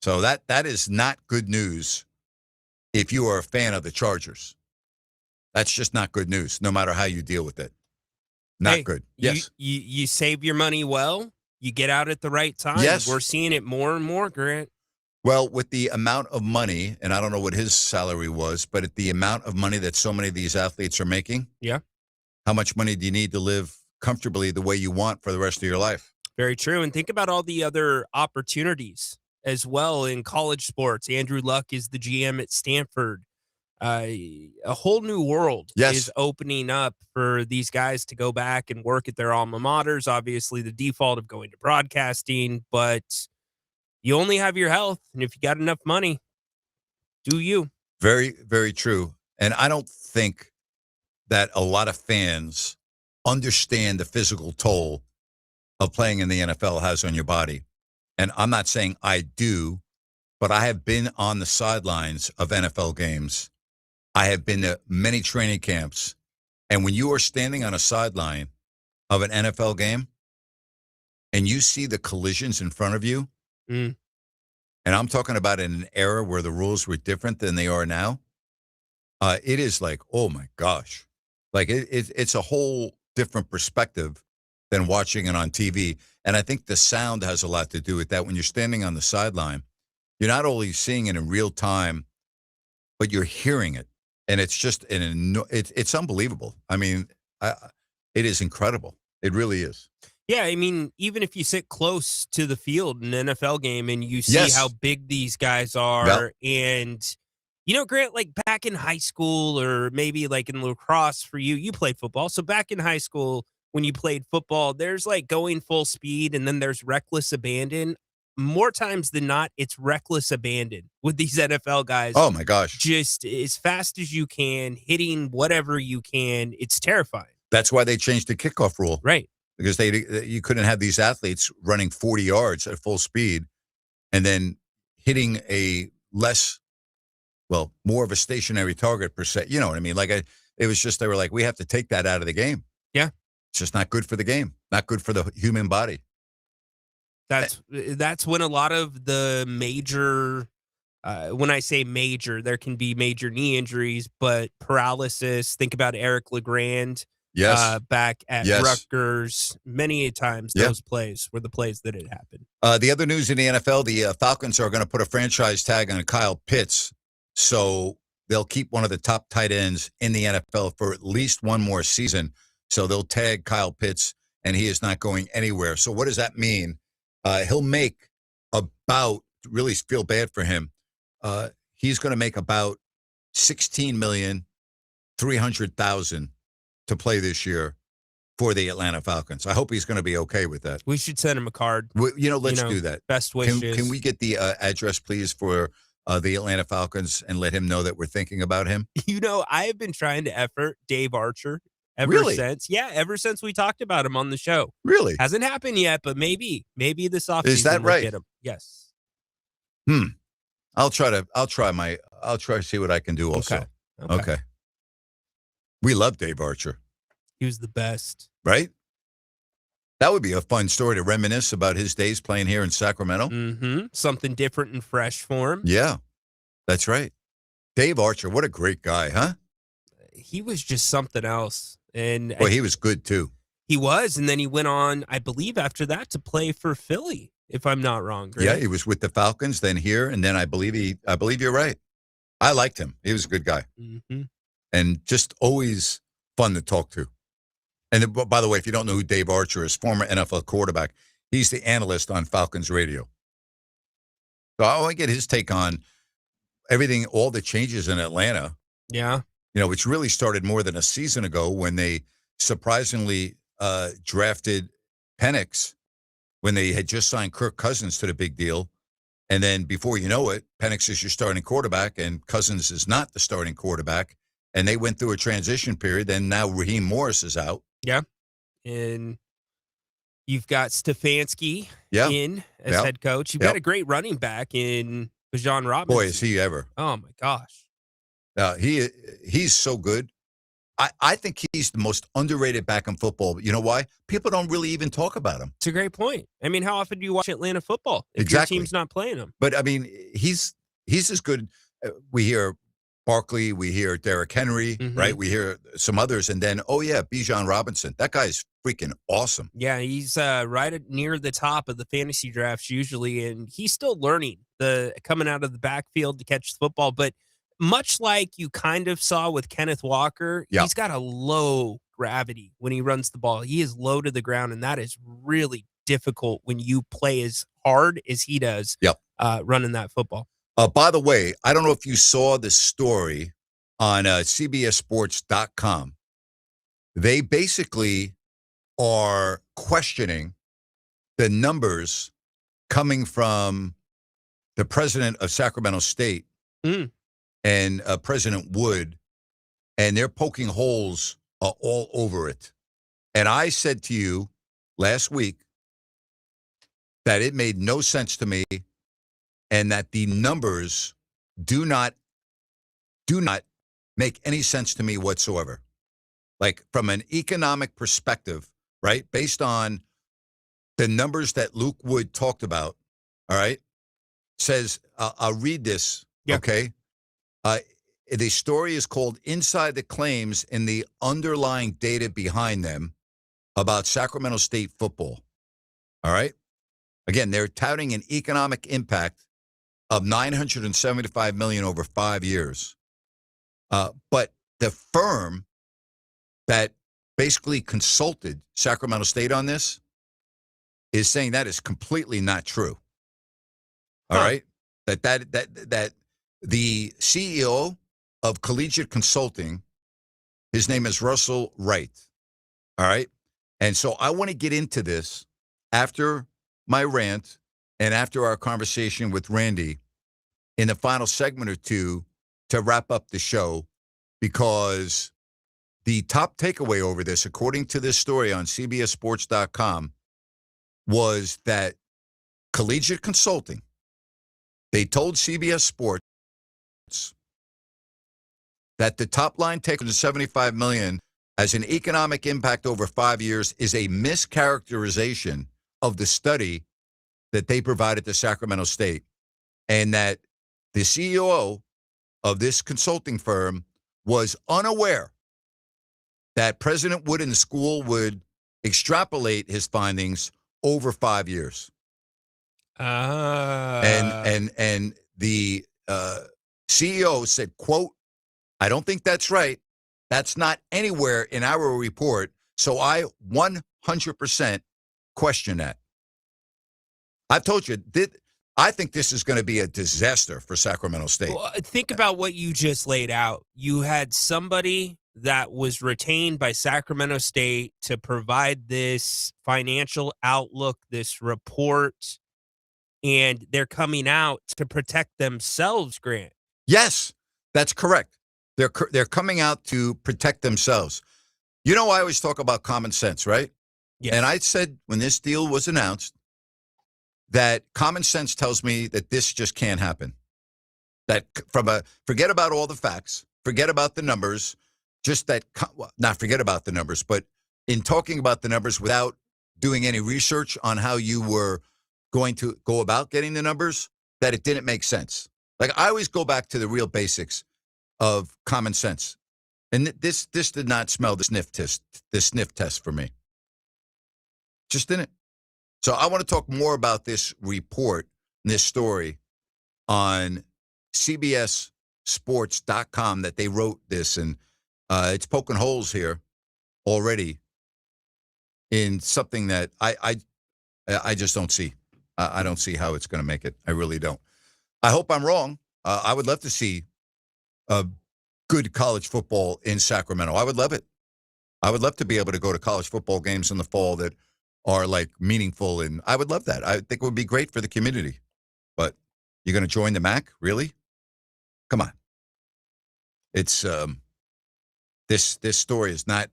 [SPEAKER 4] So that is not good news if you are a fan of the Chargers. That's just not good news, no matter how you deal with it. Not good. Yes.
[SPEAKER 10] You save your money well. You get out at the right time.
[SPEAKER 4] Yes.
[SPEAKER 10] We're seeing it more and more, Grant.
[SPEAKER 4] Well, with the amount of money, and I don't know what his salary was, but at the amount of money that so many of these athletes are making,
[SPEAKER 10] yeah,
[SPEAKER 4] how much money do you need to live comfortably the way you want for the rest of your life?
[SPEAKER 10] Very true. And think about all the other opportunities as well in college sports. Andrew Luck is the GM at Stanford. a whole new world
[SPEAKER 4] Yes.
[SPEAKER 10] is opening up for these guys to go back and work at their alma maters. Obviously, the default of going to broadcasting, but you only have your health, and if you got enough money, do you.
[SPEAKER 4] Very, very true. And I don't think that a lot of fans understand the physical toll of playing in the NFL has on your body. And I'm not saying I do, but I have been on the sidelines of NFL games. I have been to many training camps. And when you are standing on a sideline of an NFL game and you see the collisions in front of you, and I'm talking about in an era where the rules were different than they are now, it is like, oh my gosh. Like it's a whole different perspective than watching it on TV. And I think the sound has a lot to do with that. When you're standing on the sideline, you're not only seeing it in real time, but you're hearing it. And it's just it's unbelievable. I mean, it is incredible. It really is.
[SPEAKER 10] Yeah, I mean, even if you sit close to the field in an NFL game and you see how big these guys are, and, you know, Grant, like back in high school or maybe like in lacrosse for you, you played football. So back in high school, when you played football, there's like going full speed and then there's reckless abandon. More times than not, it's reckless abandon with these NFL guys.
[SPEAKER 4] Oh, my gosh.
[SPEAKER 10] Just as fast as you can, hitting whatever you can. It's terrifying.
[SPEAKER 4] That's why they changed the kickoff rule.
[SPEAKER 10] Right.
[SPEAKER 4] Because you couldn't have these athletes running 40 yards at full speed and then hitting a more of a stationary target per se. You know what I mean? Like it was just, they were like, we have to take that out of the game.
[SPEAKER 10] Yeah.
[SPEAKER 4] It's just not good for the game. Not good for the human body.
[SPEAKER 10] That's when a lot of the major, when I say major, there can be major knee injuries, but paralysis. Think about Eric LeGrand.
[SPEAKER 4] Yes.
[SPEAKER 10] Back at Rutgers, many times those plays were the plays that had happened.
[SPEAKER 4] The other news in the NFL, the Falcons are going to put a franchise tag on Kyle Pitts, so they'll keep one of the top tight ends in the NFL for at least one more season. So they'll tag Kyle Pitts, and he is not going anywhere. So what does that mean? He'll make about, really feel bad for him, he's going to make about $16,300,000 to play this year for the Atlanta Falcons. I hope he's going to be okay with that.
[SPEAKER 10] We should send him a card.
[SPEAKER 4] Let's do that.
[SPEAKER 10] Best wishes.
[SPEAKER 4] Can we get the address, please, for the Atlanta Falcons and let him know that we're thinking about him?
[SPEAKER 10] You know, I have been trying to effort Dave Archer ever since. Yeah, ever since we talked about him on the show.
[SPEAKER 4] Really?
[SPEAKER 10] Hasn't happened yet, but maybe this offseason.
[SPEAKER 4] Is that right?
[SPEAKER 10] We'll get him. Yes.
[SPEAKER 4] I'll try to see what I can do also. Okay. We love Dave Archer.
[SPEAKER 10] He was the best.
[SPEAKER 4] Right? That would be a fun story to reminisce about his days playing here in Sacramento.
[SPEAKER 10] Mm-hmm. Something different and fresh for him.
[SPEAKER 4] Yeah, that's right. Dave Archer, what a great guy, huh?
[SPEAKER 10] He was just something else. And
[SPEAKER 4] he was good too.
[SPEAKER 10] He was, and then he went on, I believe, after that to play for Philly, if I'm not wrong. Right?
[SPEAKER 4] Yeah, he was with the Falcons, then here, and then I believe you're right. I liked him. He was a good guy.
[SPEAKER 10] Mm-hmm.
[SPEAKER 4] And just always fun to talk to. And by the way, if you don't know who Dave Archer is, former NFL quarterback, he's the analyst on Falcons radio. So I want to get his take on everything, all the changes in Atlanta.
[SPEAKER 10] Yeah.
[SPEAKER 4] You know, which really started more than a season ago when they surprisingly drafted Penix when they had just signed Kirk Cousins to the big deal. And then before you know it, Penix is your starting quarterback and Cousins is not the starting quarterback. And they went through a transition period. And now Raheem Morris is out.
[SPEAKER 10] Yeah. And you've got Stefanski in as head coach. You've got a great running back in Bijan Robinson.
[SPEAKER 4] Boy, is he ever.
[SPEAKER 10] Oh, my gosh.
[SPEAKER 4] He's so good. I think he's the most underrated back in football. You know why? People don't really even talk about him.
[SPEAKER 10] It's a great point. I mean, how often do you watch Atlanta football if your team's not playing him?
[SPEAKER 4] But, I mean, he's as good. We hear Barkley, we hear Derrick Henry, right? We hear some others. And then, Bijan Robinson. That guy's freaking awesome.
[SPEAKER 10] Yeah, he's right near the top of the fantasy drafts usually, and he's still learning coming out of the backfield to catch the football. But much like you kind of saw with Kenneth Walker, he's got a low gravity when he runs the ball. He is low to the ground, and that is really difficult when you play as hard as he does running that football.
[SPEAKER 4] By the way, I don't know if you saw this story on CBSSports.com. They basically are questioning the numbers coming from the president of Sacramento State and President Wood, and they're poking holes all over it. And I said to you last week that it made no sense to me and that the numbers do not make any sense to me whatsoever. Like from an economic perspective, right? Based on the numbers that Luke Wood talked about, all right? Says, I'll read this, okay? The story is called Inside the Claims and the Underlying Data Behind Them about Sacramento State football, all right? Again, they're touting an economic impact of $975 million over 5 years. But the firm that basically consulted Sacramento State on this is saying that is completely not true. All right? That the CEO of Collegiate Consulting, his name is Russell Wright. All right? And so I want to get into this after my rant and after our conversation with Randy in the final segment or two to wrap up the show, because the top takeaway over this, according to this story on CBSSports.com, was that Collegiate Consulting, they told CBS Sports that the top line take of $75 million as an economic impact over 5 years is a mischaracterization of the study that they provided to Sacramento State, and that the CEO of this consulting firm was unaware that President Wood and the school would extrapolate his findings over 5 years. And the CEO said, quote, "I don't think that's right. That's not anywhere in our report. So I 100% question that." I've told you, I think this is going to be a disaster for Sacramento State.
[SPEAKER 10] Well, think about what you just laid out. You had somebody that was retained by Sacramento State to provide this financial outlook, this report, and they're coming out to protect themselves, Grant.
[SPEAKER 4] Yes, that's correct. They're coming out to protect themselves. You know, I always talk about common sense, right?
[SPEAKER 10] Yes.
[SPEAKER 4] And I said when this deal was announced that common sense tells me that this just can't happen. That forget about all the facts, forget about the numbers, just that, not forget about the numbers, but in talking about the numbers without doing any research on how you were going to go about getting the numbers, that it didn't make sense. Like, I always go back to the real basics of common sense. And this did not smell the sniff test for me. Just didn't. So I want to talk more about this report, this story on CBSSports.com that they wrote this, and it's poking holes here already in something that I just don't see. I don't see how it's going to make it. I really don't. I hope I'm wrong. I would love to see good college football in Sacramento. I would love it. I would love to be able to go to college football games in the fall that are like meaningful, and I would love that. I think it would be great for the community. But you're going to join the MAC? Really? Come on. It's this story is not,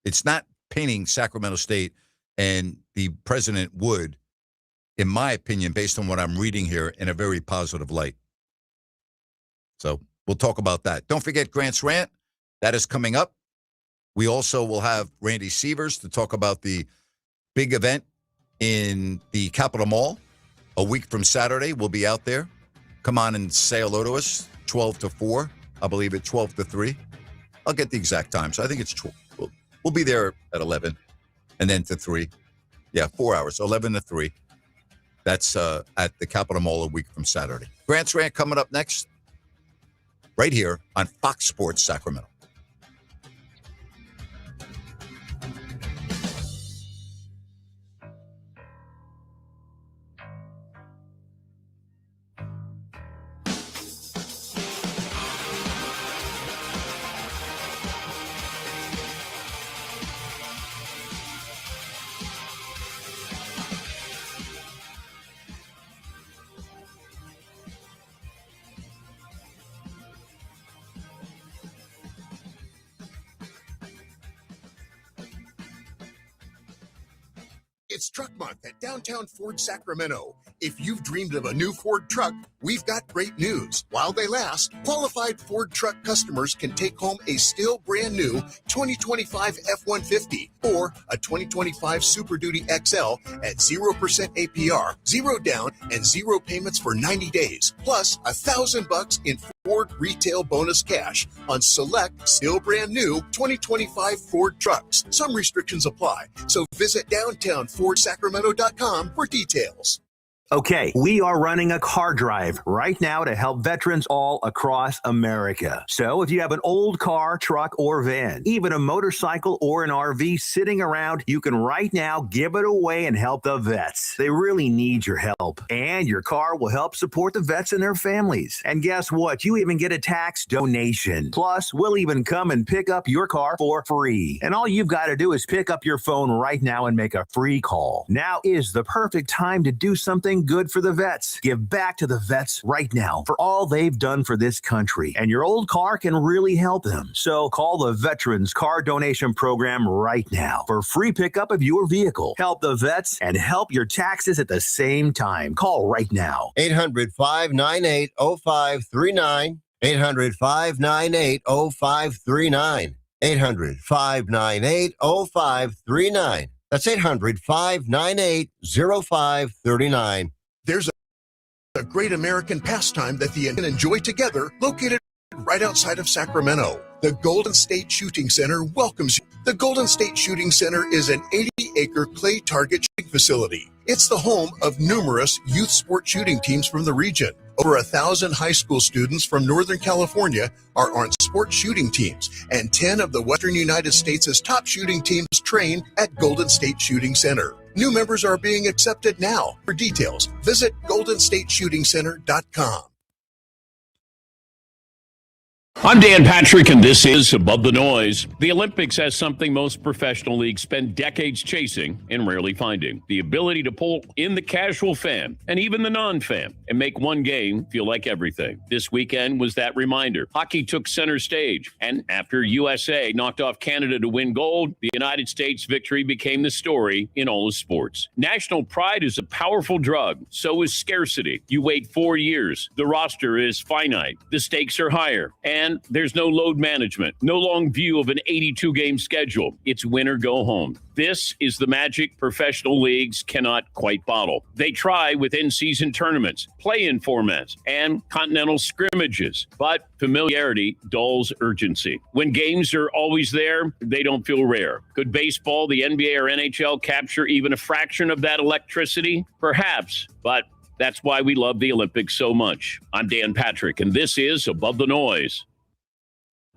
[SPEAKER 4] it's not painting Sacramento State and the President Wood, in my opinion, based on what I'm reading here, in a very positive light. So we'll talk about that. Don't forget Grant's Rant. That is coming up. We also will have Randy Sievers to talk about the big event in the Capitol Mall a week from Saturday. We'll be out there. Come on and say hello to us, 12 to 4. I believe it's 12 to 3. I'll get the exact time. So I think it's 12. We'll be there at 11 and then to 3. Yeah, 4 hours, 11 to 3. That's at the Capitol Mall a week from Saturday. Grant's Rant coming up next, right here on Fox Sports Sacramento.
[SPEAKER 5] It's Truck Month at Downtown Ford Sacramento. If you've dreamed of a new Ford truck, we've got great news. While they last, qualified Ford truck customers can take home a still brand new 2025 F-150 or a 2025 Super Duty XL at 0% APR, 0 down, and 0 payments for 90 days, plus $1,000 in Ford retail bonus cash on select, still brand new 2025 Ford trucks. Some restrictions apply, so visit downtownfordsacramento.com for details.
[SPEAKER 9] Okay, we are running a car drive right now to help veterans all across America. So if you have an old car, truck, or van, even a motorcycle or an RV sitting around, you can right now give it away and help the vets. They really need your help. And your car will help support the vets and their families. And guess what? You even get a tax donation. Plus, we'll even come and pick up your car for free. And all you've got to do is pick up your phone right now and make a free call. Now is the perfect time to do something good for the vets. Give back to the vets right now for all they've done for this country. And your old car can really help them. So call the Veterans Car Donation Program right now for free pickup of your vehicle. Help the vets and help your taxes at the same time. Call right now.
[SPEAKER 18] 800-598-0539. 800-598-0539. 800-598-0539. That's 800-598-0539.
[SPEAKER 5] There's a great American pastime that the can enjoy together, located right outside of Sacramento. The Golden State Shooting Center welcomes you. The Golden State Shooting Center is an 80-acre clay target shooting facility. It's the home of numerous youth sport shooting teams from the region. Over 1,000 high school students from Northern California are on sports shooting teams, and 10 of the Western United States' top shooting teams train at Golden State Shooting Center. New members are being accepted now. For details, visit goldenstateshootingcenter.com.
[SPEAKER 3] I'm Dan Patrick, and this is Above the Noise. The Olympics has something most professional leagues spend decades chasing and rarely finding: the ability to pull in the casual fan and even the non-fan and make one game feel like everything. This weekend was that reminder. Hockey took center stage, and after USA knocked off Canada to win gold, the United States victory became the story in all of sports. National pride is a powerful drug. So is scarcity. You wait 4 years. The roster is finite. The stakes are higher. And there's no load management, no long view of an 82-game schedule. It's win or go home. This is the magic professional leagues cannot quite bottle. They try with in-season tournaments, play-in formats, and continental scrimmages, but familiarity dulls urgency. When games are always there, they don't feel rare. Could baseball, the NBA, or NHL capture even a fraction of that electricity? Perhaps, but that's why we love the Olympics so much. I'm Dan Patrick, and this is Above the Noise.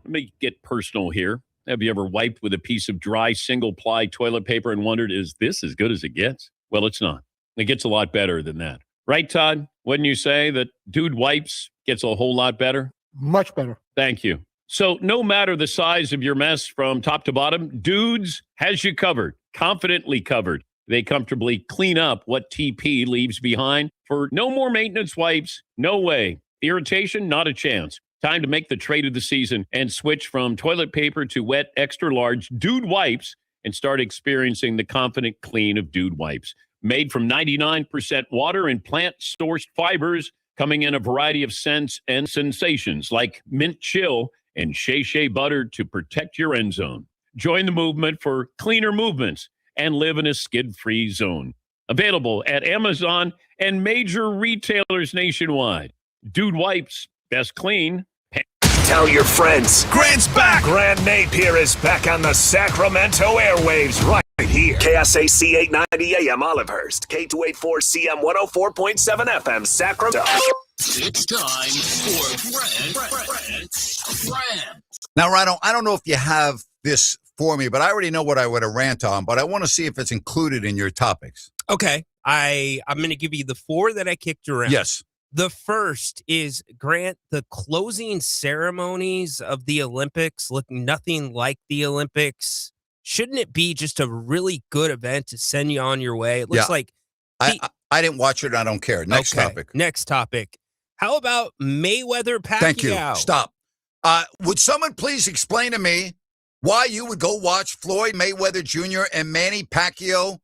[SPEAKER 3] Let me get personal here. Have you ever wiped with a piece of dry single-ply toilet paper and wondered, is this as good as it gets? Well, it's not. It gets a lot better than that. Right, Todd? Wouldn't you say that Dude Wipes gets a whole lot better?
[SPEAKER 19] Much better.
[SPEAKER 3] Thank you. So no matter the size of your mess from top to bottom, Dudes has you covered, confidently covered. They comfortably clean up what TP leaves behind for no more maintenance wipes. No way. Irritation, not a chance. Time to make the trade of the season and switch from toilet paper to wet, extra-large Dude Wipes and start experiencing the confident clean of Dude Wipes. Made from 99% water and plant-sourced fibers, coming in a variety of scents and sensations like mint chill and shea butter to protect your end zone. Join the movement for cleaner movements and live in a skid-free zone. Available at Amazon and major retailers nationwide. Dude Wipes, best clean.
[SPEAKER 8] Tell your friends. Grant's back. Grant Napier is back on the Sacramento airwaves right here. KSAC 890 AM Olivehurst. K284CM 104.7 FM Sacramento.
[SPEAKER 13] It's time for Rant.
[SPEAKER 4] Now, Rhino, I don't know if you have this for me, but I already know what I would have rant on, but I want to see if it's included in your topics.
[SPEAKER 10] Okay. I'm going to give you the 4 that I kicked around.
[SPEAKER 4] Yes.
[SPEAKER 10] The first is, Grant, the closing ceremonies of the Olympics look nothing like the Olympics. Shouldn't it be just a really good event to send you on your way? It looks like...
[SPEAKER 4] I didn't watch it and I don't care. Next topic.
[SPEAKER 10] Next topic. How about Mayweather Pacquiao?
[SPEAKER 4] Thank you. Stop. Would someone please explain to me why you would go watch Floyd Mayweather Jr. and Manny Pacquiao,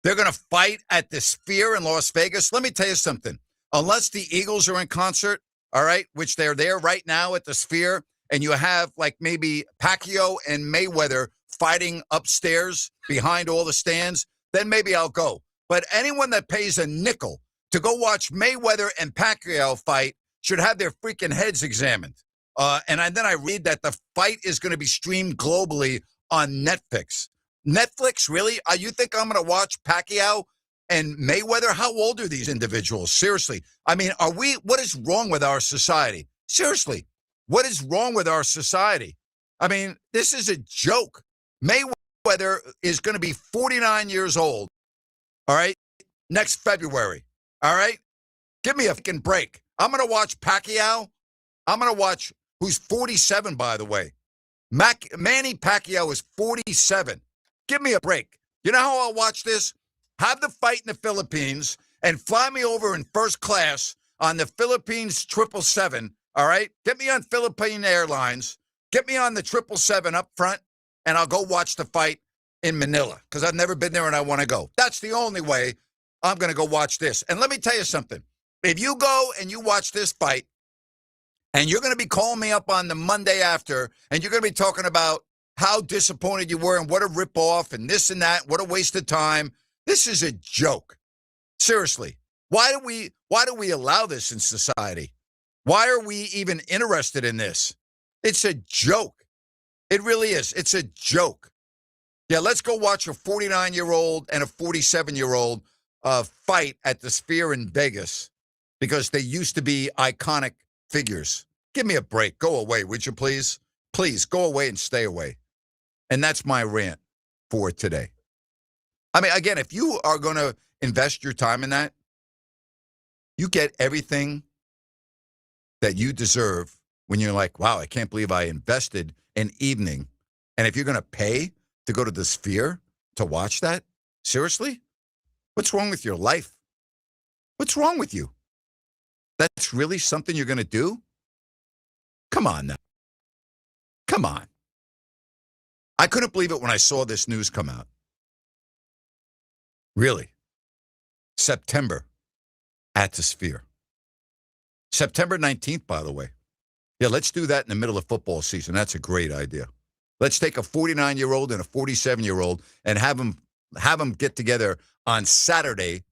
[SPEAKER 4] They're going to fight at the Sphere in Las Vegas. Let me tell you something. Unless the Eagles are in concert, all right, which they're there right now at the Sphere, and you have like maybe Pacquiao and Mayweather fighting upstairs behind all the stands, then maybe I'll go. But anyone that pays a nickel to go watch Mayweather and Pacquiao fight should have their freaking heads examined. Then I read that the fight is going to be streamed globally on Netflix. Netflix, really? You think I'm going to watch Pacquiao and Mayweather? How old are these individuals? Seriously. I mean, what is wrong with our society? Seriously, what is wrong with our society? I mean, this is a joke. Mayweather is going to be 49 years old, all right, next February, all right? Give me a fucking break. I'm going to watch Pacquiao. I'm going to watch, who's 47, by the way. Manny Pacquiao is 47. Give me a break. You know how I'll watch this? Have the fight in the Philippines and fly me over in first class on the Philippines 777, all right? Get me on Philippine Airlines. Get me on the 777 up front, and I'll go watch the fight in Manila because I've never been there and I want to go. That's the only way I'm going to go watch this. And let me tell you something. If you go and you watch this fight, and you're going to be calling me up on the Monday after, and you're going to be talking about how disappointed you were and what a ripoff and this and that, what a waste of time. This is a joke. Seriously. Why do we allow this in society? Why are we even interested in this? It's a joke. It really is. It's a joke. Yeah, let's go watch a 49-year-old and a 47-year-old fight at the Sphere in Vegas because they used to be iconic figures. Give me a break. Go away, would you please? Please, go away and stay away. And that's my rant for today. I mean, again, if you are going to invest your time in that, you get everything that you deserve when you're like, wow, I can't believe I invested an evening. And if you're going to pay to go to the Sphere to watch that, seriously? What's wrong with your life? What's wrong with you? That's really something you're going to do? Come on now. Come on. I couldn't believe it when I saw this news come out. Really. September at the Sphere. September 19th, by the way. Yeah, let's do that in the middle of football season. That's a great idea. Let's take a 49-year-old and a 47-year-old and have them get together on Saturday,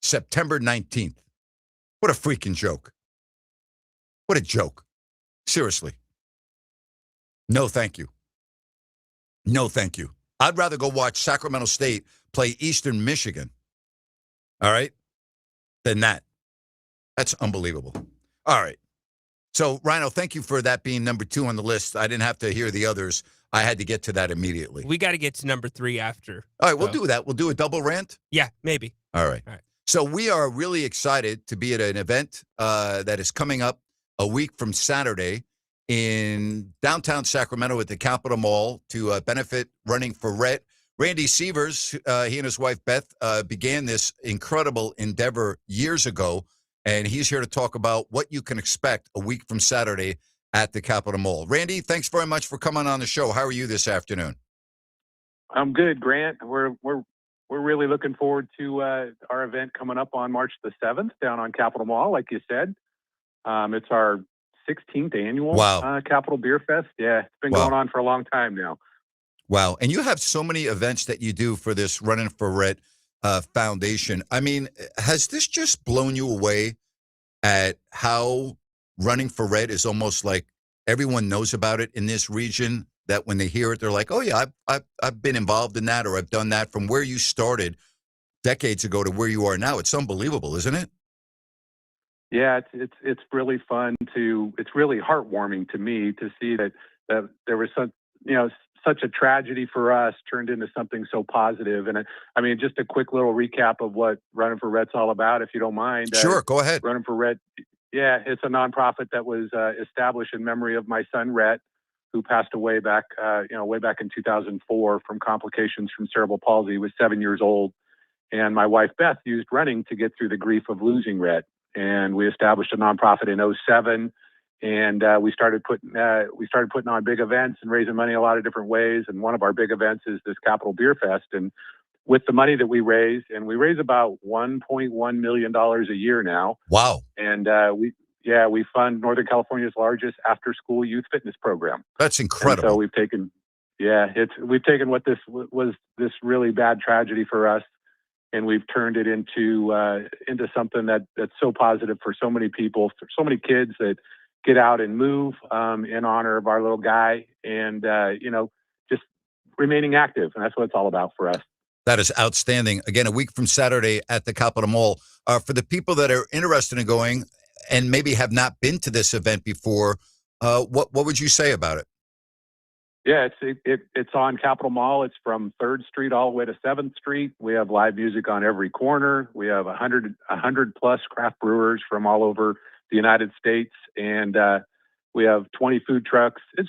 [SPEAKER 4] September 19th. What a freaking joke. What a joke. Seriously. No, thank you. No, thank you. I'd rather go watch Sacramento State play Eastern Michigan, all right, than that. That's unbelievable. All right. So, Rhino, thank you for that being number 2 on the list. I didn't have to hear the others. I had to get to that immediately.
[SPEAKER 10] We got to get to number 3 after.
[SPEAKER 4] All right, we'll do that. We'll do a double rant?
[SPEAKER 10] Yeah, maybe.
[SPEAKER 4] All right. So we are really excited to be at an event that is coming up a week from Saturday in downtown Sacramento at the Capitol Mall to benefit Running for Rhett. Randy Sievers, he and his wife Beth began this incredible endeavor years ago, and he's here to talk about what you can expect a week from Saturday at the Capitol Mall. Randy, thanks very much for coming on the show. How are you this afternoon?
[SPEAKER 1] I'm good, Grant. We're really looking forward to our event coming up on March the 7th down on Capitol Mall, like you said. It's our 16th annual Capitol Beer Fest. Yeah, it's been going on for a long time now.
[SPEAKER 4] Wow. And you have so many events that you do for this Running for Rhett Foundation. I mean, has this just blown you away at how Running for Rhett is almost like everyone knows about it in this region, that when they hear it, they're like, oh, yeah, I've been involved in that, or I've done that, from where you started decades ago to where you are now? It's unbelievable, isn't it?
[SPEAKER 1] Yeah, it's really fun it's really heartwarming to me to see that there was such a tragedy for us turned into something so positive. And I mean, just a quick little recap of what Running for Rhett's all about, if you don't mind.
[SPEAKER 4] Sure, go ahead.
[SPEAKER 1] Running for Rhett, yeah, it's a nonprofit that was established in memory of my son Rhett, who passed away back in 2004 from complications from cerebral palsy. He was 7 years old, and my wife Beth used running to get through the grief of losing Rhett. And we established a nonprofit in 2007, and we started putting on big events and raising money a lot of different ways. And one of our big events is this Capitol Beer Fest. And with the money that we raise, and we raise about $1.1 million a year now.
[SPEAKER 4] Wow.
[SPEAKER 1] And we fund Northern California's largest after-school youth fitness program.
[SPEAKER 4] That's incredible.
[SPEAKER 1] And so we've taken what this was, this really bad tragedy for us, and we've turned it into something that's so positive for so many people, for so many kids that get out and move in honor of our little guy, and just remaining active, and that's what it's all about for us.
[SPEAKER 4] That is outstanding. Again, a week from Saturday at the Capitol Mall. For the people that are interested in going and maybe have not been to this event before, what would you say about it?
[SPEAKER 1] Yeah, it's on Capitol Mall. It's from 3rd Street all the way to 7th Street. We have live music on every corner. We have 100 plus craft brewers from all over the United States, and we have 20 food trucks. It's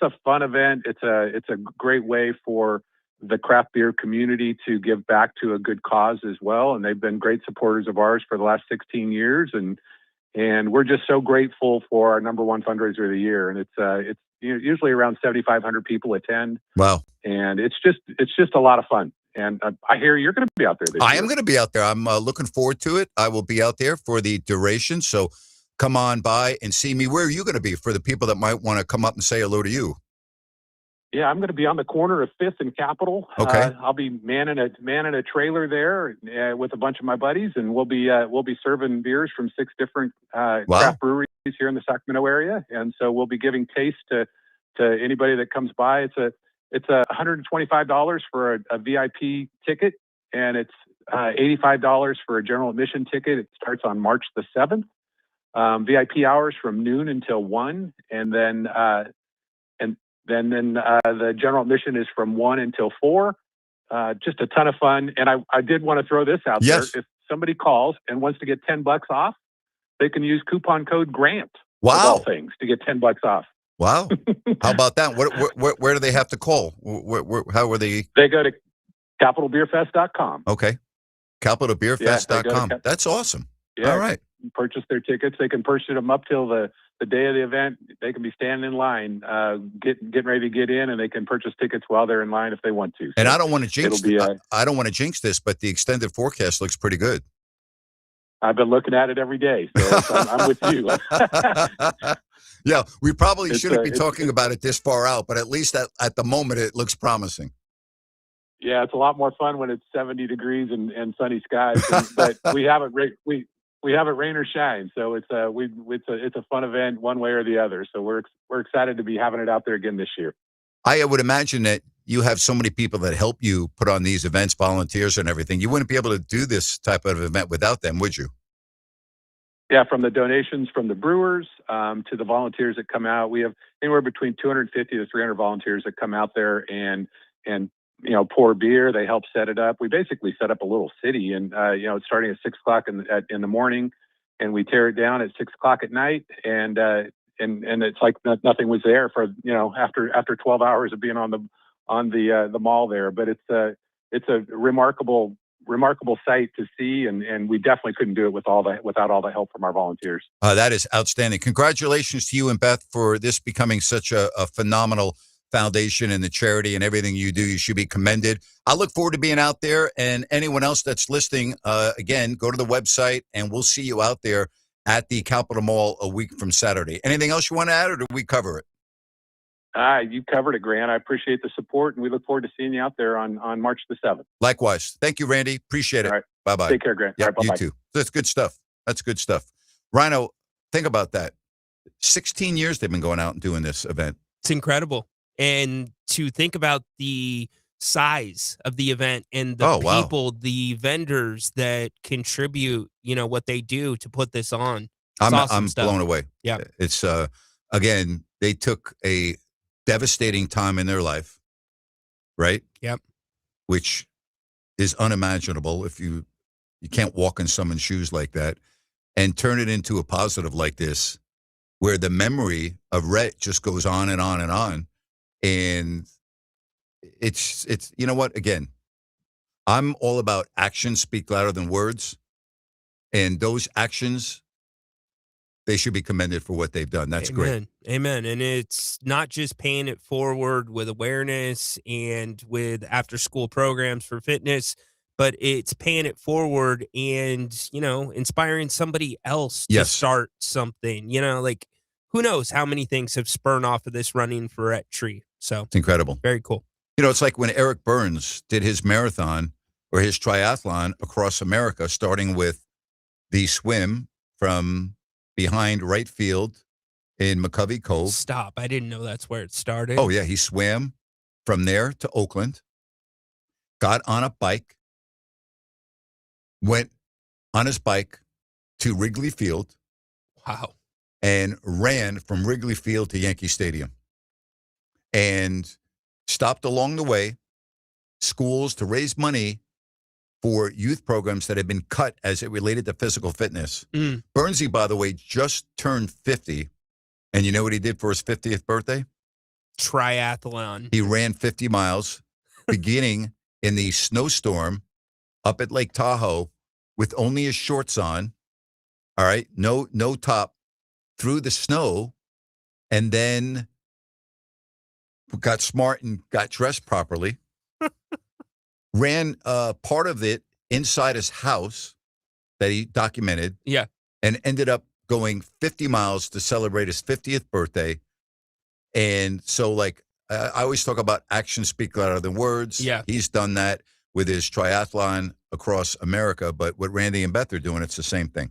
[SPEAKER 1] a fun event. It's a great way for the craft beer community to give back to a good cause as well. And they've been great supporters of ours for the last 16 years. And we're just so grateful for our number one fundraiser of the year. And it's usually around 7,500 people attend.
[SPEAKER 4] Wow.
[SPEAKER 1] And it's just a lot of fun. And I hear you're going to be out there this year.
[SPEAKER 4] I am going to be out there. I'm looking forward to it. I will be out there for the duration. So come on by and see me. Where are you going to be for the people that might want to come up and say hello to you?
[SPEAKER 1] Yeah, I'm going to be on the corner of 5th and Capitol.
[SPEAKER 4] Okay.
[SPEAKER 1] I'll be manning a trailer there with a bunch of my buddies, and we'll be serving beers from 6 different craft breweries here in the Sacramento area. And so we'll be giving taste to anybody that comes by. It's $125 for a VIP ticket, and it's $85 for a general admission ticket. It starts on March the 7th. VIP hours from noon until 1, and then the general admission is from 1 until 4. Just a ton of fun. And I did want to throw this out there. If somebody calls and wants to get $10 off, they can use coupon code GRANT.
[SPEAKER 4] Wow.
[SPEAKER 1] Of all things, to get $10 off.
[SPEAKER 4] Wow. How about that? Where do they have to call? How are they?
[SPEAKER 1] They go to capitalbeerfest.com.
[SPEAKER 4] Okay. Capitalbeerfest.com.
[SPEAKER 1] Yeah,
[SPEAKER 4] That's awesome.
[SPEAKER 1] Yeah,
[SPEAKER 4] all right.
[SPEAKER 1] Purchase their tickets. They can purchase them up till the day of the event. They can be standing in line, getting ready to get in, and they can purchase tickets while they're in line if they want to. So
[SPEAKER 4] and I don't want to jinx. I don't want to jinx this, but the extended forecast looks pretty good.
[SPEAKER 1] I've been looking at it every day, so I'm with you.
[SPEAKER 4] Yeah, we probably shouldn't be talking about it this far out, but at least at the moment it looks promising.
[SPEAKER 1] Yeah, it's a lot more fun when it's 70 degrees and sunny skies, but we have it rain or shine, so it's a fun event one way or the other. So we're excited to be having it out there again this year.
[SPEAKER 4] I would imagine that you have so many people that help you put on these events, volunteers and everything. You wouldn't be able to do this type of event without them, would you?
[SPEAKER 1] Yeah, from the donations from the brewers to the volunteers that come out, we have anywhere between 250 to 300 volunteers that come out there and pour beer. They help set it up. We basically set up a little city, and it's starting at 6 o'clock in the morning, and we tear it down at 6 o'clock at night, and it's like nothing was there for after 12 hours of being on the mall there. But it's a remarkable sight to see, and we definitely couldn't do it without all the help from our volunteers.
[SPEAKER 4] That is outstanding. Congratulations to you and Beth for this becoming such a phenomenal foundation and the charity and everything you do. You should be commended. I look forward to being out there, and anyone else that's listening, again, go to the website and we'll see you out there at the Capitol Mall a week from Saturday. Anything else you want to add, or did we cover it?
[SPEAKER 1] You covered it, Grant. I appreciate the support, and we look forward to seeing you out there on March the 7th.
[SPEAKER 4] Likewise. Thank you, Randy. Appreciate it.
[SPEAKER 1] All right.
[SPEAKER 4] Bye-bye.
[SPEAKER 1] Take care, Grant.
[SPEAKER 4] Yeah,
[SPEAKER 1] All right, bye-bye.
[SPEAKER 4] you too. That's good stuff. Rhino, think about that. 16 years they've been going out and doing this event.
[SPEAKER 10] It's incredible. And to think about the size of the event and the people, the vendors that contribute, what they do to put this on.
[SPEAKER 4] I'm blown away.
[SPEAKER 10] Yeah.
[SPEAKER 4] It's, again, they took a devastating time in their life, right?
[SPEAKER 10] Yep.
[SPEAKER 4] Which is unimaginable if you can't walk in someone's shoes like that, and turn it into a positive like this, where the memory of Rhett just goes on and on and on. And it's you know what? Again, I'm all about actions speak louder than words. And those actions they should be commended for what they've done. That's great.
[SPEAKER 10] Amen. And it's not just paying it forward with awareness and with after school programs for fitness, but it's paying it forward and, inspiring somebody else to start something. Like who knows how many things have spurned off of this running for Rhett tree. So
[SPEAKER 4] It's incredible.
[SPEAKER 10] Very cool.
[SPEAKER 4] It's like when Eric Burns did his marathon or his triathlon across America, starting with the swim from behind right field in McCovey Cove.
[SPEAKER 10] Stop. I didn't know that's where it started.
[SPEAKER 4] Oh, yeah. He swam from there to Oakland, got on a bike, went on his bike to Wrigley Field.
[SPEAKER 10] Wow.
[SPEAKER 4] And ran from Wrigley Field to Yankee Stadium. And stopped along the way, schools to raise money for youth programs that had been cut as it related to physical fitness. Burnsy, by the way, just turned 50. And you know what he did for his 50th birthday?
[SPEAKER 10] Triathlon.
[SPEAKER 4] He ran 50 miles, beginning in the snowstorm up at Lake Tahoe with only his shorts on. All right, no top, through the snow, and then got smart and got dressed properly. Ran part of it inside his house that he documented.
[SPEAKER 10] Yeah.
[SPEAKER 4] And ended up going 50 miles to celebrate his 50th birthday. And so, I always talk about actions speak louder than words.
[SPEAKER 10] Yeah.
[SPEAKER 4] He's done that with his triathlon across America. But what Randy and Beth are doing, it's the same thing.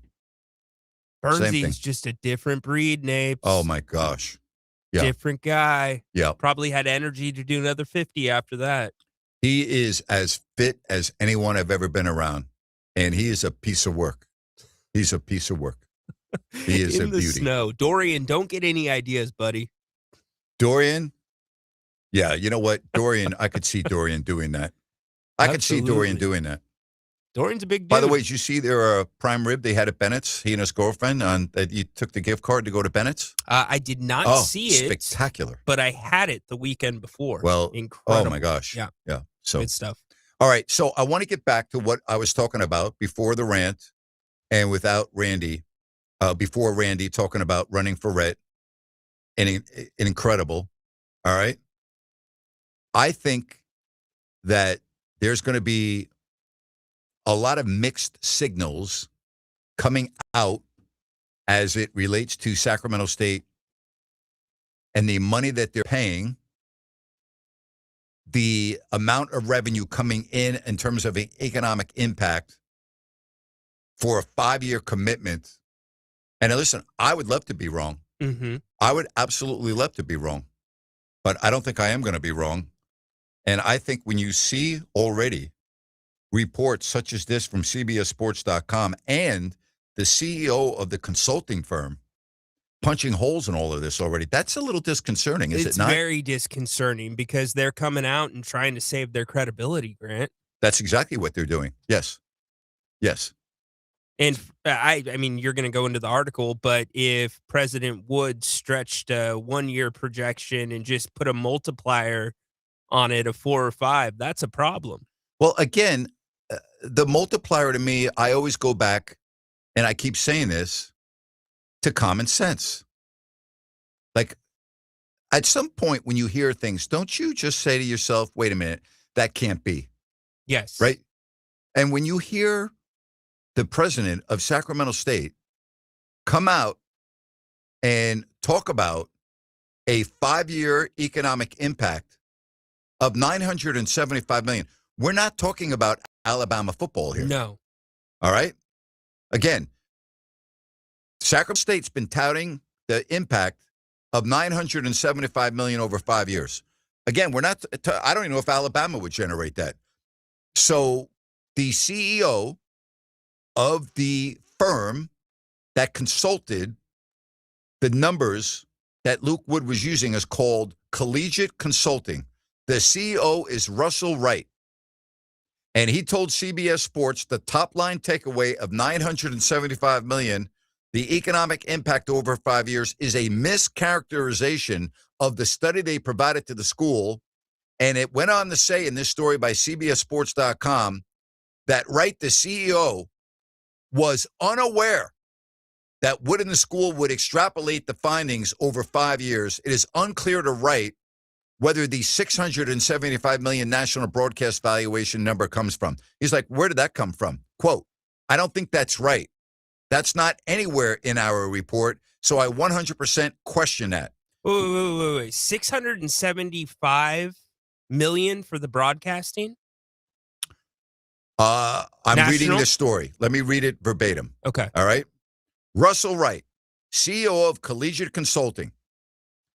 [SPEAKER 10] Burnsy's just a different breed, Nape.
[SPEAKER 4] Oh, my gosh. Yeah.
[SPEAKER 10] Different guy.
[SPEAKER 4] Yeah.
[SPEAKER 10] Probably had energy to do another 50 after that.
[SPEAKER 4] He is as fit as anyone I've ever been around. And he is a piece of work. He's a piece of work. He is
[SPEAKER 10] In
[SPEAKER 4] a
[SPEAKER 10] the
[SPEAKER 4] beauty.
[SPEAKER 10] snow. Dorian, don't get any ideas, buddy.
[SPEAKER 4] Dorian? Yeah, you know what? Dorian, I could see Dorian doing that. I could see Dorian doing that.
[SPEAKER 10] Dorian's a big dude.
[SPEAKER 4] By the way, did you see their prime rib they had at Bennett's? He and his girlfriend that you took the gift card to go to Bennett's?
[SPEAKER 10] I did not see it.
[SPEAKER 4] Spectacular.
[SPEAKER 10] But I had it the weekend before.
[SPEAKER 4] Well,
[SPEAKER 10] incredible.
[SPEAKER 4] Oh my gosh.
[SPEAKER 10] Yeah.
[SPEAKER 4] Yeah. So
[SPEAKER 10] good stuff.
[SPEAKER 4] All right. So I want to get back to what I was talking about before the rant and without Randy, before Randy talking about running for Rhett and incredible. All right. I think that there's going to be a lot of mixed signals coming out as it relates to Sacramento State and the money that they're paying, the amount of revenue coming in terms of an economic impact for a 5-year commitment. And listen, I would love to be wrong.
[SPEAKER 10] Mm-hmm.
[SPEAKER 4] I would absolutely love to be wrong, but I don't think I am going to be wrong. And I think when you see already reports such as this from CBSSports.com and the CEO of the consulting firm punching holes in all of this already, that's a little disconcerting, is it not?
[SPEAKER 10] It's very disconcerting because they're coming out and trying to save their credibility, Grant.
[SPEAKER 4] That's exactly what they're doing. Yes. Yes.
[SPEAKER 10] And I mean, you're going to go into the article, but if President Wood stretched a 1-year projection and just put a multiplier on it of 4 or 5, that's a problem.
[SPEAKER 4] Well, again, the multiplier to me, I always go back, and I keep saying this, to common sense. Like, at some point when you hear things, don't you just say to yourself, wait a minute, that can't be.
[SPEAKER 10] Yes.
[SPEAKER 4] Right? And when you hear the president of Sacramento State come out and talk about a 5-year economic impact of $975 million, we're not talking about Alabama football here.
[SPEAKER 10] No.
[SPEAKER 4] All right? Again, Sacramento State's been touting the impact of $975 million over 5 years. Again, we're not, I don't even know if Alabama would generate that. So the CEO of the firm that consulted the numbers that Luke Wood was using is called Collegiate Consulting. The CEO is Russell Wright. And he told CBS Sports the top line takeaway of $975 million, the economic impact over 5 years, is a mischaracterization of the study they provided to the school. And it went on to say in this story by CBSSports.com that Wright, the CEO, was unaware that Wood and the school would extrapolate the findings over 5 years. It is unclear to Wright whether the $675 million national broadcast valuation number comes from. He's like, where did that come from? Quote, I don't think that's right. That's not anywhere in our report, so I 100% question that.
[SPEAKER 10] Wait. 675 million for the broadcasting?
[SPEAKER 4] I'm
[SPEAKER 10] National?
[SPEAKER 4] reading this story. Let me read it verbatim.
[SPEAKER 10] Okay.
[SPEAKER 4] All right. Russell Wright, CEO of Collegiate Consulting,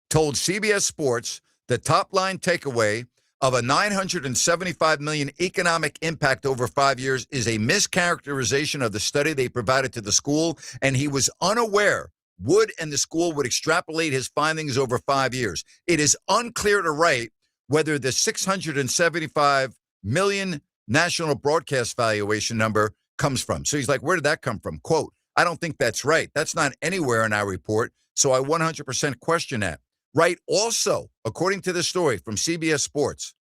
[SPEAKER 4] told CBS Sports the top-line takeaway of a $975 million economic impact over 5 years is a mischaracterization of the study they provided to the school, and he was unaware Wood and the school would extrapolate his findings over 5 years. It is unclear to Wright whether the $675 million national broadcast valuation number comes from. So he's like, where did that come from? Quote, I don't think that's right. That's not anywhere in our report, so I 100% question that. Wright also, according to the story from CBS Sports,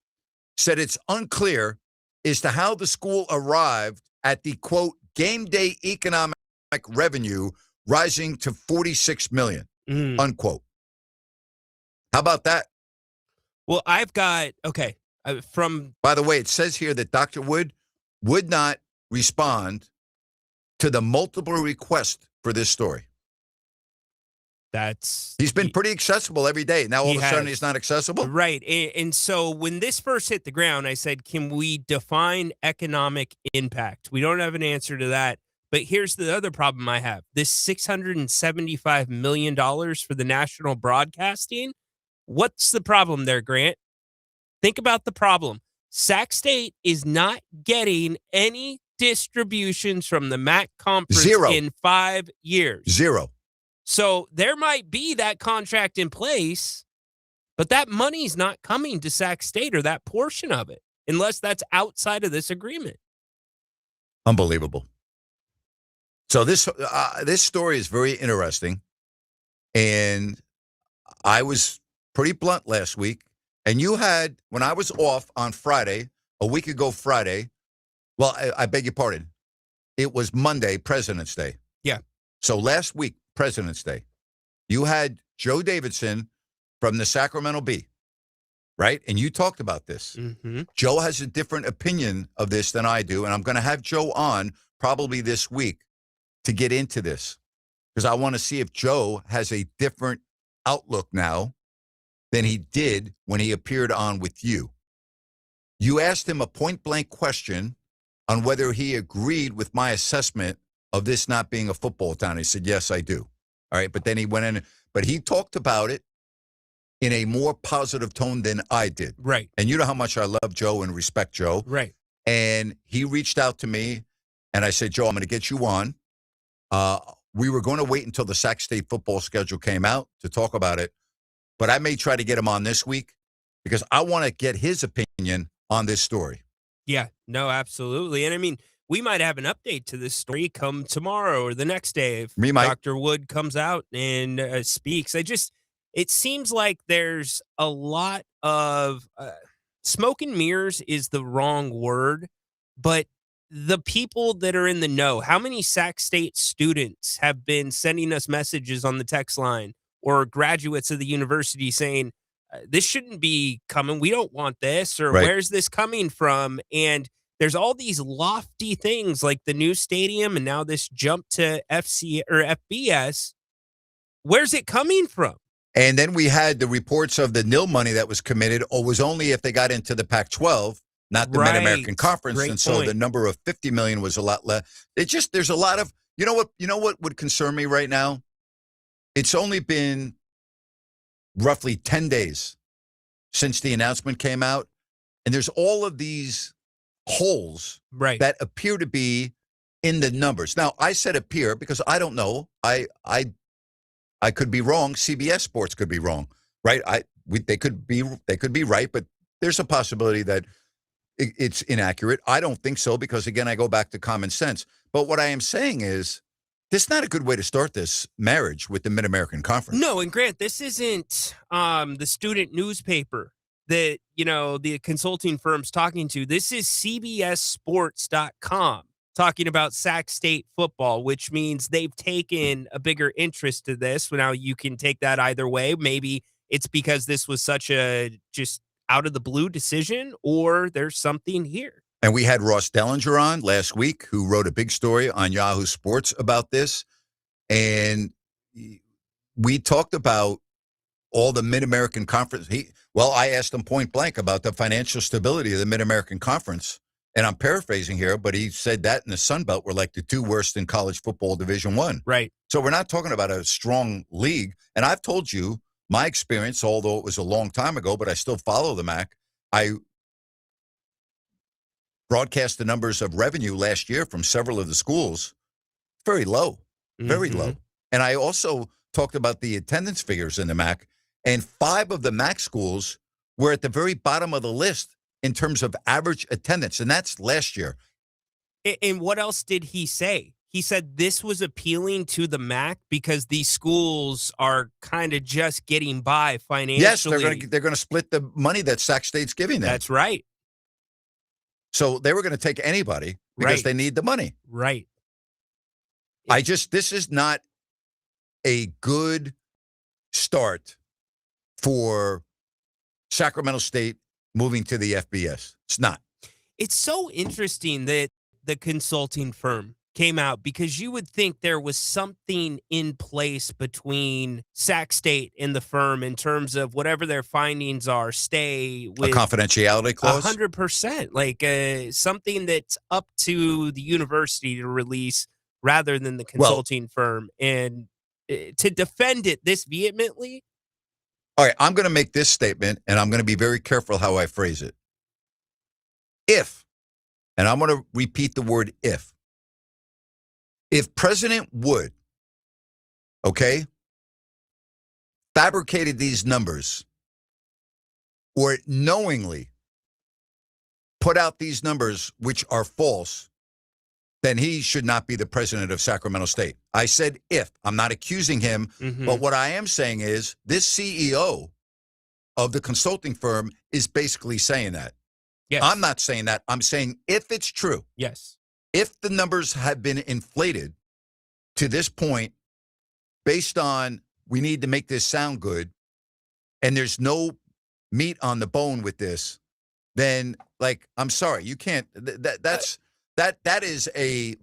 [SPEAKER 4] said it's unclear as to how the school arrived at the, quote, game day economic revenue rising to $46 million, unquote. How about that?
[SPEAKER 10] Well, I've got, okay,
[SPEAKER 4] By the way, it says here that Dr. Wood would not respond to the multiple requests for this story. He's been pretty accessible every day. Now, all of a sudden, he's not accessible?
[SPEAKER 10] Right. And so when this first hit the ground, I said, can we define economic impact? We don't have an answer to that. But here's the other problem I have. This $675 million for the national broadcasting, what's the problem there, Grant? Think about the problem. Sac State is not getting any distributions from the MAC conference
[SPEAKER 4] Zero.
[SPEAKER 10] in 5 years.
[SPEAKER 4] Zero.
[SPEAKER 10] So there might be that contract in place, but that money's not coming to Sac State or that portion of it, unless that's outside of this agreement.
[SPEAKER 4] Unbelievable. So this story is very interesting, and I was pretty blunt last week. And you had, when I was off on Friday, a week ago Friday, well, I beg your pardon, it was Monday, President's Day.
[SPEAKER 10] Yeah.
[SPEAKER 4] So last week, President's Day, you had Joe Davidson from the Sacramento Bee, right? And you talked about this.
[SPEAKER 10] Mm-hmm.
[SPEAKER 4] Joe has a different opinion of this than I do, and I'm going to have Joe on probably this week to get into this because I want to see if Joe has a different outlook now than he did when he appeared on with you. You asked him a point-blank question on whether he agreed with my assessment of this not being a football town. He said, yes, I do. All right, but then he went in, but he talked about it in a more positive tone than I did.
[SPEAKER 10] Right.
[SPEAKER 4] And you know how much I love Joe and respect Joe.
[SPEAKER 10] Right.
[SPEAKER 4] And he reached out to me, and I said, Joe, I'm going to get you on. We were going to wait until the Sac State football schedule came out to talk about it, but I may try to get him on this week because I want to get his opinion on this story.
[SPEAKER 10] Yeah, no, absolutely. And I mean, we might have an update to this story come tomorrow or the next day if Dr. Wood comes out and speaks. It seems like there's a lot of smoke and mirrors is the wrong word, but the people that are in the know, how many Sac State students have been sending us messages on the text line or graduates of the university saying, this shouldn't be coming. We don't want this, or where's this coming from? And there's all these lofty things like the new stadium and now this jump to FC or FBS. Where's it coming from?
[SPEAKER 4] And then we had the reports of the nil money that was committed, or was only if they got into the Pac-12, not the Mid-American Conference.
[SPEAKER 10] Great
[SPEAKER 4] and so
[SPEAKER 10] point.
[SPEAKER 4] the number of 50 million was a lot less. There's a lot of, you know what would concern me right now? It's only been roughly 10 days since the announcement came out. And there's all of these holes that appear to be in the numbers. Now, I said appear because I don't know. I could be wrong. CBS Sports could be wrong, right? They could be right, but there's a possibility that it's inaccurate. I don't think so because, again, I go back to common sense. But what I am saying is this is not a good way to start this marriage with the Mid-American Conference.
[SPEAKER 10] No, and Grant, this isn't the student newspaper that, the consulting firm's talking to. This is CBSSports.com. talking about Sac State football, which means they've taken a bigger interest to this. Now you can take that either way. Maybe it's because this was such a just out of the blue decision, or there's something here.
[SPEAKER 4] And we had Ross Dellinger on last week, who wrote a big story on Yahoo Sports about this. And we talked about all the Mid-American Conference. I asked him point blank about the financial stability of the Mid-American Conference. And I'm paraphrasing here, but he said that and the Sun Belt were like the two worst in college football Division I.
[SPEAKER 10] Right.
[SPEAKER 4] So we're not talking about a strong league. And I've told you my experience, although it was a long time ago, but I still follow the MAC. I broadcast the numbers of revenue last year from several of the schools. Very low, very low. And I also talked about the attendance figures in the MAC, and 5 of the MAC schools were at the very bottom of the list in terms of average attendance, and that's last year.
[SPEAKER 10] And what else did he say? He said this was appealing to the MAC because these schools are kind of just getting by financially.
[SPEAKER 4] Yes, they're going to split the money that Sac State's giving them.
[SPEAKER 10] That's right.
[SPEAKER 4] So they were going to take anybody because they need the money.
[SPEAKER 10] Right.
[SPEAKER 4] This is not a good start for Sacramento State moving to the FBS. It's not.
[SPEAKER 10] It's so interesting that the consulting firm came out, because you would think there was something in place between Sac State and the firm in terms of whatever their findings are, stay with
[SPEAKER 4] a confidentiality clause.
[SPEAKER 10] 100%, like something that's up to the university to release rather than the consulting firm. And to defend it this vehemently.
[SPEAKER 4] All right, I'm going to make this statement, and I'm going to be very careful how I phrase it. If, and I'm going to repeat the word if President Wood, fabricated these numbers or knowingly put out these numbers which are false, then he should not be the president of Sacramento State. I said if. I'm not accusing him, but what I am saying is this CEO of the consulting firm is basically saying that.
[SPEAKER 10] Yes.
[SPEAKER 4] I'm not saying that. I'm saying if it's true.
[SPEAKER 10] Yes.
[SPEAKER 4] If the numbers have been inflated to this point based on we need to make this sound good and there's no meat on the bone with this, then I'm sorry, you can't that is you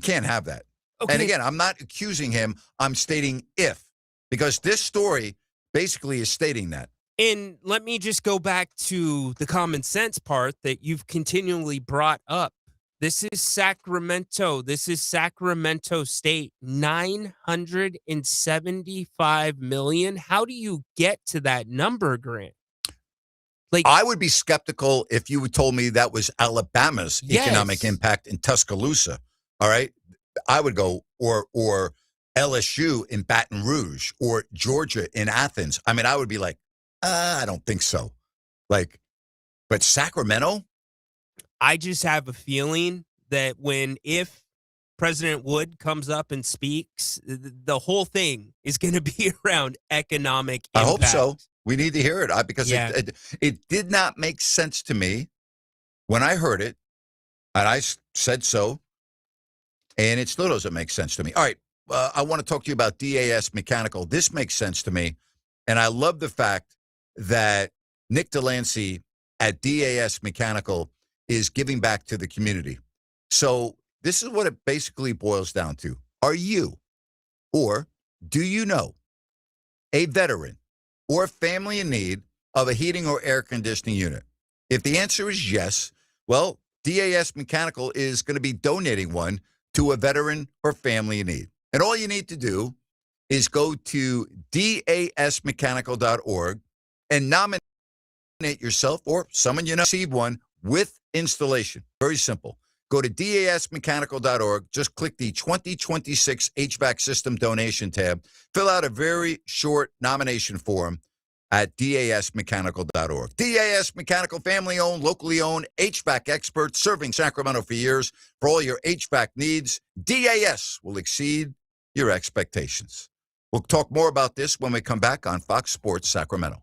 [SPEAKER 4] can't have that.
[SPEAKER 10] Okay.
[SPEAKER 4] And again, I'm not accusing him. I'm stating if, because this story basically is stating that.
[SPEAKER 10] And let me just go back to the common sense part that you've continually brought up. This is Sacramento. This is Sacramento State. $975 million. How do you get to that number, Grant?
[SPEAKER 4] I would be skeptical if you had told me that was Alabama's economic impact in Tuscaloosa. All right, I would go or LSU in Baton Rouge or Georgia in Athens. I mean, I would be like, I don't think so. But Sacramento?
[SPEAKER 10] I just have a feeling that if President Wood comes up and speaks, the whole thing is going to be around economic impact.
[SPEAKER 4] I hope so. We need to hear it because it did not make sense to me when I heard it, and I said so, and it still doesn't make sense to me. All right, I want to talk to you about DAS Mechanical. This makes sense to me, and I love the fact that Nick Delancey at DAS Mechanical is giving back to the community. So this is what it basically boils down to. Are you, or do you know, a veteran or family in need of a heating or air conditioning unit? If the answer is yes, well, DAS Mechanical is going to be donating one to a veteran or family in need. And all you need to do is go to dasmechanical.org and nominate yourself or someone you know receive one with installation. Very simple. Go to dasmechanical.org. Just click the 2026 HVAC system donation tab. Fill out a very short nomination form at dasmechanical.org. DAS Mechanical, family-owned, locally owned, HVAC expert, serving Sacramento for years. For all your HVAC needs, DAS will exceed your expectations. We'll talk more about this when we come back on Fox Sports Sacramento.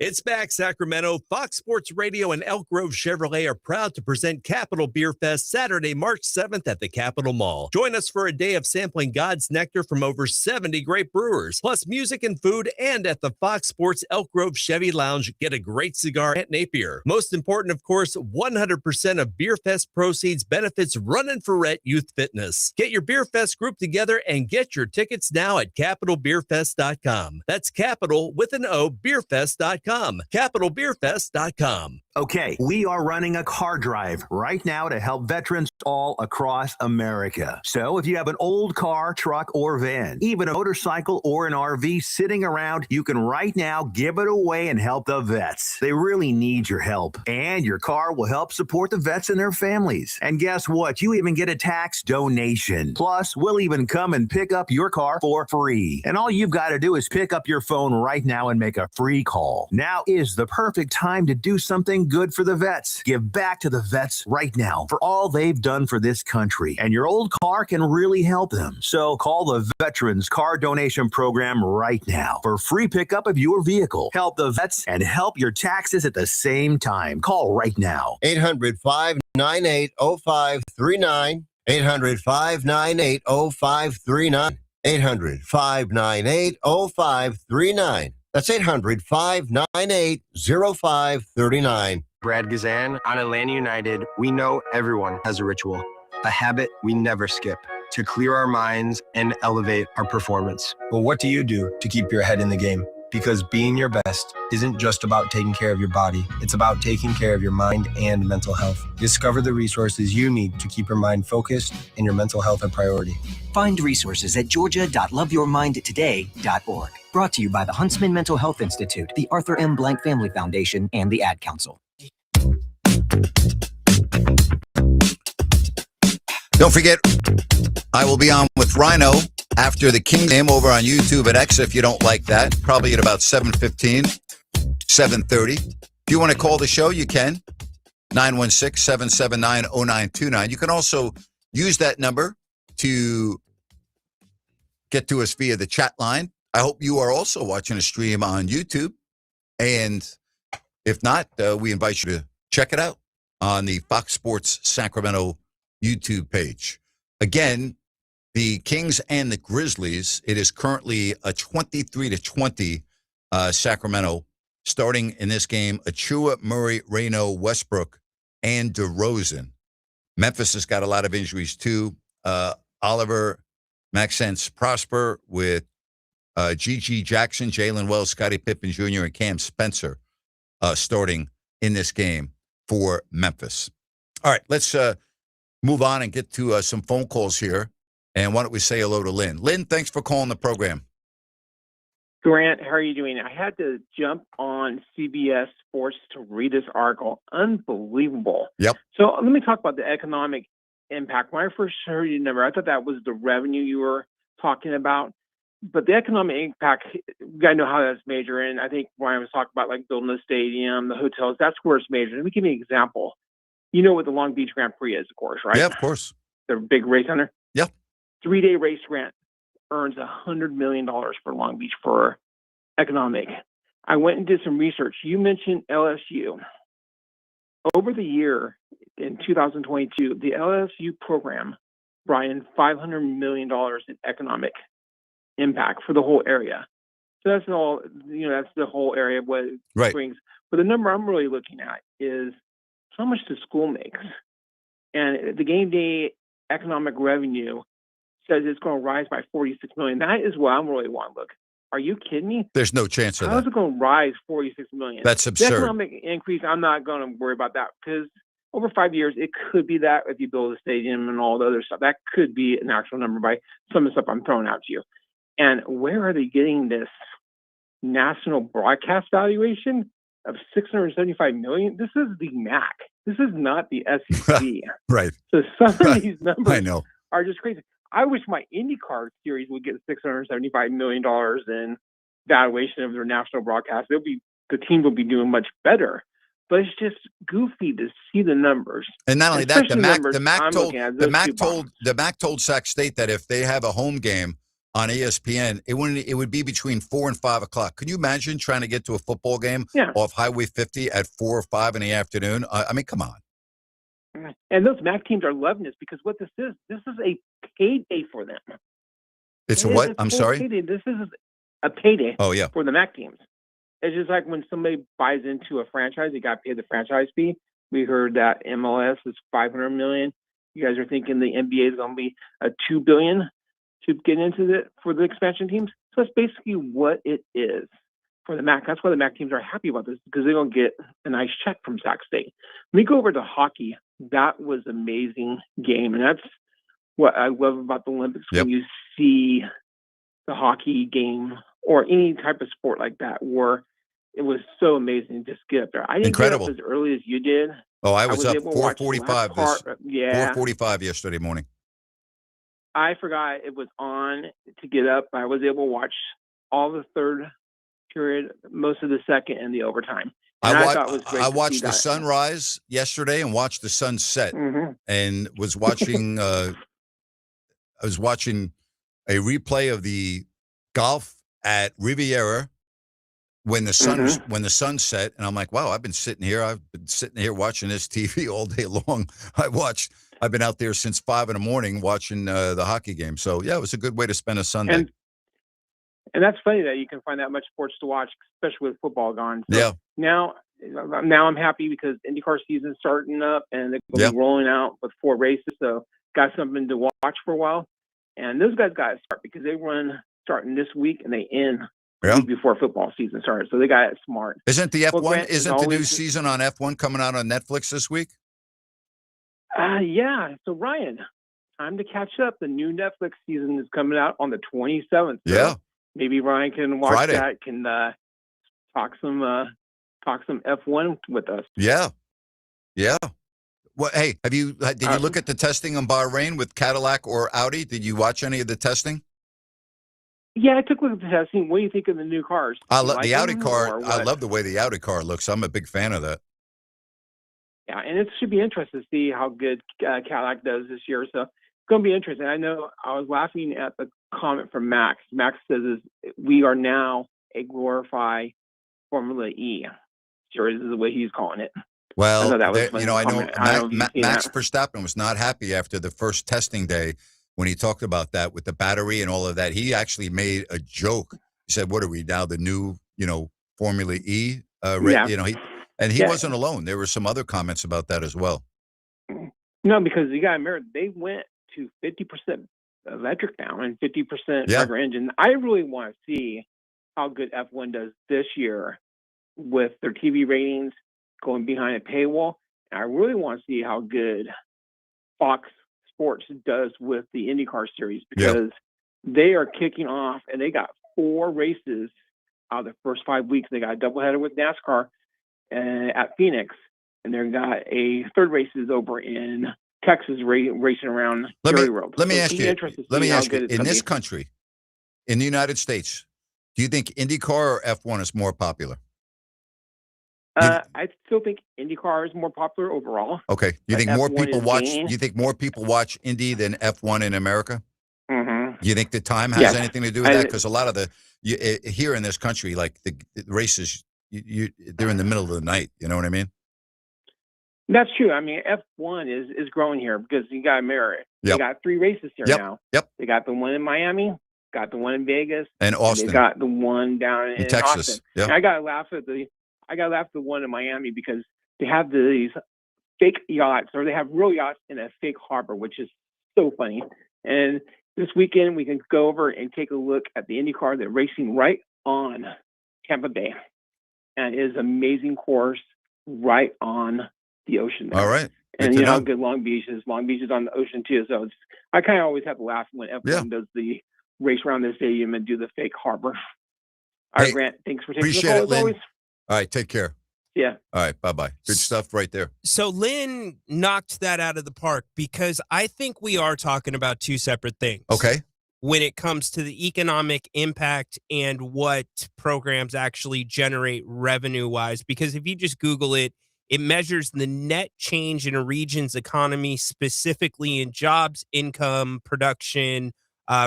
[SPEAKER 14] It's back, Sacramento. Fox Sports Radio and Elk Grove Chevrolet are proud to present Capitol Beer Fest Saturday, March 7th at the Capitol Mall. Join us for a day of sampling God's nectar from over 70 great brewers, plus music and food, and at the Fox Sports Elk Grove Chevy Lounge, get a great cigar at Napier. Most important, of course, 100% of Beer Fest proceeds benefits Runnin' for Rhett Youth Fitness. Get your Beer Fest group together and get your tickets now at CapitolBeerFest.com. That's Capital with an O, BeerFest.com. CapitolBeerFest.com.
[SPEAKER 9] Okay, we are running a car drive right now to help veterans all across America. So if you have an old car, truck, or van, even a motorcycle or an RV sitting around, you can right now give it away and help the vets. They really need your help. And your car will help support the vets and their families. And guess what? You even get a tax donation. Plus, we'll even come and pick up your car for free. And all you've got to do is pick up your phone right now and make a free call. Now is the perfect time to do something good for the vets. Give back to the vets right now for all they've done for this country. And your old car can really help them. So call the Veterans Car Donation Program right now for free pickup of your vehicle. Help the vets and help your taxes at the same time. Call right now.
[SPEAKER 18] 800-598-0539. 800-598-0539. 800-598-0539. That's 800-598-0539.
[SPEAKER 19] Brad Gazan, on Atlanta United, we know everyone has a ritual, a habit we never skip to clear our minds and elevate our performance. But what do you do to keep your head in the game? Because being your best isn't just about taking care of your body. It's about taking care of your mind and mental health. Discover the resources you need to keep your mind focused and your mental health a priority.
[SPEAKER 20] Find resources at georgia.loveyourmindtoday.org. Brought to you by the Huntsman Mental Health Institute, the Arthur M. Blank Family Foundation, and the Ad Council.
[SPEAKER 4] Don't forget, I will be on with Rhino after the Kings game over on YouTube at X if you don't like that. Probably at about 7:15, 7:30. If you want to call the show, you can. 916-779-0929. You can also use that number to get to us via the chat line. I hope you are also watching a stream on YouTube. And if not, we invite you to check it out on the Fox Sports Sacramento YouTube page. Again, the Kings and the Grizzlies, it is currently a 23-20 Sacramento. Starting in this game, Achua, Murray, Reno, Westbrook, and DeRozan. Memphis has got a lot of injuries too. Oliver, Maxence Prosper with G.G. Jackson, Jalen Wells, Scottie Pippen Jr., and Cam Spencer starting in this game for Memphis. All right, let's move on and get to some phone calls here. And why don't we say hello to Lynn? Lynn, thanks for calling the program.
[SPEAKER 21] Grant, how are you doing? I had to jump on CBS Sports to read this article. Unbelievable.
[SPEAKER 4] Yep.
[SPEAKER 21] So let me talk about the economic impact. When I first heard your number, I thought that was the revenue you were talking about. But the economic impact, we got to know how that's measured. And I think Ryan was talking about like building the stadium, the hotels, that's where it's measured. Let me give you an example. You know what the Long Beach Grand Prix is, of course, right?
[SPEAKER 4] Yeah, of course.
[SPEAKER 21] The big race center?
[SPEAKER 4] Yeah.
[SPEAKER 21] 3-day race, Grant, earns $100 million for Long Beach for economic. I went and did some research. You mentioned LSU. Over the year in 2022, the LSU program brought in $500 million in economic impact for the whole area. So that's all, that's the whole area what it brings. But the number I'm really looking at is how much the school makes. And the game day economic revenue says it's going to rise by $46 million. That is what I'm really want to look. Are you kidding me?
[SPEAKER 4] There's no chance of that.
[SPEAKER 21] How is it going to rise $46 million?
[SPEAKER 4] That's absurd.
[SPEAKER 21] The economic increase, I'm not going to worry about that because over 5 years, it could be that if you build a stadium and all the other stuff, that could be an actual number by some of the stuff I'm throwing out to you. And where are they getting this national broadcast valuation of $675 million? This is the MAC. This is not the SEC.
[SPEAKER 4] Right.
[SPEAKER 21] So some of these numbers
[SPEAKER 4] know.
[SPEAKER 21] Are just crazy. I wish my IndyCar series would get $675 million in valuation of their national broadcast. The team will be doing much better. But it's just goofy to see the numbers.
[SPEAKER 4] And not only that, the MAC told
[SPEAKER 21] told
[SPEAKER 4] Sac State that if they have a home game on ESPN, it would be between 4 and 5 o'clock. Can you imagine trying to get to a football game off Highway 50 at 4 or 5 in the afternoon? I mean, come on.
[SPEAKER 21] And those MAC teams are loving this because what this is a payday for them.
[SPEAKER 4] It's a what? I'm sorry?
[SPEAKER 21] Payday. This is a payday for the MAC teams. It's just like when somebody buys into a franchise, they got to pay the franchise fee. We heard that MLS is $500 million. You guys are thinking the NBA is going to be a $2 billion to get into it for the expansion teams. So that's basically what it is for the MAC. That's why the MAC teams are happy about this, because they're going to get a nice check from Sac State. Let me go over to hockey. That was an amazing game, and that's what I love about the Olympics, when you see the hockey game or any type of sport like that, where it was so amazing to just get up there. I didn't get up as early as you did.
[SPEAKER 4] Oh, I was up 4:45. 4:45 yesterday morning.
[SPEAKER 21] I forgot it was on to get up. I was able to watch all the third period, most of the second, and the overtime. And I
[SPEAKER 4] watched the sunrise yesterday and watched the sunset, and was watching. I was watching a replay of the golf at Riviera when the sun set, and I'm like, wow, I've been sitting here watching this TV all day long. I've been out there since 5 a.m. watching the hockey game. So yeah, it was a good way to spend a Sunday.
[SPEAKER 21] And that's funny that you can find that much sports to watch, especially with football gone. So now I'm happy because IndyCar season's starting up and they're going to be rolling out with 4 races. So got something to watch for a while. And those guys got to start because they run starting this week and they end the week before football season starts. So they got it smart.
[SPEAKER 4] Isn't the F1? Grant, isn't the new season on F1 coming out on Netflix this week?
[SPEAKER 21] Yeah. So Ryan, time to catch up. The new Netflix season is coming out on the 27th. So maybe Ryan can watch that. Can talk some F1 with us.
[SPEAKER 4] Yeah. Well, hey, did you look at the testing on Bahrain with Cadillac or Audi? Did you watch any of the testing?
[SPEAKER 21] Yeah, I took a look at the testing. What do you think of the new cars?
[SPEAKER 4] I love the Audi car. I love the way the Audi car looks. I'm a big fan of that.
[SPEAKER 21] Yeah, and it should be interesting to see how good Cadillac does this year. So it's going to be interesting. I know I was laughing at the comment from Max. Max says we are now a glorified Formula E series, is the way he's calling it.
[SPEAKER 4] Well, Max Verstappen was not happy after the first testing day when he talked about that with the battery and all of that. He actually made a joke. He said, "What are we now, the new, Formula E?" He wasn't alone. There were some other comments about that as well.
[SPEAKER 21] No, because you got to remember, they went to 50% electric now and 50% regular engine. I really want to see how good F1 does this year with their TV ratings going behind a paywall. And I really want to see how good Fox Sports does with the IndyCar series, because they are kicking off and they got 4 races out of the first 5 weeks. They got a doubleheader with NASCAR at Phoenix, and they got a third race is over in Texas racing around Jerry World.
[SPEAKER 4] Let me ask you, in this country, in the United States, do you think IndyCar or F1 is more popular?
[SPEAKER 21] I still think IndyCar is more popular overall.
[SPEAKER 4] Okay. You think more people watch? You think more people watch Indy than F1 in America?
[SPEAKER 21] Mm-hmm.
[SPEAKER 4] Do you think the time has anything to do with that? Because a lot of here in this country, like the races, they're in the middle of the night. You know what I mean?
[SPEAKER 21] That's true. I mean, F1 is growing here because you got to mirror it. They got 3 races here now. They got the one in Miami, got the one in Vegas,
[SPEAKER 4] and Austin.
[SPEAKER 21] And they got the one down in
[SPEAKER 4] Texas.
[SPEAKER 21] Austin. And I got to laugh at the one in Miami because they have these fake yachts, or they have real yachts in a fake harbor, which is so funny. And this weekend we can go over and take a look at the IndyCar. They're racing right on Tampa Bay, and it is an amazing course right on the ocean there.
[SPEAKER 4] All right.
[SPEAKER 21] And you know how good Long Beach is. Long Beach is on the ocean too. So I kind of always have to laugh when F1 does the race around the stadium and do the fake harbor. All right, Grant, thanks for taking the call as always.
[SPEAKER 4] All right, take care.
[SPEAKER 21] Yeah.
[SPEAKER 4] All right, bye-bye. Good stuff right there.
[SPEAKER 10] So Lynn knocked that out of the park because I think we are talking about 2 separate things.
[SPEAKER 4] Okay.
[SPEAKER 10] When it comes to the economic impact and what programs actually generate revenue-wise, because if you just Google it, it measures the net change in a region's economy, specifically in jobs, income, production,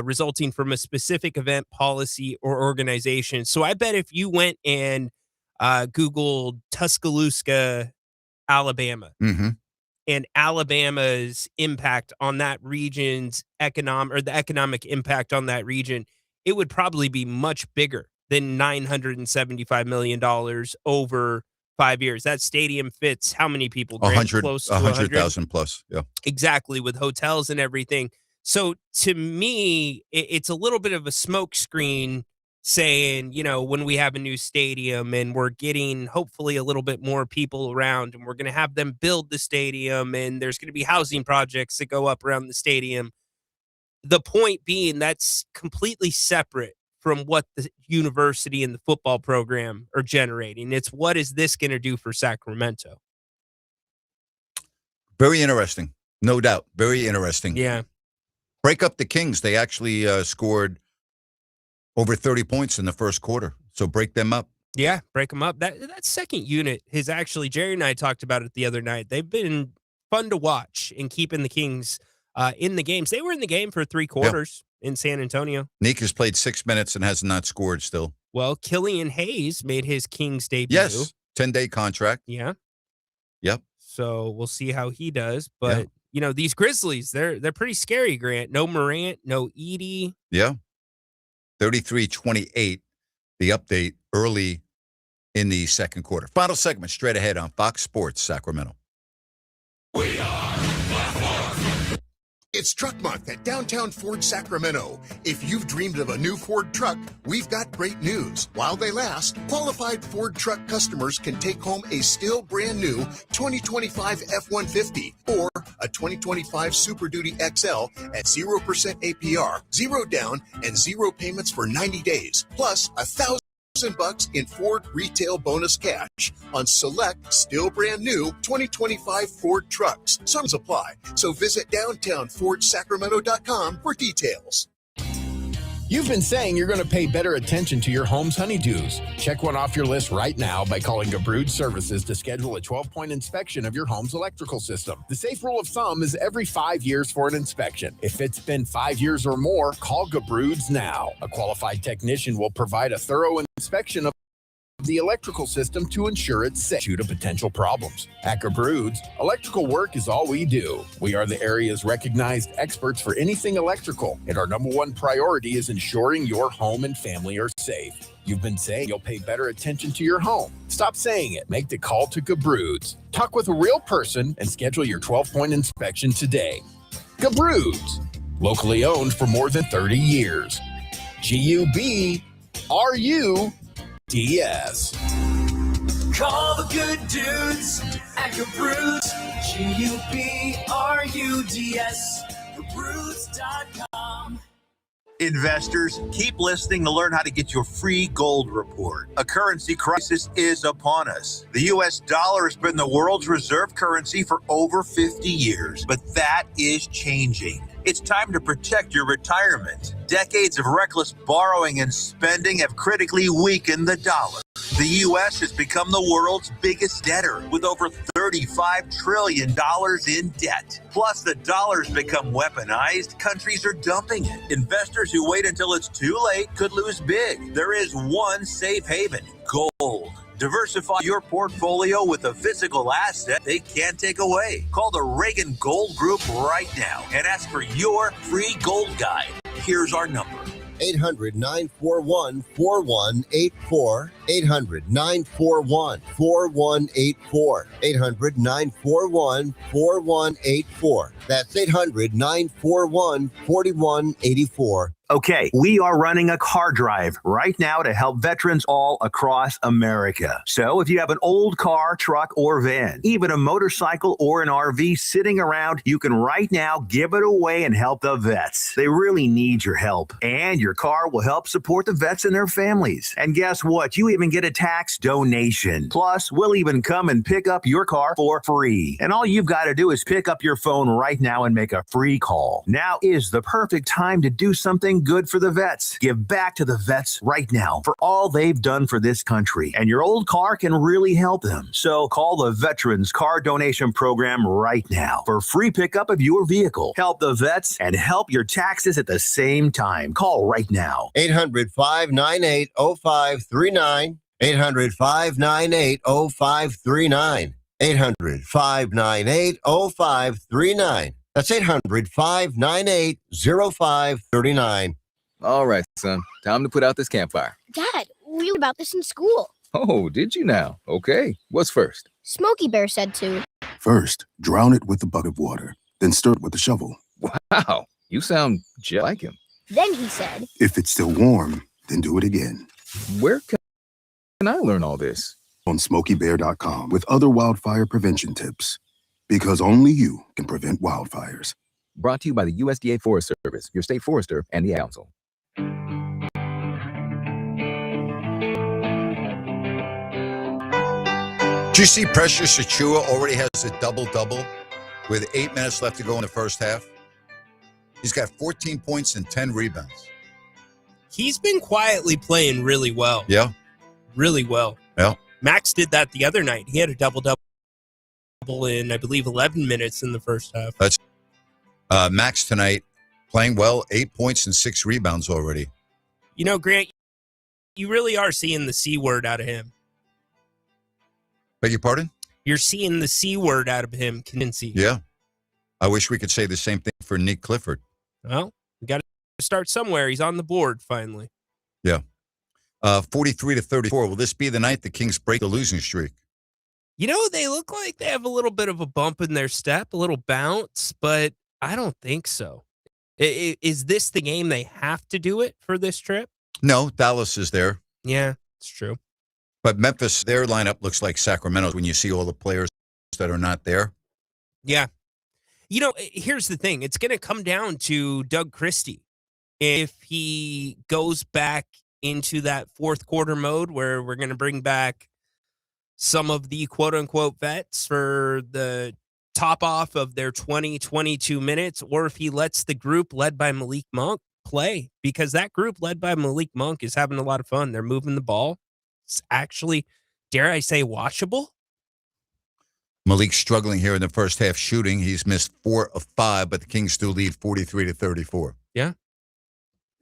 [SPEAKER 10] resulting from a specific event, policy, or organization. So I bet if you went and Googled Tuscaloosa, Alabama, and Alabama's impact on that region's the economic impact on that region, it would probably be much bigger than $975 million over 5 years. That stadium fits how many people? Close to
[SPEAKER 4] 100,000 plus. Yeah.
[SPEAKER 10] Exactly, with hotels and everything. So to me, it's a little bit of a smokescreen saying, when we have a new stadium and we're getting hopefully a little bit more people around and we're going to have them build the stadium and there's going to be housing projects that go up around the stadium. The point being that's completely separate from what the university and the football program are generating. It's what is this going to do for Sacramento?
[SPEAKER 4] Very interesting. No doubt. Very interesting.
[SPEAKER 10] Yeah.
[SPEAKER 4] Break up the Kings. They actually scored over 30 points in the first quarter. So break them up.
[SPEAKER 10] Yeah, break them up. That second unit is actually, Jerry and I talked about it the other night. They've been fun to watch in keeping the Kings in the games. They were in the game for 3 quarters in San Antonio.
[SPEAKER 4] Nick has played 6 minutes and has not scored still.
[SPEAKER 10] Well, Killian Hayes made his Kings debut.
[SPEAKER 4] Yes, 10-day contract.
[SPEAKER 10] Yeah.
[SPEAKER 4] Yep.
[SPEAKER 10] So we'll see how he does. But, these Grizzlies, they're pretty scary, Grant. No Morant, no Edie.
[SPEAKER 4] Yeah. 33-28, the update early in the second quarter. Final segment straight ahead on Fox Sports Sacramento.
[SPEAKER 5] It's Truck Month at Downtown Ford Sacramento. If you've dreamed of a new Ford truck, we've got great news. While they last, qualified Ford truck customers can take home a still brand new 2025 F-150 or a 2025 Super Duty XL at 0% APR, 0 down, and 0 payments for 90 days, plus $1,000 in Ford retail bonus cash on select, still brand new 2025 Ford trucks. Sums apply. So visit downtownfordsacramento.com for details.
[SPEAKER 2] You've been saying you're going to pay better attention to your home's honeydews. Check one off your list right now by calling Gabrud Services to schedule a 12-point inspection of your home's electrical system. The safe rule of thumb is every 5 years for an inspection. If it's been 5 years or more, call Gabrud's now. A qualified technician will provide a thorough inspection of the electrical system to ensure it's safe due to potential problems. At Gabrud's, electrical work is all we do. We are the area's recognized experts for anything electrical, and our number one priority is ensuring your home and family are safe. You've been saying you'll pay better attention to your home. Stop saying it. Make the call to Gabrud's. Talk with a real person and schedule your 12-point inspection today. Gabrud's, locally owned for more than 30 years. GUBRUDS.
[SPEAKER 13] Call the good dudes at Gabrud's, GUBRUDS, Gabrud's.com.
[SPEAKER 7] Investors, keep listening to learn how to get your free gold report. A currency crisis is upon us. The U.S. dollar has been the world's reserve currency for over 50 years, but that is changing. It's time to protect your retirement. Decades of reckless borrowing and spending have critically weakened the dollar. The U.S. has become the world's biggest debtor with over $35 trillion in debt. Plus, the dollar's become weaponized. Countries are dumping it. Investors who wait until it's too late could lose big. There is one safe haven: gold. Diversify your portfolio with a physical asset they can't take away. Call the Reagan Gold Group right now and ask for your free gold guide. Here's our number:
[SPEAKER 18] 800-941-4184. 800-941-4184. 800-941-4184. That's 800-941-4184.
[SPEAKER 9] Okay, we are running a car drive right now to help veterans all across America. So if you have an old car, truck, or van, even a motorcycle or an RV sitting around, you can right now give it away and help the vets. They really need your help. And your car will help support the vets and their families. And guess what? You even get a tax donation. Plus, we'll even come and pick up your car for free. And all you've got to do is pick up your phone right now and make a free call. Now is the perfect time to do something doing good for the vets. Give back to the vets right now for all they've done for this country. And your old car can really help them. So call the Veterans Car Donation Program right now for free pickup of your vehicle. Help the vets and help your taxes at the same time. Call right now.
[SPEAKER 18] 800-598-0539. 800-598-0539. 800-598-0539. That's 800-598-0539.
[SPEAKER 11] All right, son. Time to put out this campfire.
[SPEAKER 22] Dad, we learned about this in school.
[SPEAKER 11] Oh, did you now? Okay. What's first?
[SPEAKER 22] Smokey Bear said to.
[SPEAKER 23] First, drown it with a bucket of water. Then stir it with a shovel.
[SPEAKER 11] Wow. You sound just like him.
[SPEAKER 22] Then he said.
[SPEAKER 23] If it's still warm, then do it again.
[SPEAKER 11] Where can I learn all this?
[SPEAKER 23] On SmokeyBear.com with other wildfire prevention tips. Because only you can prevent wildfires.
[SPEAKER 11] Brought to you by the USDA Forest Service, your state forester, and the Ad Council.
[SPEAKER 4] Do you see Precious Achua already has a double-double with 8 minutes left to go in the first half? He's got 14 points and 10 rebounds.
[SPEAKER 10] He's been quietly playing really well.
[SPEAKER 4] Yeah.
[SPEAKER 10] Really well.
[SPEAKER 4] Yeah.
[SPEAKER 10] Max did that the other night. He had a double-double in, I believe, 11 minutes in the first half.
[SPEAKER 4] That's Max tonight playing well, 8 points and 6 rebounds already.
[SPEAKER 10] You know, Grant, you really are seeing the C word out of him.
[SPEAKER 4] Beg your pardon?
[SPEAKER 10] You're seeing the C word out of him, Kinsey.
[SPEAKER 4] Yeah. I wish we could say the same thing for Nick Clifford.
[SPEAKER 10] Well, we got to start somewhere. He's on the board finally.
[SPEAKER 4] Yeah. 43-34. Will this be the night the Kings break the losing streak?
[SPEAKER 10] You know, they look like they have a little bit of a bump in their step, a little bounce, but I don't think so. Is this the game they have to do it for this trip?
[SPEAKER 4] No, Dallas is there.
[SPEAKER 10] Yeah, it's true.
[SPEAKER 4] But Memphis, their lineup looks like Sacramento when you see all the players that are not there.
[SPEAKER 10] Yeah. You know, here's the thing. It's going to come down to Doug Christie. If he goes back into that fourth quarter mode where we're going to bring back some of the quote-unquote vets for the top off of their 20-22 minutes, or if he lets the group led by Malik Monk play, because that group led by Malik Monk is having a lot of fun. They're moving the ball. It's actually, dare I say, watchable.
[SPEAKER 4] Malik's struggling here in the first half shooting. He's missed 4 of 5, but the Kings still lead 43-34.
[SPEAKER 10] Yeah.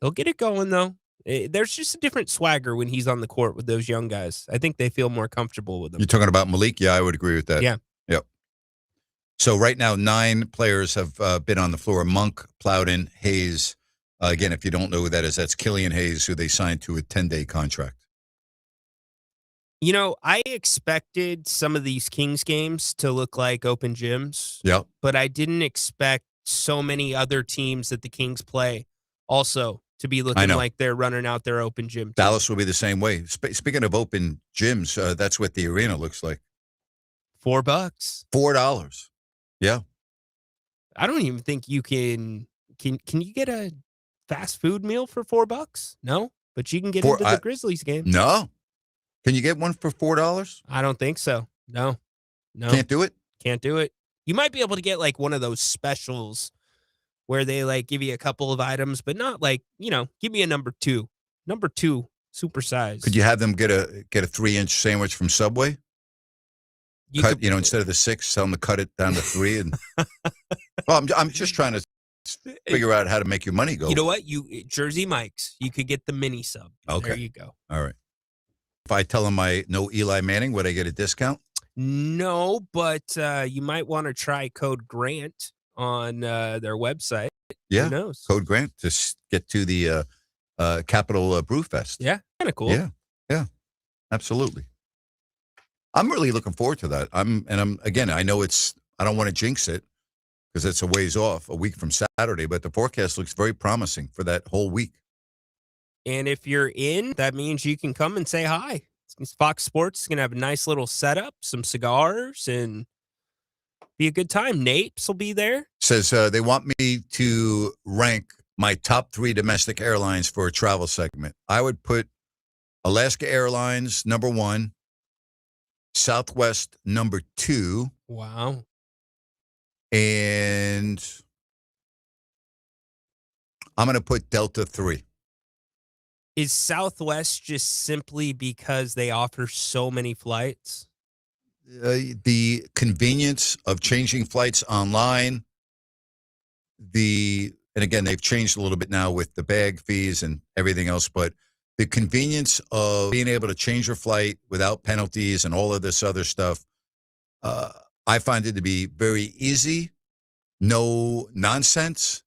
[SPEAKER 10] He'll get it going, though. There's just a different swagger when he's on the court with those young guys. I think they feel more comfortable with him.
[SPEAKER 4] You're talking about Malik? Yeah, I would agree with that.
[SPEAKER 10] Yeah.
[SPEAKER 4] Yep. So right now, 9 players have been on the floor. Monk, Plowden, Hayes. Again, if you don't know who that is, that's Killian Hayes, who they signed to a 10-day contract.
[SPEAKER 10] You know, I expected some of these Kings games to look like open gyms.
[SPEAKER 4] Yeah.
[SPEAKER 10] But I didn't expect so many other teams that the Kings play also to be looking like they're running out their open gym.
[SPEAKER 4] Dallas will be the same way. Speaking of open gyms, that's what the arena looks like.
[SPEAKER 10] $4.
[SPEAKER 4] $4. Yeah.
[SPEAKER 10] I don't even think you can you get a fast food meal for $4? No, but you can get into the Grizzlies game.
[SPEAKER 4] No. Can you get one for $4?
[SPEAKER 10] I don't think so. No.
[SPEAKER 4] Can't do it?
[SPEAKER 10] Can't do it. You might be able to get like one of those specials where they like give you a couple of items, but not like, give me a number 2. Number 2, supersize.
[SPEAKER 4] Could you have them get a 3-inch sandwich from Subway? Instead of the 6, tell them to cut it down to 3. And well, I'm just trying to figure out how to make your money go.
[SPEAKER 10] You know what? Jersey Mike's. You could get the mini sub.
[SPEAKER 4] Okay.
[SPEAKER 10] There you go.
[SPEAKER 4] All right. If I tell them I know Eli Manning, would I get a discount?
[SPEAKER 10] No, but you might want to try code Grant on their website.
[SPEAKER 4] Yeah.
[SPEAKER 10] Who knows?
[SPEAKER 4] Code Grant to get to the Capitol Brew Fest.
[SPEAKER 10] Yeah. Kind of cool.
[SPEAKER 4] Yeah. Yeah. Absolutely. I'm really looking forward to that. I know I don't want to jinx it because it's a ways off, a week from Saturday, but the forecast looks very promising for that whole week.
[SPEAKER 10] And if you're in, that means you can come and say hi. Fox Sports is going to have a nice little setup, some cigars, and be a good time. Napes will be there.
[SPEAKER 4] Says they want me to rank my top 3 domestic airlines for a travel segment. I would put Alaska Airlines, number 1, Southwest, number 2.
[SPEAKER 10] Wow.
[SPEAKER 4] And I'm going to put Delta 3.
[SPEAKER 10] Is Southwest just simply because they offer so many flights?
[SPEAKER 4] The convenience of changing flights online, and again, they've changed a little bit now with the bag fees and everything else, but the convenience of being able to change your flight without penalties and all of this other stuff, I find it to be very easy, no nonsense,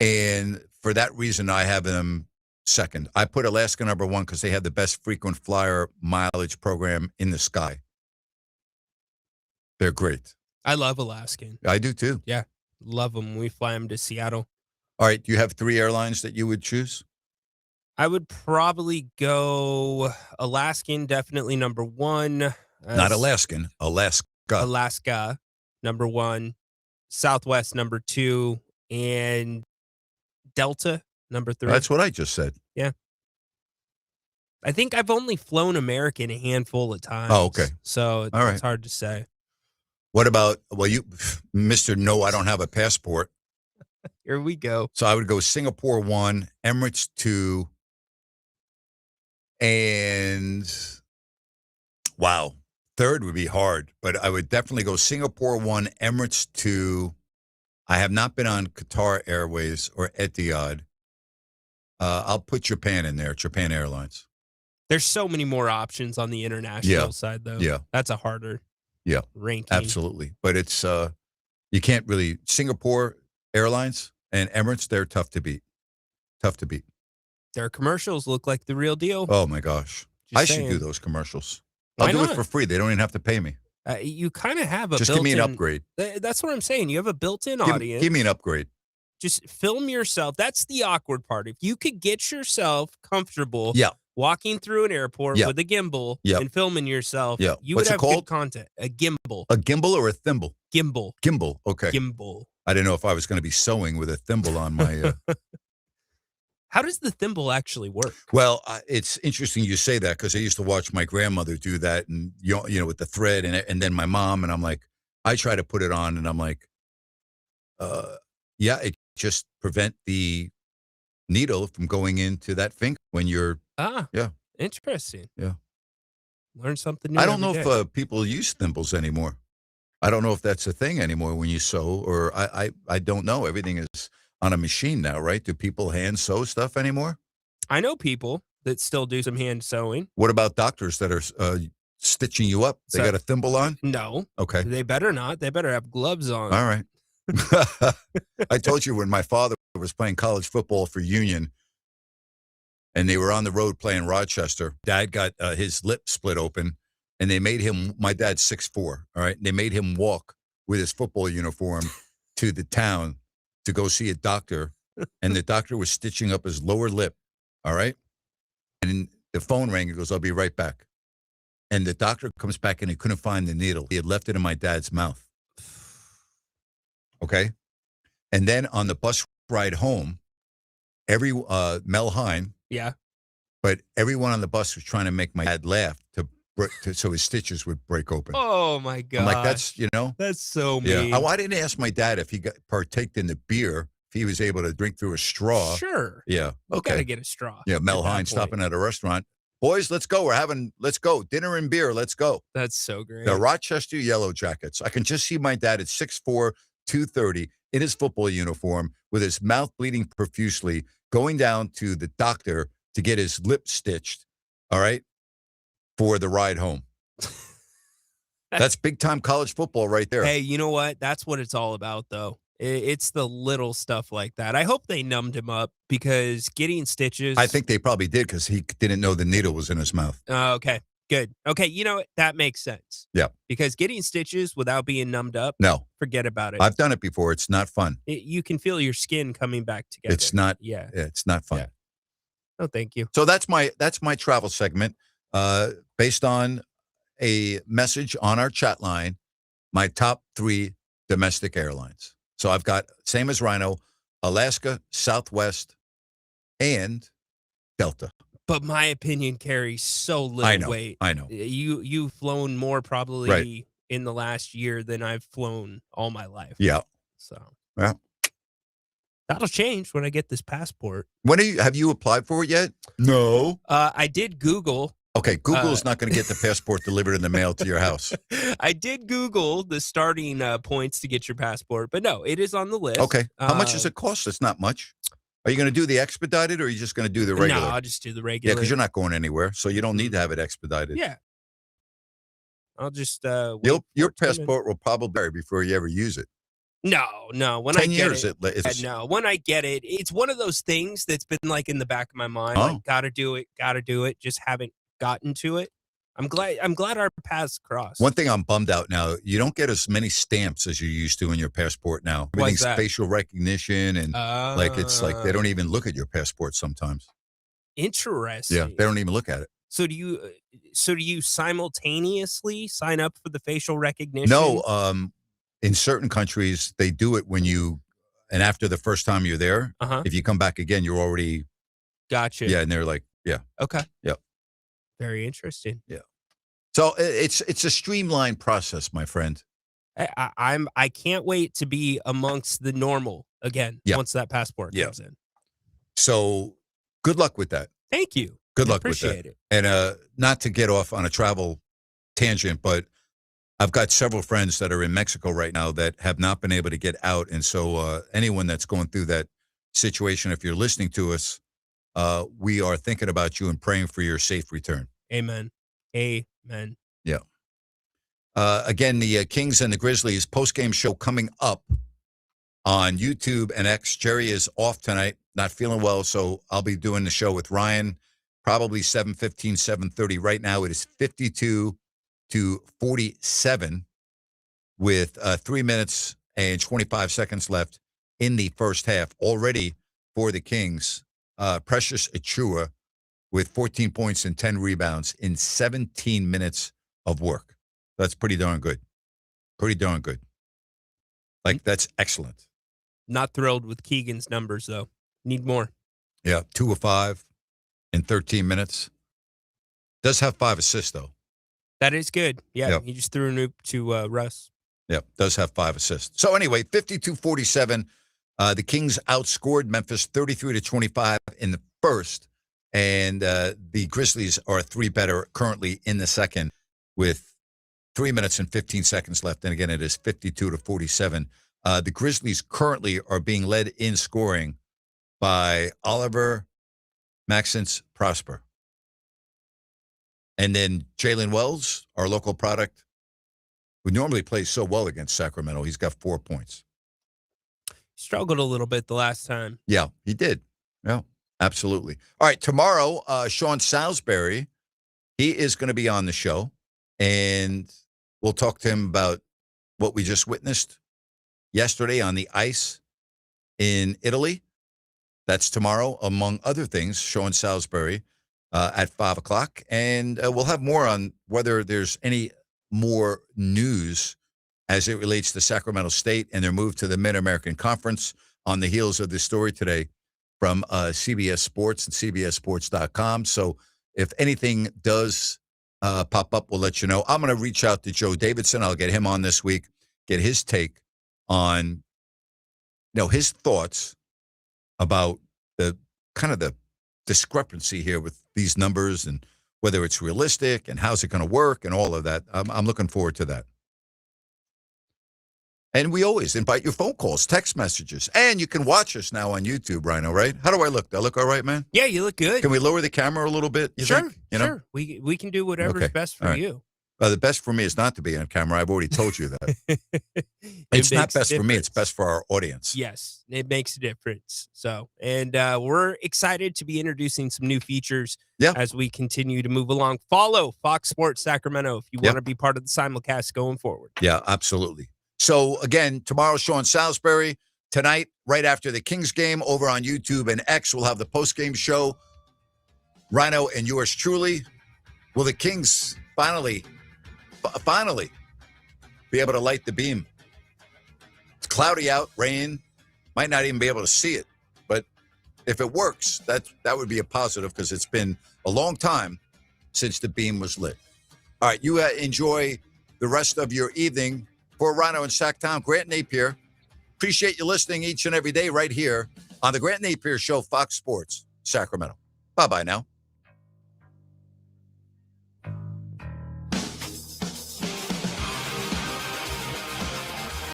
[SPEAKER 4] and for that reason, I have them second. I put Alaska number 1 because they have the best frequent flyer mileage program in the sky. They're great.
[SPEAKER 10] I love Alaskan.
[SPEAKER 4] I do too.
[SPEAKER 10] Yeah, love them. We fly them to Seattle.
[SPEAKER 4] All right, do you have 3 airlines that you would choose?
[SPEAKER 10] I would probably go Alaskan, definitely number 1.
[SPEAKER 4] Not Alaskan, Alaska.
[SPEAKER 10] Alaska, number 1. Southwest, number 2. And Delta, number 3.
[SPEAKER 4] That's what I just said.
[SPEAKER 10] Yeah. I think I've only flown American a handful of times.
[SPEAKER 4] Oh, okay.
[SPEAKER 10] So
[SPEAKER 4] All right.
[SPEAKER 10] it's hard to say.
[SPEAKER 4] What about, you, Mr. No, I don't have a passport.
[SPEAKER 10] Here we go.
[SPEAKER 4] So I would go Singapore 1, Emirates 2, and wow, third would be hard, but I would definitely go Singapore 1, Emirates 2. I have not been on Qatar Airways or Etihad. I'll put Japan in there, Japan Airlines.
[SPEAKER 10] There's so many more options on the international side, though.
[SPEAKER 4] Yeah.
[SPEAKER 10] That's a harder ranking.
[SPEAKER 4] Absolutely. But it's, you can't really, Singapore Airlines and Emirates, they're tough to beat. Tough to beat.
[SPEAKER 10] Their commercials look like the real deal.
[SPEAKER 4] Oh, my gosh.
[SPEAKER 10] Just
[SPEAKER 4] I should
[SPEAKER 10] saying.
[SPEAKER 4] do those commercials.
[SPEAKER 10] Why
[SPEAKER 4] I'll do
[SPEAKER 10] not?
[SPEAKER 4] it for free. They don't even have to pay me.
[SPEAKER 10] You kind of have a
[SPEAKER 4] Just
[SPEAKER 10] built-in...
[SPEAKER 4] give me an upgrade.
[SPEAKER 10] That's what I'm saying. You have a built-in audience.
[SPEAKER 4] Give me an upgrade.
[SPEAKER 10] Just film yourself. That's the awkward part. If you could get yourself comfortable walking through an airport with a gimbal and filming yourself, you
[SPEAKER 4] What's
[SPEAKER 10] would
[SPEAKER 4] it
[SPEAKER 10] have
[SPEAKER 4] called?
[SPEAKER 10] good content. A gimbal.
[SPEAKER 4] A gimbal or a thimble?
[SPEAKER 10] Gimbal.
[SPEAKER 4] Gimbal. Okay.
[SPEAKER 10] Gimbal.
[SPEAKER 4] I didn't know if I was going to be sewing with a thimble on my...
[SPEAKER 10] How does the thimble actually work?
[SPEAKER 4] Well, it's interesting you say that because I used to watch my grandmother do that, and you know, with the thread, and then my mom, and I'm like, I try to put it on, and I'm like, it just prevent the needle from going into that finger when you're.
[SPEAKER 10] Interesting.
[SPEAKER 4] Yeah,
[SPEAKER 10] learn something new.
[SPEAKER 4] I don't know
[SPEAKER 10] every day.
[SPEAKER 4] if people use thimbles anymore. I don't know if that's a thing anymore when you sew, or I don't know. Everything is on a machine now, right? Do people hand sew stuff anymore?
[SPEAKER 10] I know people that still do some hand sewing.
[SPEAKER 4] What about doctors that are stitching you up? They got a thimble on?
[SPEAKER 10] No.
[SPEAKER 4] Okay.
[SPEAKER 10] They better not. They better have gloves on.
[SPEAKER 4] All right. I told you when my father was playing college football for Union and they were on the road playing Rochester, Dad got his lip split open and they made him, my dad's 6'4", all right? They made him walk with his football uniform to the town to go see a doctor, and the doctor was stitching up his lower lip, all right? And the phone rang, he goes, I'll be right back. And the doctor comes back and he couldn't find the needle. He had left it in my dad's mouth. Okay? And then on the bus ride home, Mel Hine, but everyone on the bus was trying to make my dad laugh so his stitches would break open.
[SPEAKER 10] Oh, my God.
[SPEAKER 4] I'm like, that's
[SPEAKER 10] so mean.
[SPEAKER 4] I didn't ask my dad if he partaked in the beer, if he was able to drink through a straw.
[SPEAKER 10] Sure.
[SPEAKER 4] Yeah.
[SPEAKER 10] You
[SPEAKER 4] Okay.
[SPEAKER 10] got to get a straw.
[SPEAKER 4] Yeah, Mel Hine stopping at a restaurant. Boys, let's go. Let's go. Dinner and beer. Let's go.
[SPEAKER 10] That's so great.
[SPEAKER 4] The Rochester Yellow Jackets. I can just see my dad at 6'4", 230 in his football uniform with his mouth bleeding profusely going down to the doctor to get his lip stitched, all right, for the ride home. That's big-time college football right there.
[SPEAKER 10] Hey, you know what? That's what it's all about, though. It's the little stuff like that. I hope they numbed him up because getting stitches.
[SPEAKER 4] I think they probably did because he didn't know the needle was in his mouth.
[SPEAKER 10] Okay, good. Okay, you know what? That makes sense.
[SPEAKER 4] Yeah.
[SPEAKER 10] Because getting stitches without being numbed up,
[SPEAKER 4] No.
[SPEAKER 10] forget about it.
[SPEAKER 4] I've done it before. It's not fun.
[SPEAKER 10] You can feel your skin coming back together.
[SPEAKER 4] It's not.
[SPEAKER 10] Yeah.
[SPEAKER 4] It's not fun.
[SPEAKER 10] Yeah. Oh, thank you.
[SPEAKER 4] So that's my travel segment based on a message on our chat line, my top 3 domestic airlines. So I've got, same as Rhino, Alaska, Southwest, and Delta.
[SPEAKER 10] But my opinion carries so little weight.
[SPEAKER 4] I know.
[SPEAKER 10] You've flown more probably in the last year than I've flown all my life.
[SPEAKER 4] Yeah.
[SPEAKER 10] So.
[SPEAKER 4] Yeah.
[SPEAKER 10] That'll change when I get this passport.
[SPEAKER 4] Have you applied for it yet? No.
[SPEAKER 10] I did Google.
[SPEAKER 4] Okay, Google's not going to get the passport delivered in the mail to your house.
[SPEAKER 10] I did Google the starting points to get your passport, but no, it is on the list.
[SPEAKER 4] Okay. How much does it cost? It's not much. Are you going to do the expedited or are you just going to do the regular?
[SPEAKER 10] No, I'll just do the
[SPEAKER 4] Yeah,
[SPEAKER 10] regular.
[SPEAKER 4] because you're not going anywhere, so you don't need to have it expedited.
[SPEAKER 10] Yeah. I'll just
[SPEAKER 4] Your passport will probably vary before you ever use it.
[SPEAKER 10] No. When
[SPEAKER 4] 10
[SPEAKER 10] I get
[SPEAKER 4] years
[SPEAKER 10] it,
[SPEAKER 4] it's
[SPEAKER 10] no. When I get it, it's one of those things that's been like in the back of my mind.
[SPEAKER 4] Oh.
[SPEAKER 10] Like, gotta do it. Just haven't gotten to it. I'm glad our paths crossed.
[SPEAKER 4] One thing I'm bummed out now, you don't get as many stamps as you used to in your passport now.
[SPEAKER 10] Why's
[SPEAKER 4] Everything's
[SPEAKER 10] that?
[SPEAKER 4] facial recognition and it's like they don't even look at your passport sometimes.
[SPEAKER 10] Interesting.
[SPEAKER 4] Yeah, they don't even look at it.
[SPEAKER 10] So do you simultaneously sign up for the facial recognition?
[SPEAKER 4] No, in certain countries they do it and after the first time you're there, if you come back again, you're already
[SPEAKER 10] Gotcha.
[SPEAKER 4] Yeah, and they're like, yeah.
[SPEAKER 10] Okay.
[SPEAKER 4] Yep.
[SPEAKER 10] Very interesting.
[SPEAKER 4] Yeah. So it's a streamlined process, my friend.
[SPEAKER 10] I can't wait to be amongst the normal again once that passport comes in.
[SPEAKER 4] So good luck with that.
[SPEAKER 10] Thank you.
[SPEAKER 4] Good
[SPEAKER 10] I
[SPEAKER 4] luck with that.
[SPEAKER 10] appreciate it.
[SPEAKER 4] And not to get off on a travel tangent, but I've got several friends that are in Mexico right now that have not been able to get out. And so anyone that's going through that situation, if you're listening to us, we are thinking about you and praying for your safe return.
[SPEAKER 10] Amen. Amen.
[SPEAKER 4] Yeah. Again, the Kings and the Grizzlies post-game show coming up on YouTube and X. Jerry is off tonight, not feeling well, so I'll be doing the show with Ryan, probably 7:15, 7:30. Right now it is 52-47 with 3 minutes and 25 seconds left in the first half. Already for the Kings, Precious Achua with 14 points and 10 rebounds in 17 minutes of work. That's pretty darn good. Pretty darn good. Like, that's excellent.
[SPEAKER 10] Not thrilled with Keegan's numbers, though. Need more.
[SPEAKER 4] Yeah, 2 of 5 in 13 minutes. Does have 5 assists, though.
[SPEAKER 10] That is good. Yeah,
[SPEAKER 4] Yep.
[SPEAKER 10] he just threw a noop to Russ.
[SPEAKER 4] Yep, does have 5 assists. So anyway, 52-47. The Kings outscored Memphis 33-25 in the first, and the Grizzlies are 3 better currently in the second with 3 minutes and 15 seconds left. And again, it is 52-47. The Grizzlies currently are being led in scoring by Oliver Maxence Prosper. And then Jalen Wells, our local product, who normally plays so well against Sacramento, he's got 4 points.
[SPEAKER 10] Struggled a little bit the last time.
[SPEAKER 4] Yeah, he did. Yeah, absolutely. All right, tomorrow, Sean Salisbury, he is going to be on the show, and we'll talk to him about what we just witnessed yesterday on the ice in Italy. That's tomorrow, among other things, Sean Salisbury at 5 o'clock. And we'll have more on whether there's any more news as it relates to Sacramento State and their move to the Mid-American Conference on the heels of this story today from CBS Sports and CBSSports.com. So if anything does pop up, we'll let you know. I'm going to reach out to Joe Davidson. I'll get him on this week, get his take on, his thoughts about the kind of the discrepancy here with these numbers and whether it's realistic and how's it going to work and all of that. I'm looking forward to that. And we always invite your phone calls, text messages, and you can watch us now on YouTube, Rhino, right? How do I look? Do I look all right, man?
[SPEAKER 10] Yeah, you look good.
[SPEAKER 4] Can we lower the camera a little bit? You
[SPEAKER 10] Sure,
[SPEAKER 4] think?
[SPEAKER 10] sure. We can do whatever's best for
[SPEAKER 4] All right.
[SPEAKER 10] you.
[SPEAKER 4] The best for me is not to be on camera. I've already told you that. It's not
[SPEAKER 10] makes a
[SPEAKER 4] best for me. It's
[SPEAKER 10] difference.
[SPEAKER 4] best for our audience.
[SPEAKER 10] Yes, it makes a difference. So, and we're excited to be introducing some new features as we continue to move along. Follow Fox Sports Sacramento if you want to be part of the simulcast going forward.
[SPEAKER 4] Yeah, absolutely. So, again, tomorrow, Sean Salisbury. Tonight, right after the Kings game, over on YouTube and X, we'll have the post-game show. Rhino and yours truly. Will the Kings finally be able to light the beam? It's cloudy out, rain. Might not even be able to see it. But if it works, that would be a positive because it's been a long time since the beam was lit. All right, you enjoy the rest of your evening. For Rhino and Sacktown, Grant Napier, Appreciate you listening each and every day right here on the Grant Napier Show, Fox Sports, Sacramento. Bye-bye now.